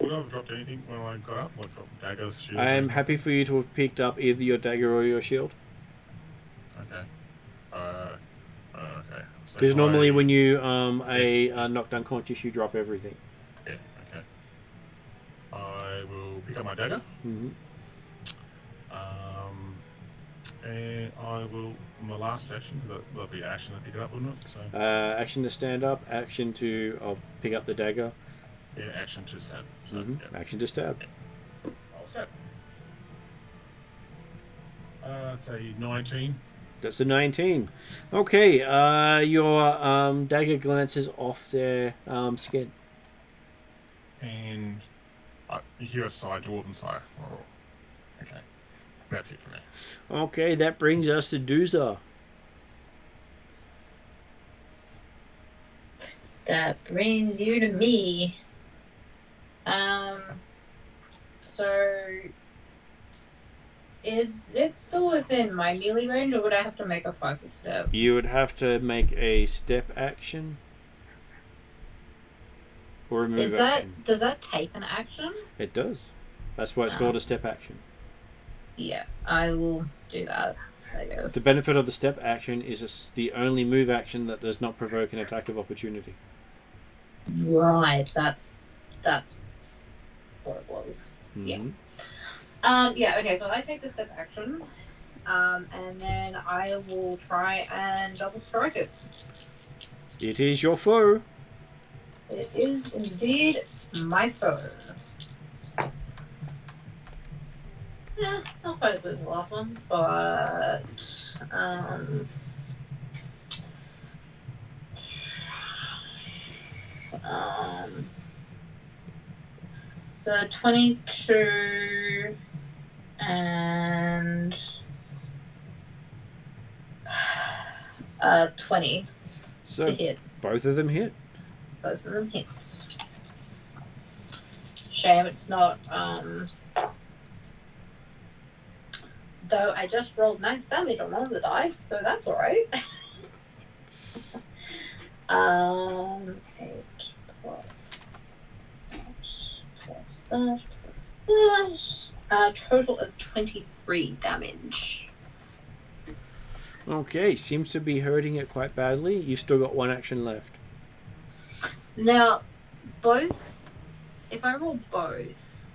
Would I have dropped anything when I got up? Like dropped daggers, shields? I am happy for you to have picked up either your dagger or your shield. Okay. Okay. So Because if normally when you knocked unconscious, you drop everything. Yeah, okay. I will pick up my dagger. Mm-hmm. And I will, my last action, that'll be action to pick it up, wouldn't it? So, Action to stand up, action to pick up the dagger, yeah, action to stab. So, yeah. action to stab. I'll stab. It's a 19. That's a 19. Okay, your dagger glances off their skin. And you hear a sigh, dwarven sigh. Oh, okay. That's it for me. Okay, that brings us to Doomsday. That brings you to me. So is it still within my melee range, or would I have to make a 5-foot step? You would have to make a step action. Or a move action. Does that take an action? It does. That's why it's called a step action. Yeah, I will do that, I guess. The benefit of the step action is it's the only move action that does not provoke an attack of opportunity. Right, that's what it was. Mhm. Yeah, okay, so I take the step action, and then I will try and double strike it. It is your foe. It is indeed my foe. Yeah, not quite as good as the last one, but so 22 and 20 So to hit. both of them hit. Both of them hit. Shame it's not though I just rolled max damage on one of the dice, so that's alright. 8 plus that. Total of 23 damage. Okay, seems to be hurting it quite badly. You've still got one action left. Now, if I roll both,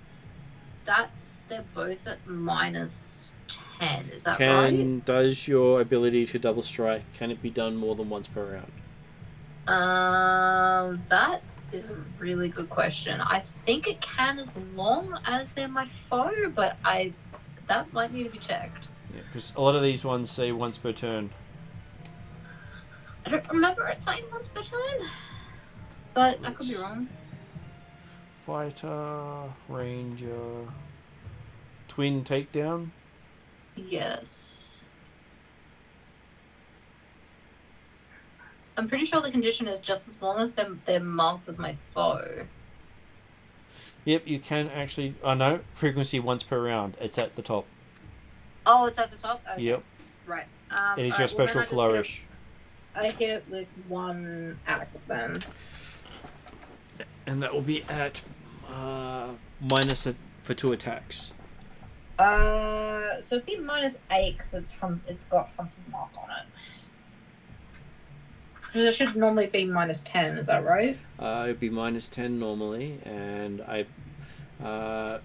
they're both at minus 10, is that right? Does your ability to double strike, can it be done more than once per round? That is a really good question. I think it can as long as they're my foe, but that might need to be checked. Yeah, because a lot of these ones say once per turn. I don't remember it saying once per turn, but I could be wrong. Fighter, ranger, twin takedown. Yes. I'm pretty sure the condition is just as long as they're marked as my foe. Yep, you can actually... Oh no, frequency once per round. It's at the top. Oh, it's at the top? Okay. Yep. Right. It is your special flourish. I hit it with one axe then. And that will be at minus for 2 attacks. So it'd be minus 8 because it's got Hunter's Mark on it. Because it should normally be minus 10, is that right? It'd be minus 10 normally, and I'll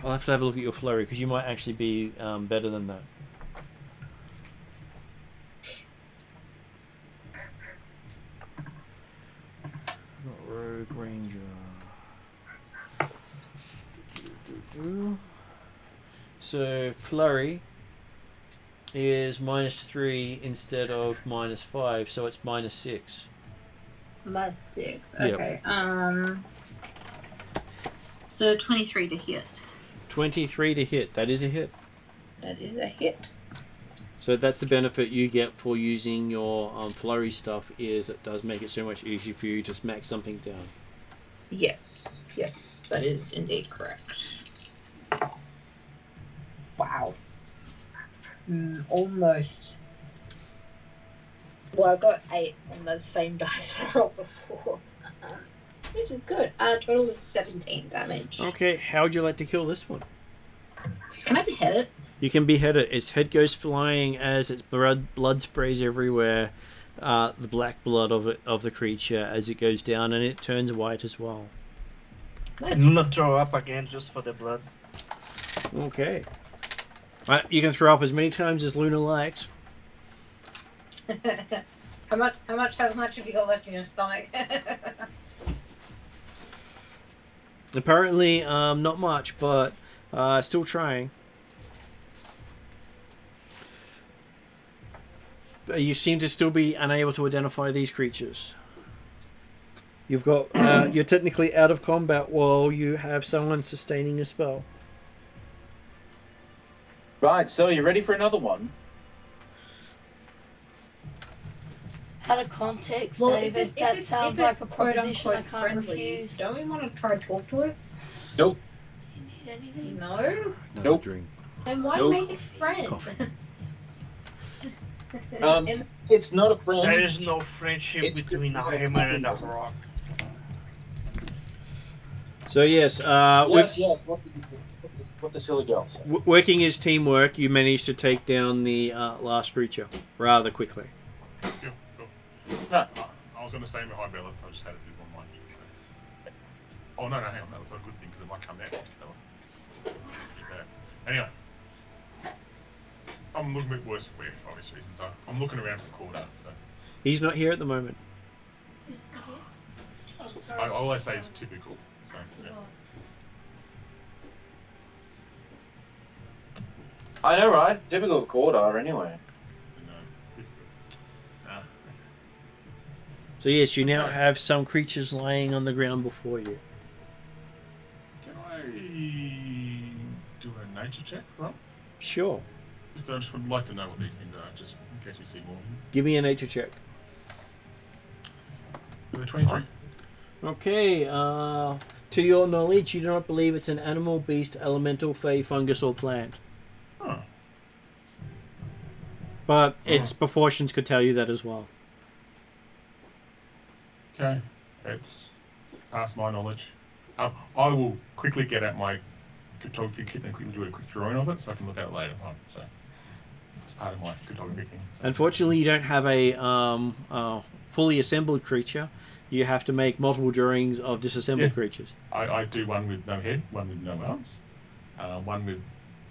have to have a look at your flurry because you might actually be better than that. Not rogue ranger. So flurry is minus 3 instead of minus 5, so it's minus 6. Minus 6. Yep. Okay. So 23 to hit. 23 to hit. That is a hit. That is a hit. So that's the benefit you get for using your flurry stuff, is it does make it so much easier for you to smack something down. Yes, that is indeed correct. Wow. Almost. Well, I got 8 on the same dice I rolled before. Which is good. Total of 17 damage. Okay, how would you like to kill this one? Can I behead it? You can behead it. Its head goes flying as its blood sprays everywhere. The black blood of the creature as it goes down, and it turns white as well. Nice. I'm gonna throw up again just for the blood. Okay. You can throw up as many times as Luna likes. How much have you got left in your stomach? Apparently, not much, but still trying. You seem to still be unable to identify these creatures. You've got you're technically out of combat while you have someone sustaining a spell. Right, so you ready for another one? Out of context, Well, David, that sounds if like it's a proposition I quote-unquote can't friendly, refuse. Don't we want to try to talk to it? Nope. Do you need anything? No? Nope. Drink. Then why Nope. make it friend? It's not a friend. There is no friendship between a hammer and a rock. So yes, Yes, yes. What did you do? what the silly girl said. Working as teamwork, you managed to take down the last creature rather quickly. Yeah, cool. No. I was going to stay behind Bella, I just had it in my mind. So. Oh, no, hang on, that was a good thing because it might come out after Bella. Anyway. I'm looking a bit worse for obvious reasons. I'm looking around for Corda, so. He's not here at the moment. Oh, sorry. I always say it's typical. So, yeah. I know, right? Typical Cordar, anyway. So yes, you now have some creatures lying on the ground before you. Can I do a nature check, Rob? Sure. I just would like to know what these things are, just in case we see more. Give me a nature check. 23. Okay, to your knowledge, you do not believe it's an animal, beast, elemental, fey, fungus, or plant. Oh. But its proportions could tell you that as well. Okay, that's past my knowledge. I will quickly get out my photography kit and quickly do a quick drawing of it so I can look at it later on. So it's part of my photography thing. So. Unfortunately, you don't have a fully assembled creature. You have to make multiple drawings of disassembled creatures. I do one with no head, one with no arms, one with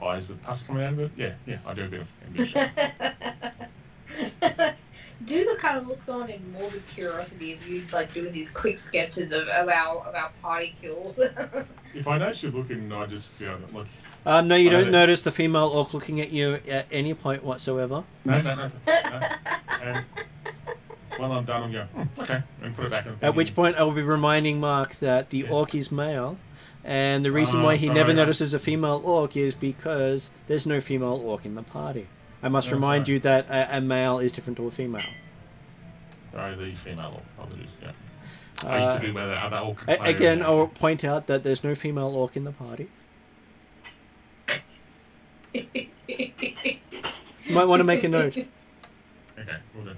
eyes with pus coming out of it. Yeah, I do a bit of ambition. Dooza kind of looks on in morbid curiosity of you like doing these quick sketches of our party kills. If I notice you looking, I just look. No, you don't notice the female orc looking at you at any point whatsoever. No. And when I'm done, I'm going, okay, and put it back in. At which point I will be reminding Mark that the orc is male, and the reason why he never notices a female orc is because there's no female orc in the party. I must remind you that a male is different to a female. Sorry, the female orc, apologies, yeah. I used to do where the other orc again, I'll point out that there's no female orc in the party. You might want to make a note. Okay, we'll do.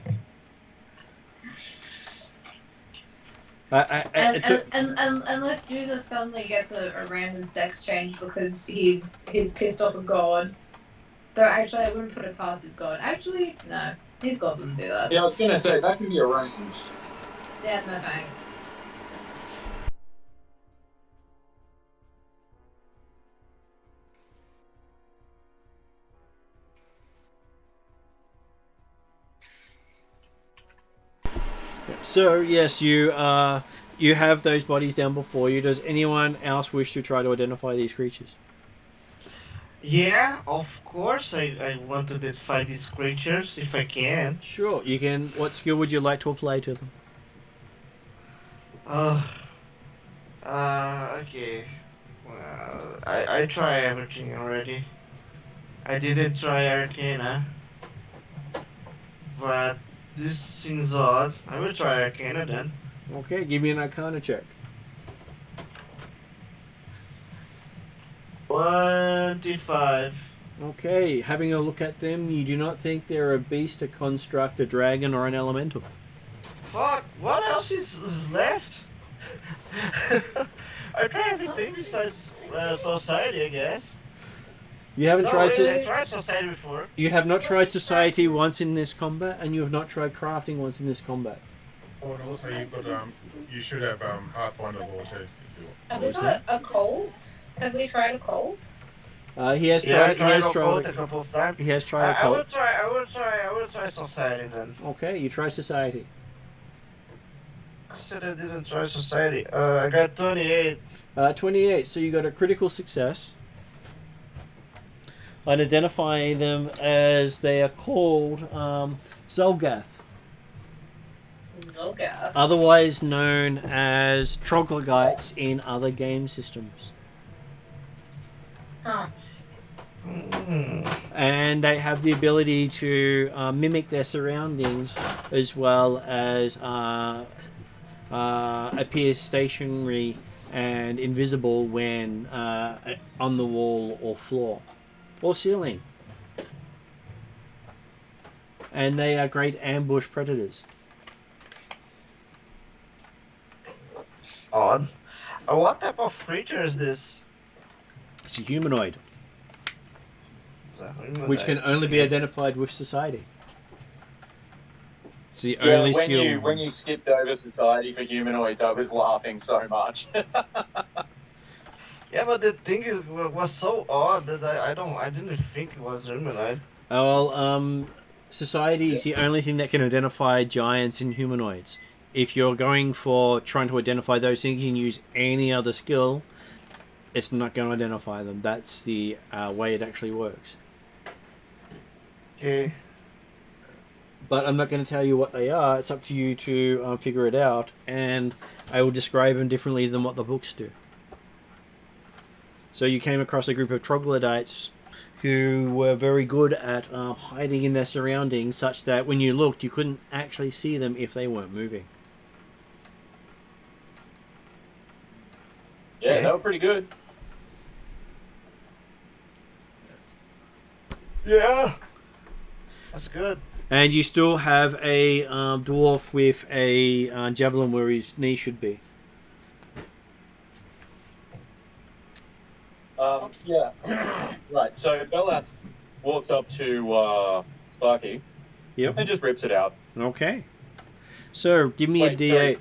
Unless Dooza suddenly gets a random sex change because he's pissed off a god. Though actually, I wouldn't put it past his god. Actually, no, his god wouldn't do that. Yeah, I was gonna say that can be arranged. Yeah, no thanks. So yes, you have those bodies down before you. Does anyone else wish to try to identify these creatures? Yeah, of course. I want to identify these creatures if I can. Sure, you can. What skill would you like to apply to them? Okay. Well, I try everything already. I didn't try Arcana, but this seems odd. I will try Arcana then. Okay, give me an Arcana check. 25. Okay, having a look at them, you do not think they're a beast, a construct, a dragon, or an elemental. Fuck, what else is left? I try everything besides society, I guess. You haven't tried I tried society before. You have not tried society once in this combat, and you have not tried crafting once in this combat. Oh, and also you've got you should have Pathfinder Law too. Have we got a cold? Have we tried a cold? He has tried. He has tried a couple of times. He has tried a I cult. will try society then. Okay, you try society. I said I didn't try society. I got 28. 28. So you got a critical success. I'd identify them as they are called Xulgath. Xulgath. Otherwise known as troglodytes in other game systems. Huh. And they have the ability to mimic their surroundings as well as appear stationary and invisible when on the wall or floor or ceiling. And they are great ambush predators. Odd. What type of creature is this? It's a humanoid, So, which can only be identified with society. It's the Yeah, only skill. when you skipped over society for humanoids, I was laughing so much. Yeah, but the thing is, was so odd that I didn't think it was humanoid. Well, society is the only thing that can identify giants and humanoids. If you're going for trying to identify those things and use any other skill, it's not going to identify them. That's the way it actually works. Okay. But I'm not going to tell you what they are. It's up to you to figure it out, and I will describe them differently than what the books do. So you came across a group of troglodytes who were very good at hiding in their surroundings, such that when you looked, you couldn't actually see them if they weren't moving. Yeah, they were pretty good. Yeah. That's good. And you still have a dwarf with a javelin where his knee should be. Yeah. Right, so Belath walked up to Sparky Yep. and just rips it out. Okay. So give me a Wait, D8.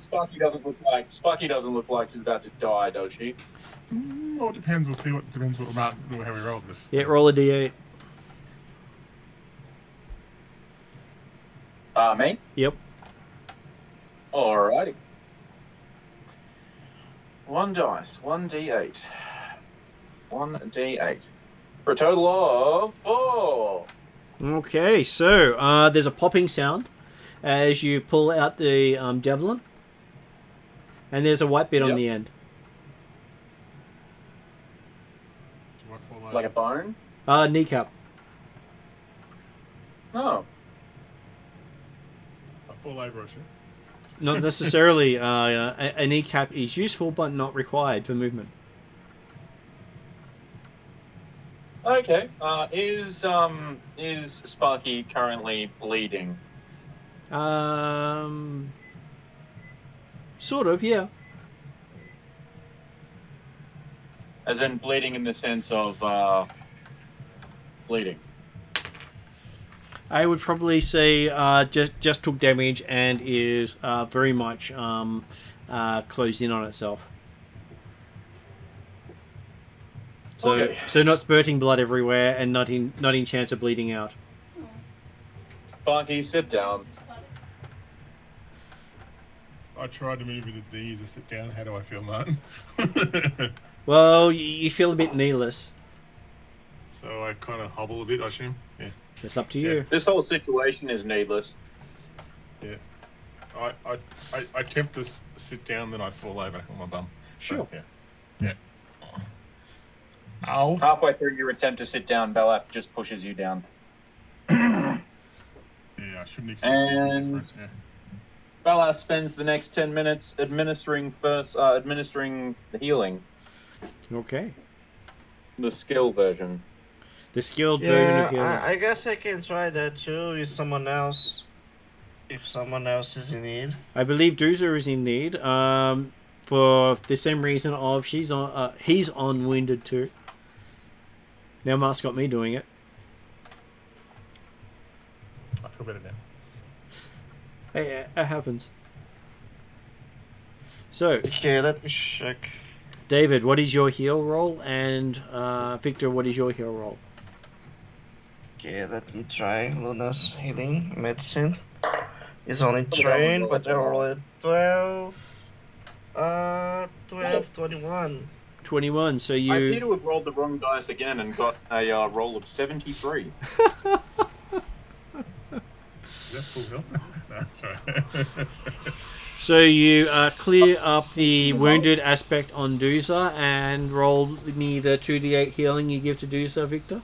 Sparky doesn't look like she's about to die, does she? Well, it depends. We'll see what depends what how we roll this. Yeah, roll a D8. Me? Yep. Alrighty. 1 dice, 1d8. 1d8. For a total of 4. Okay, so there's a popping sound as you pull out the javelin, and there's a white bit on Yep. the end. Do I fall over? Like a bone? Kneecap. Oh. I fall over, I should. Not necessarily. A kneecap is useful, but not required for movement. Okay. Is Sparky currently bleeding? Sort of, yeah. As in bleeding in the sense of bleeding. I would probably say just took damage and is very much closed in on itself. So Okay. so not spurting blood everywhere and not in chance of bleeding out. Sparky, sit down. I tried to move it to D to sit down. How do I feel, Martin? Well, you feel a bit kneeless. So I kind of hobble a bit, I assume. Yeah. It's up to you. This whole situation is needless. Yeah. I attempt to sit down, then I fall over on my bum. Sure. So, yeah. Ow. Halfway through your attempt to sit down, Belaf just pushes you down. Yeah, I shouldn't expect And- different. Yeah. Belaf spends the next 10 minutes administering the healing, Okay. the skill version. The skilled version Yeah, of healing. I guess I can try that too with someone else. If someone else is in need. I believe Doozer is in need. For the same reason of he's on wounded too. Now Mark's got me doing it. I feel better now. Hey, it happens. So, Okay, let me check. David, what is your heal roll? And Victor, what is your heal roll? Okay, let me try Luna's healing medicine. It's only trained, but I rolled 12. 12, 21. 21. So I appear you. to have rolled the wrong dice again and got a roll of 73. Is that full health? No, that's right. So you clear up the wounded aspect on Doozer and roll me the 2d8 healing you give to Doozer, Victor.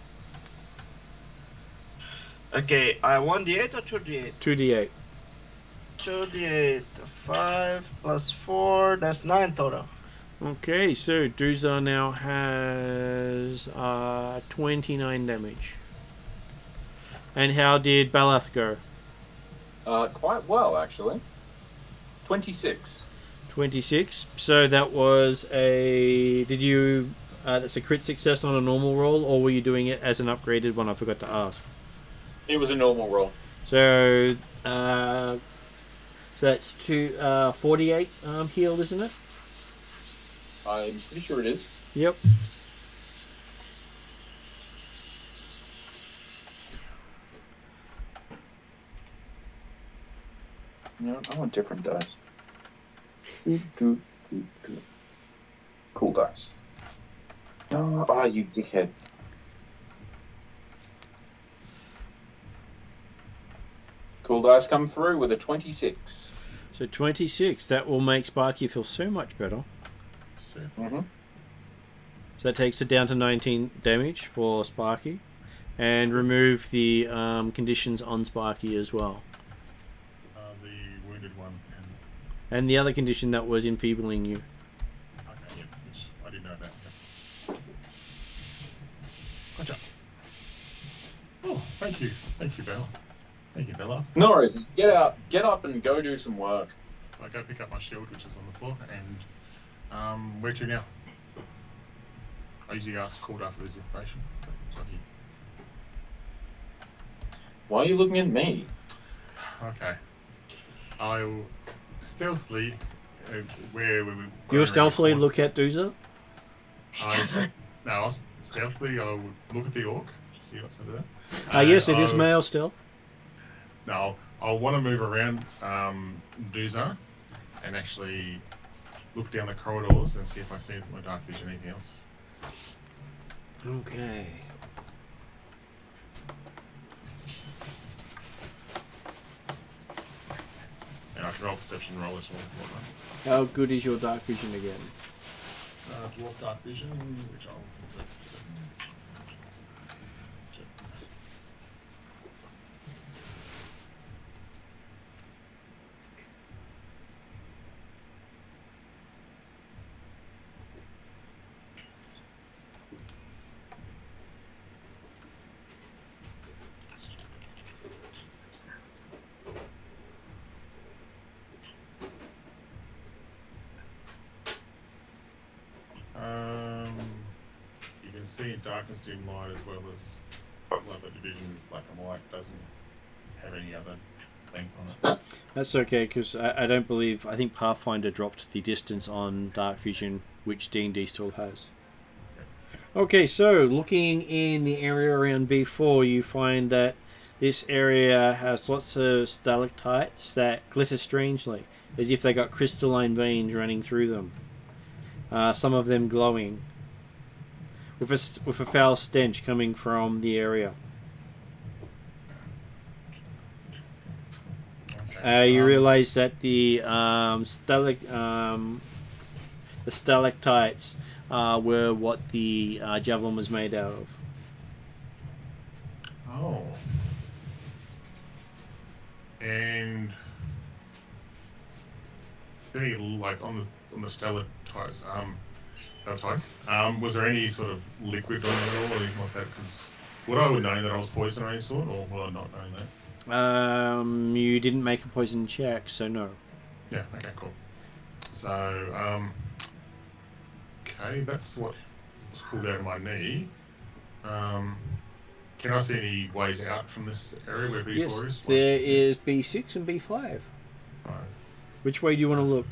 Okay, I 1d8 or 2d8? 2d8. 2d8. 5 plus 4, that's 9 total. Okay, so Doozer now has 29 damage. And how did Balath go? Quite well, actually. 26. 26. So that was a... Did you that's a crit success on a normal roll, or were you doing it as an upgraded one? I forgot to ask. It was a normal roll. So, that's 48 heal, isn't it? I'm pretty sure it is. Yep. No, I want different dice. Cool dice. Oh, you dickhead. Cool dice come through with a 26. So 26. That will make Sparky feel so much better. Mm-hmm. So that takes it down to 19 damage for Sparky, and remove the conditions on Sparky as well. The wounded one And the other condition that was enfeebling you. Okay, yeah, which I didn't know that. Gotcha. Oh, thank you, Bella. Thank you, Bella. No worries. Get up and go do some work. I go pick up my shield, which is on the floor, and where to now? I usually ask called after this information. Why are you looking at me? Okay. I'll stealthily, where we were. You'll stealthily look at Doozer? Stealthily I would look at the orc, see what's over there. Yes, it is male still. No, I'll want to move around Doozer and actually look down the corridors and see if I see with my dark vision anything else. Okay. And I can roll perception roll as well. How good is your dark vision again? Dwarf dark vision, which I'll complete. You can see in darkness, dim light, as well as the division is black and white, doesn't have any other length on it. That's okay, because I think Pathfinder dropped the distance on dark vision, which D&D still has. Okay, so looking in the area around B4, you find that this area has lots of stalactites that glitter strangely, as if they got crystalline veins running through them. Some of them glowing, with a foul stench coming from the area. You realise that the stalactites were what the javelin was made out of. Oh. And very like on the stalactites, was there any sort of liquid on it at all or anything like that? Because would I have known that I was poisoned or any sort, or would I not known that? You didn't make a poison check, so no. Yeah, okay, cool. So, okay, that's what was pulled out of my knee. Can I see any ways out from this area where B4 yes, is? There is B6 and B5. Right. Which way do you want to look?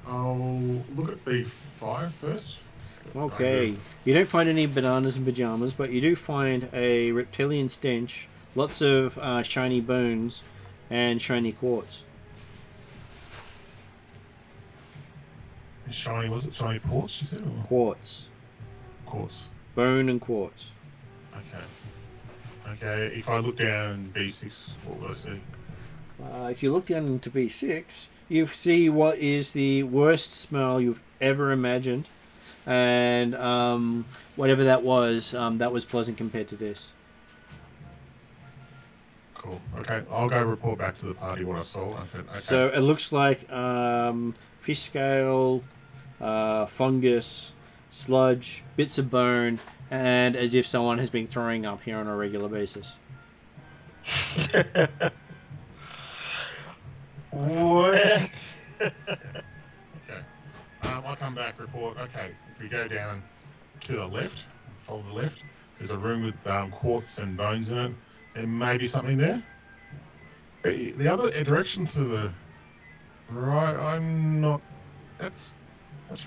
I'll look at B5 first. Okay. You don't find any bananas and pajamas, but you do find a reptilian stench, lots of shiny bones, and shiny quartz. Shiny, was it shiny quartz, you said? Or? Quartz. Quartz. Bone and quartz. Okay. Okay, if I look down B6, what will I see? If you look down into B6, you see what is the worst smell you've ever imagined. And whatever that was pleasant compared to this. Cool. Okay, I'll go report back to the party what I saw. I said, okay. So it looks like fish scale, fungus, sludge, bits of bone, and as if someone has been throwing up here on a regular basis. What? Okay. I'll come back report, okay, if we go down to the left, follow the left, there's a room with quartz and bones in it. There may be something there. But the other direction to the right, I'm not... That's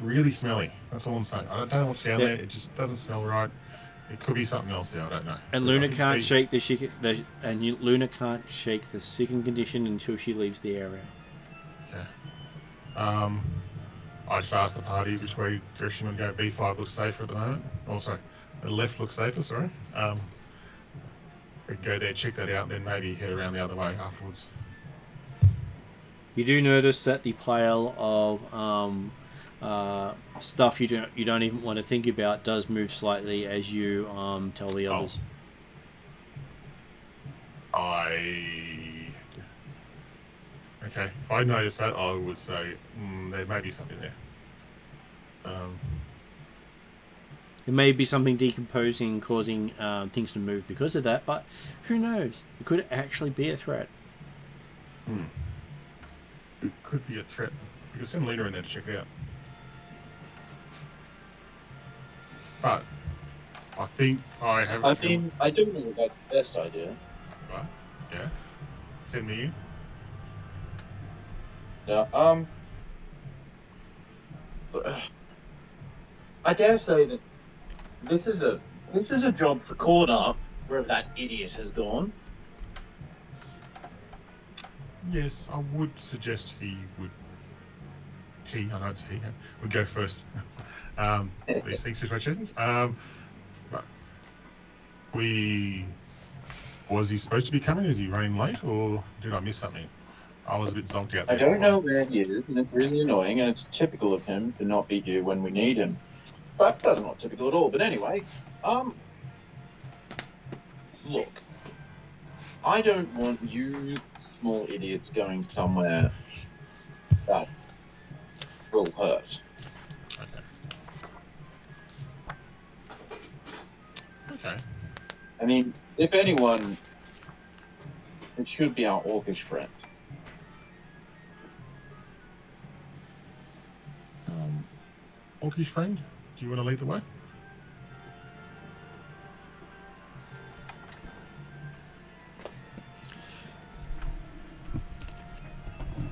really smelly. That's all I'm saying. I don't know what's down there. It just doesn't smell right. It could be something else there. I don't know. And Luna can't shake Luna can't shake the sickened condition until she leaves the area. Okay. I just asked the party which way direction we go. B5 looks safer at the moment. Oh, sorry. The left looks safer. Sorry. We can go there, check that out, and then maybe head around the other way afterwards. You do notice that the pile of stuff you don't even want to think about does move slightly as you tell the others. Okay, if I notice that, I would say there may be something there. It may be something decomposing, causing things to move because of that, but who knows? It could actually be a threat. It could be a threat. We could send Lena in there to check it out. But I think I have. I mean, I do think that's the best idea. Right? Yeah. Send me in. Yeah. I dare say that this is a job for Corner, where that idiot has gone. Yes, I would suggest I know it's he, would go first. These things, situations. But was he supposed to be coming? Is he running late, or did I miss something? I was a bit zonked out there. I don't know where he is, and it's really annoying, and it's typical of him to not be due when we need him. But that's not typical at all. But anyway, look, I don't want you small idiots going somewhere that will hurt. Okay. I mean, if anyone, it should be our orcish friend. Orcish friend, do you want to lead the way?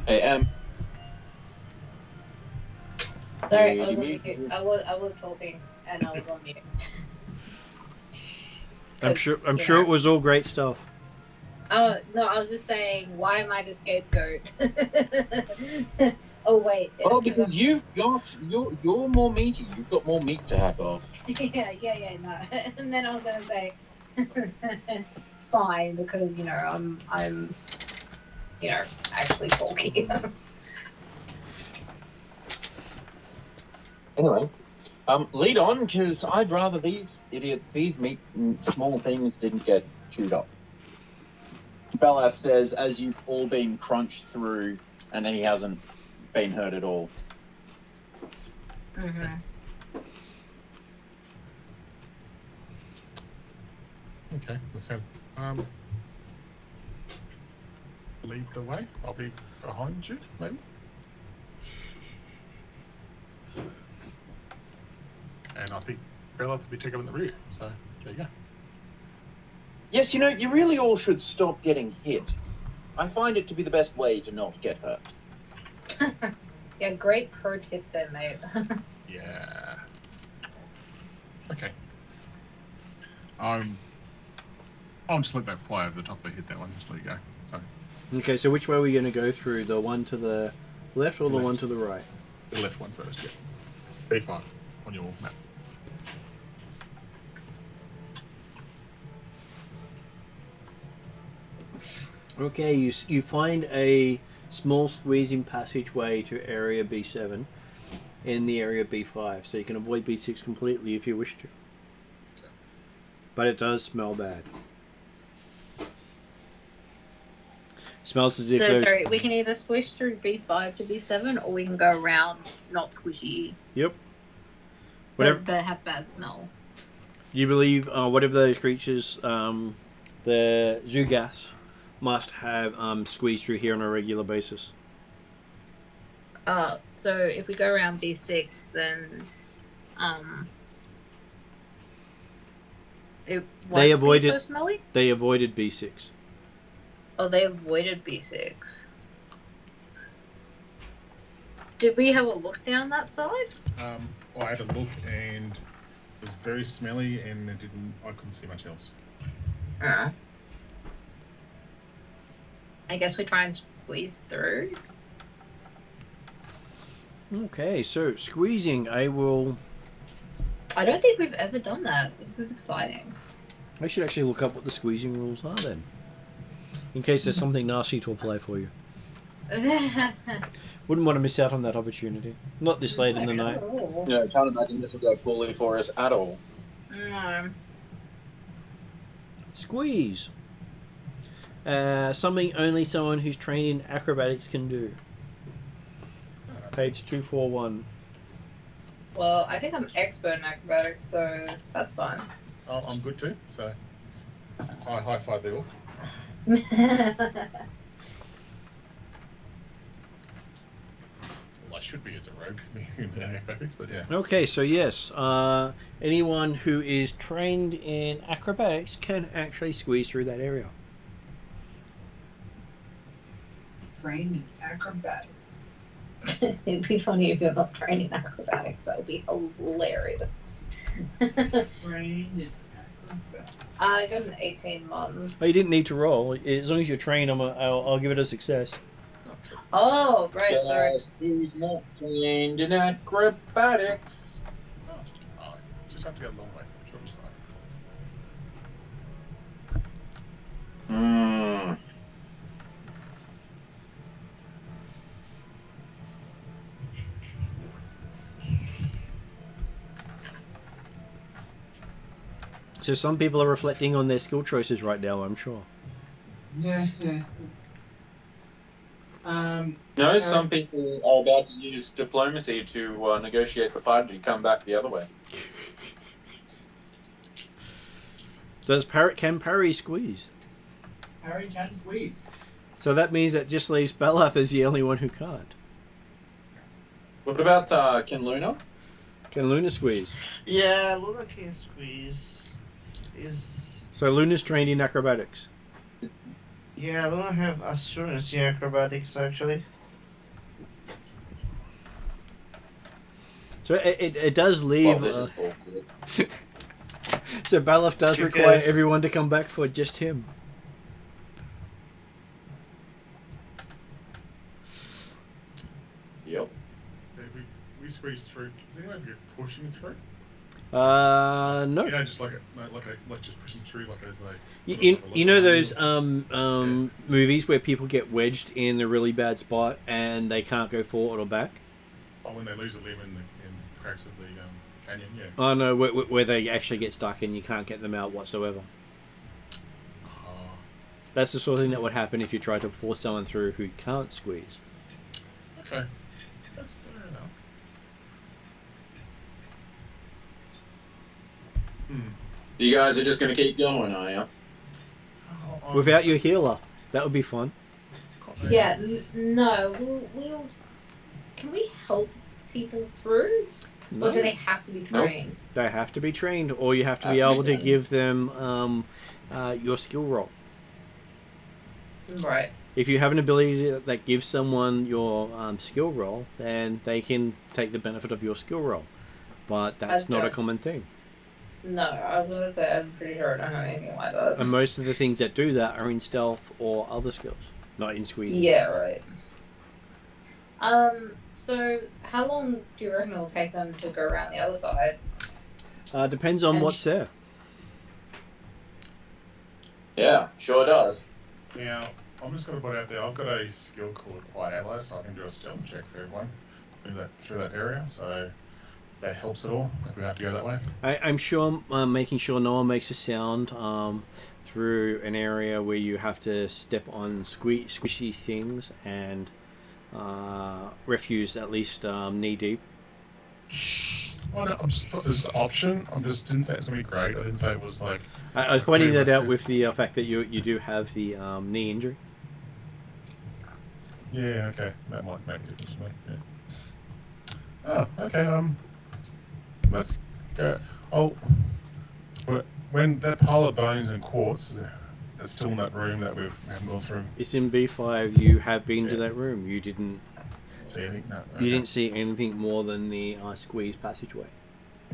Hey, Sorry, I was on mute. I was talking and I was on mute. I'm sure it was all great stuff. Oh no, I was just saying, why am I the scapegoat? Oh wait. Oh, because you're more meaty. You've got more meat to hack off. yeah, no. And then I was gonna say, fine, because I'm actually bulky. Anyway, lead on, because I'd rather these small things didn't get chewed up. Bella says, as you've all been crunched through, and he hasn't been hurt at all. Mm-hmm. Okay, listen. Lead the way. I'll be behind you, maybe. And I think Bella will be taking in the rear. So there you go. Yes, you really all should stop getting hit. I find it to be the best way to not get hurt. Yeah, great pro tip there, mate. Yeah. Okay. I'm just let that fly over the top of the hit, that one. Just let it go. So. Okay, so which way are we going to go through? The one to the left or the one to the right? The left one first, yeah. B5 on your map. Okay, you find a small squeezing passageway to area B7 in the area B5, so you can avoid B6 completely if you wish to. Okay. But it does smell bad. Smells as if sorry, we can either squish through B5 to B7, or we can go around not squishy. Yep. Whatever. But have bad smell. You believe whatever those creatures, the Xulgaths, must have squeezed through here on a regular basis. So if we go around B6, then it They won't avoided- be so smelly. They avoided B6. Oh, they avoided B6. Did we have a look down that side? I had a look and it was very smelly, and I couldn't see much else. I guess we try and squeeze through. Okay, so squeezing, I will... I don't think we've ever done that. This is exciting. I should actually look up what the squeezing rules are then. In case there's something nasty to apply for you. Wouldn't want to miss out on that opportunity. Not this late in the night. Yeah, I can't imagine this will go poorly for us at all. No. Squeeze. Something only someone who's trained in acrobatics can do. Page 241. Well, I think I'm expert in acrobatics, so that's fine. Oh, I'm good too, so I high-five the orc. Well, I should be as a rogue in acrobatics, but yeah. Okay, so yes, anyone who is trained in acrobatics can actually squeeze through that area. Trained in acrobatics. It'd be funny if you're not trained in acrobatics. That would be hilarious. Trained in acrobatics. I got an 18 modern. Oh, you didn't need to roll. As long as you're trained, I'll give it a success. Oh, right, sorry. Who's not trained in acrobatics? Oh, just have to go a long way. I'm sure it's fine. Hmm. So some people are reflecting on their skill choices right now, I'm sure. Yeah. No, some people are about to use diplomacy to negotiate the party to come back the other way. Can Parry squeeze? Harry can squeeze. So that means that just leaves Belath as the only one who can't. What about can Luna? Can Luna squeeze? Yeah, Luna can squeeze. So Luna's trained in acrobatics. Yeah, Luna have assurance in acrobatics actually. So it does leave. Well, this is awkward. So Belath does require everyone to come back for just him. Yep. We squeeze through. Does anyone get pushing through? No. Yeah, just like just pushing through like as like. You know those movies where people get wedged in a really bad spot and they can't go forward or back? Oh, when they lose a limb in the cracks of the canyon, yeah. Oh no, where they actually get stuck and you can't get them out whatsoever. Oh. That's the sort of thing that would happen if you try to force someone through who can't squeeze. Okay, that's fair enough. You guys are just going to keep going, are you? Without your healer, that would be fun. Yeah, no. We'll. Can we help people through? No. Or do they have to be trained? They have to be trained, or you have to be able to give them your skill roll. Right. If you have an ability that gives someone your skill roll, then they can take the benefit of your skill roll. But that's not a common thing. No, I was going to say, I'm pretty sure I don't have anything like that. And most of the things that do that are in stealth or other skills, not in squeezing. Yeah, right. So how long do you reckon it'll take them to go around the other side? Depends on what's there. Yeah, sure does. Now, I'm just going to put out there, I've got a skill called Quiet Ally, so I can do a stealth check for everyone through that area, so that helps at all if we have to go that way. I'm sure making sure no one makes a sound through an area where you have to step on squishy things and refuse at least knee deep. Well, no, I just thought this was an option. I just didn't say it was going to be great. I didn't say it was like... I was pointing that out with the fact that you do have the knee injury. Yeah, okay. That might make a difference to me. Yeah. Oh, okay. Let's go. Oh, but when that pile of bones and quartz is still in that room that we haven't gone through. It's in B5. You have been to Yeah. that room. You didn't. See anything? No. Okay. You didn't see anything more than the squeeze passageway.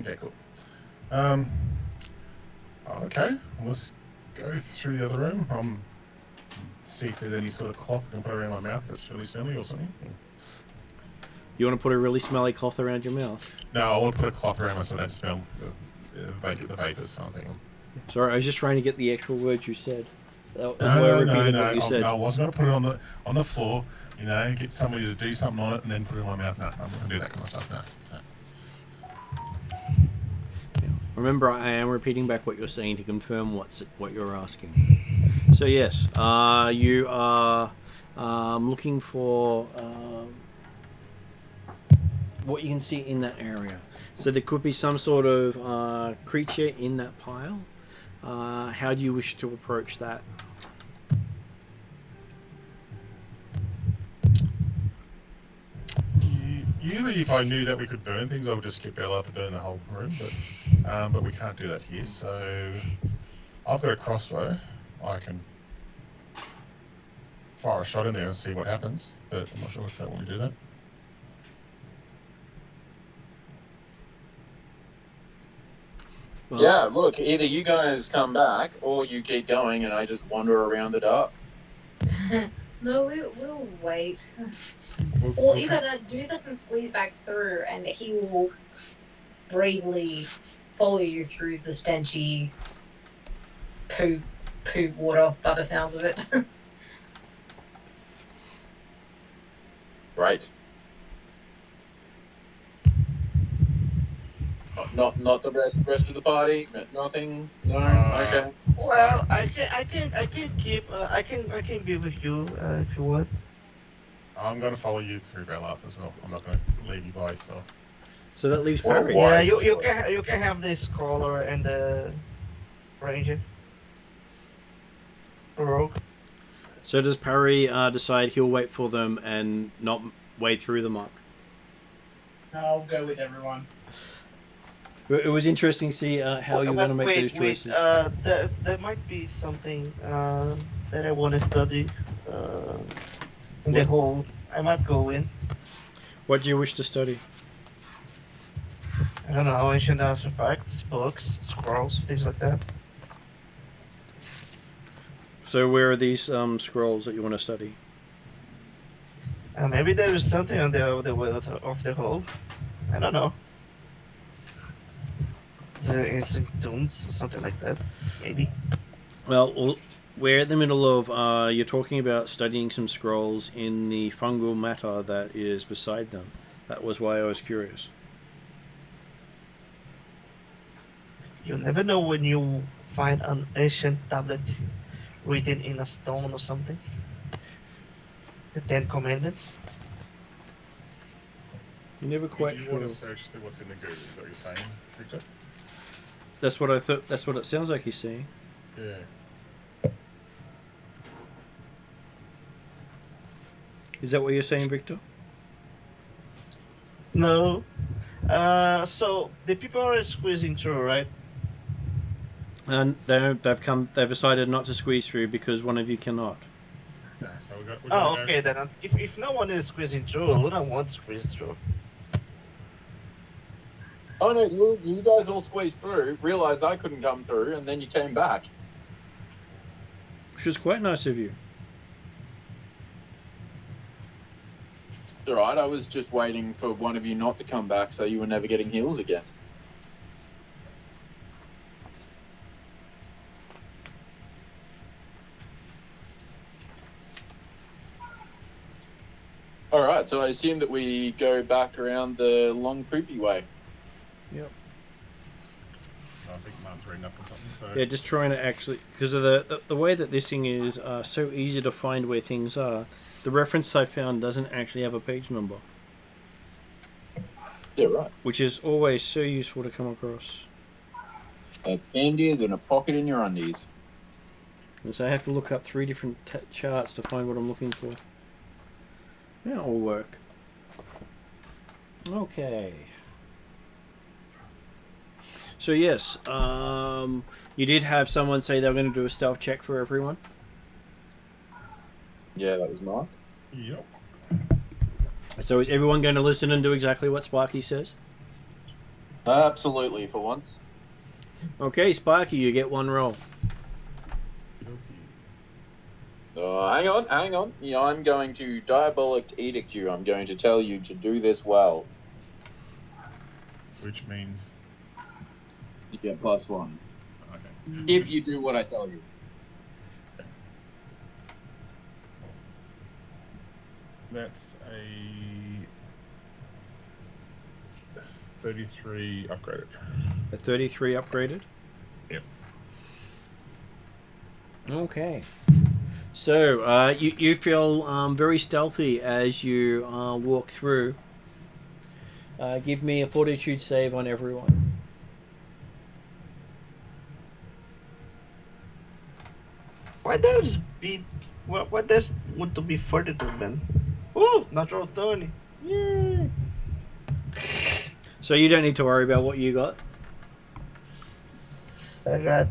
Okay, cool. Okay, let's go through the other room. See if there's any sort of cloth I can put around my mouth that's really smelly or something. You want to put a really smelly cloth around your mouth? No, I want to put a cloth around my so I don't smell the vapors, something. Sorry, I was just trying to get the actual words you said. That was why I repeated what you said. No, I wasn't going to put it on the floor. You know, get somebody to do something on it and then put it in my mouth. No, I'm not going to do that kind of stuff. No. So. Yeah. Remember, I am repeating back what you're saying to confirm what you're asking. So yes, you are looking for what you can see in that area. So there could be some sort of creature in that pile. How do you wish to approach that? Usually, if I knew that we could burn things, I would just get Bella to burn the whole room. But we can't do that here. So I've got a crossbow. I can fire a shot in there and see what happens. But I'm not sure if they want me to do that. Well, Yeah, look, either you guys come back or you keep going and I just wander around the dark. No, we'll wait. Or either that Doozer can squeeze back through and he will bravely follow you through the stenchy poo water by the sounds of it. Right. Not the rest of the party. Nothing. No. Okay. Well, I can be with you if you want. I'm going to follow you through Bella as well. I'm not going to leave you by yourself. so that leaves Well, Parry. why? Yeah, you can have the scholar and the ranger. Rogue. So does Parry decide he'll wait for them and not wade through the muck? I'll go with everyone. It was interesting to see how you're going to make those choices. There might be something that I want to study in the hole. I might go in. What do you wish to study? I don't know, ancient artifacts, books, scrolls, things like that. So where are these scrolls that you want to study? Maybe there is something on the way of the hole. I don't know. It's in tombs or something like that. Maybe. Well, we're in the middle of, you're talking about studying some scrolls in the fungal matter that is beside them. That was why I was curious. You never know when you find an ancient tablet written in a stone or something. The Ten Commandments. You never quite If you sure. want to search through what's in the goo, is that what you're saying, Victor? That's what I thought. That's what it sounds like he's saying. Yeah. Is that what you're saying, Victor? No. So the people are squeezing through, right? And they've decided not to squeeze through because one of you cannot. Yeah, so we're Oh, gonna okay. Then if no one is squeezing through, Luna won't squeeze through. Oh no, you guys all squeezed through, realised I couldn't come through, and then you came back. Which was quite nice of you. It's alright, I was just waiting for one of you not to come back so you were never getting heals again. Alright, so I assume that we go back around the long poopy way. Yep. I think Mum's reading up on something. So. Yeah, just trying to actually, because of the way that this thing is so easy to find where things are. The reference I found doesn't actually have a page number, Yeah, right. which is always so useful to come across. A candy is in a pocket in your undies. And so I have to look up 3 different charts to find what I'm looking for. Yeah, it'll work. Okay. So yes, you did have someone say they were going to do a stealth check for everyone. Yeah, that was Mark. Yep. So is everyone going to listen and do exactly what Sparky says? Absolutely, for once. Okay, Sparky, you get one roll. Hang on. Yeah, I'm going to diabolic edict you. I'm going to tell you to do this well. Which means. You get +1. Okay. If you do what I tell you. That's a 33 upgraded. A 33 upgraded? Yep. Okay. So, you feel very stealthy as you walk through. Give me a fortitude save on everyone. Why does be what does want to be fortitude, man? Ooh, natural 20. Yay! So you don't need to worry about what you got. I got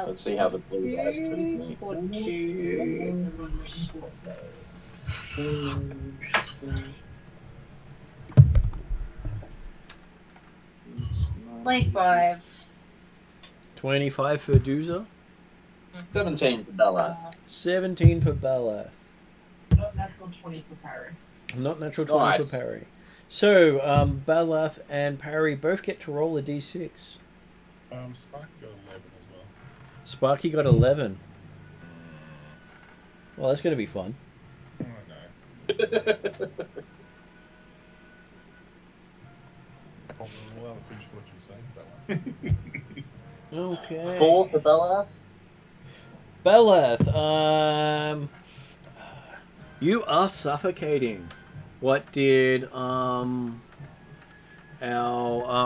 Let's see how the blue guys treat me. $25. 25 for Dooza. 17 for Bella. 17 for Bella. Not natural 20 for parry. Not natural 20 Nice. for Parry. So, Balath and Parry both get to roll a d6. Sparky got 11 as well. Sparky got 11. Well, that's going to be fun. Oh no. Well, I'll finish what you say, Bella. Okay. 4 for Bella. Balath, you are suffocating. What did our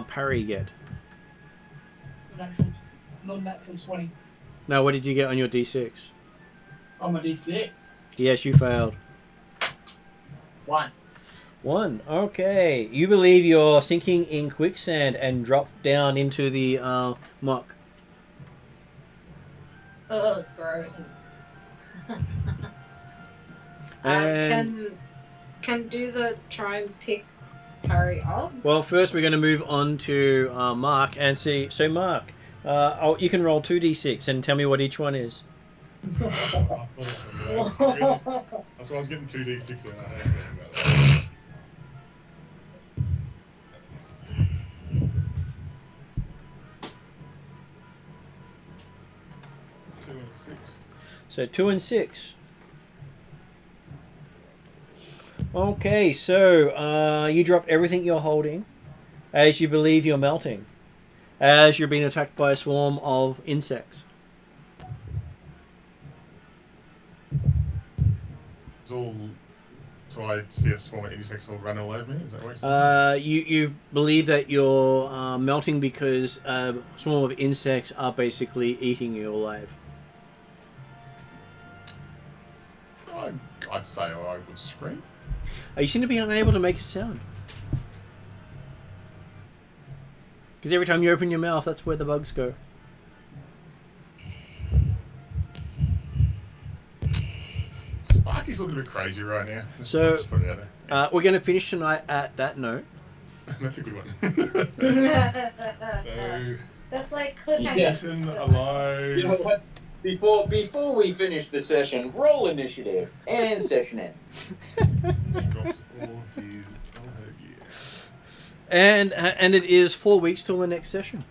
Parry get? Non-natural 20. No, what did you get on your d6? On my d6. Yes, you failed. 1. 1. Okay. You believe you're sinking in quicksand and drop down into the muck. Oh, gross. And Can Dooza try and pick Parry up? well, first we're going to move on to Mark and see. So, Mark, you can roll 2d6 and tell me what each one is. I thought it was that's why I was getting 2d6 and I hadn't about that. Two and 6. So 2 and 6. Okay, so you drop everything you're holding as you believe you're melting, as you're being attacked by a swarm of insects. It's all. So I see a swarm of insects all run all over me. Is that what you're saying? You believe that you're melting because a swarm of insects are basically eating you alive. I'd say I would scream. You seem to be unable to make a sound. Because every time you open your mouth, that's where the bugs go. Sparky's looking a bit crazy right now. So, Just put it out there. we're going to finish tonight at that note. That's a good one. So, That's like cliffhanger. Yeah. Ethan alive. You know what? Before we finish the session, roll initiative and session end. He drops all of his spell gear. And it is 4 weeks till the next session.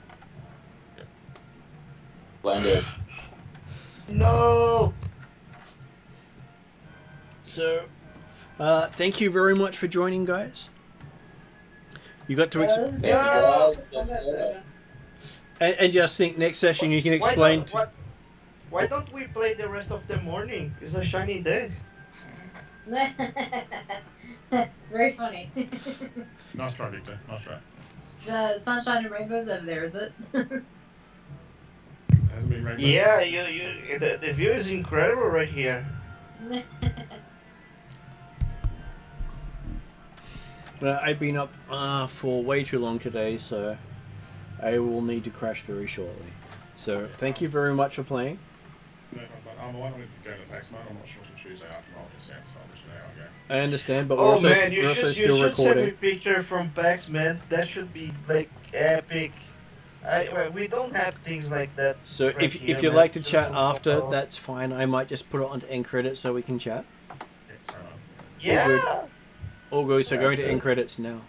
Splendid. no. So, thank you very much for joining, guys. You got to and just think next session you can explain. Why don't we play the rest of the morning? It's a shiny day. Very funny. Nice try, Victor. Nice try. The sunshine and rainbows over there, is it? Hasn't been rainbow. Yeah, the view is incredible right here. I've been up for way too long today, so I will need to crash very shortly. So thank you very much for playing. No, but I'm going to go to PAX mode. I'm not sure till Tuesday after my office ends, so I'll let you know how I go. I understand, but Oh we're man, you also should still send me recording. picture from PAX, man. That should be like epic. We don't have things like that. So right if here, you'd man. like to Just chat some after, photos. that's fine. I might just put it onto end credits so we can chat. Yeah, so, Yeah. All good. So That's going to good. end credits now.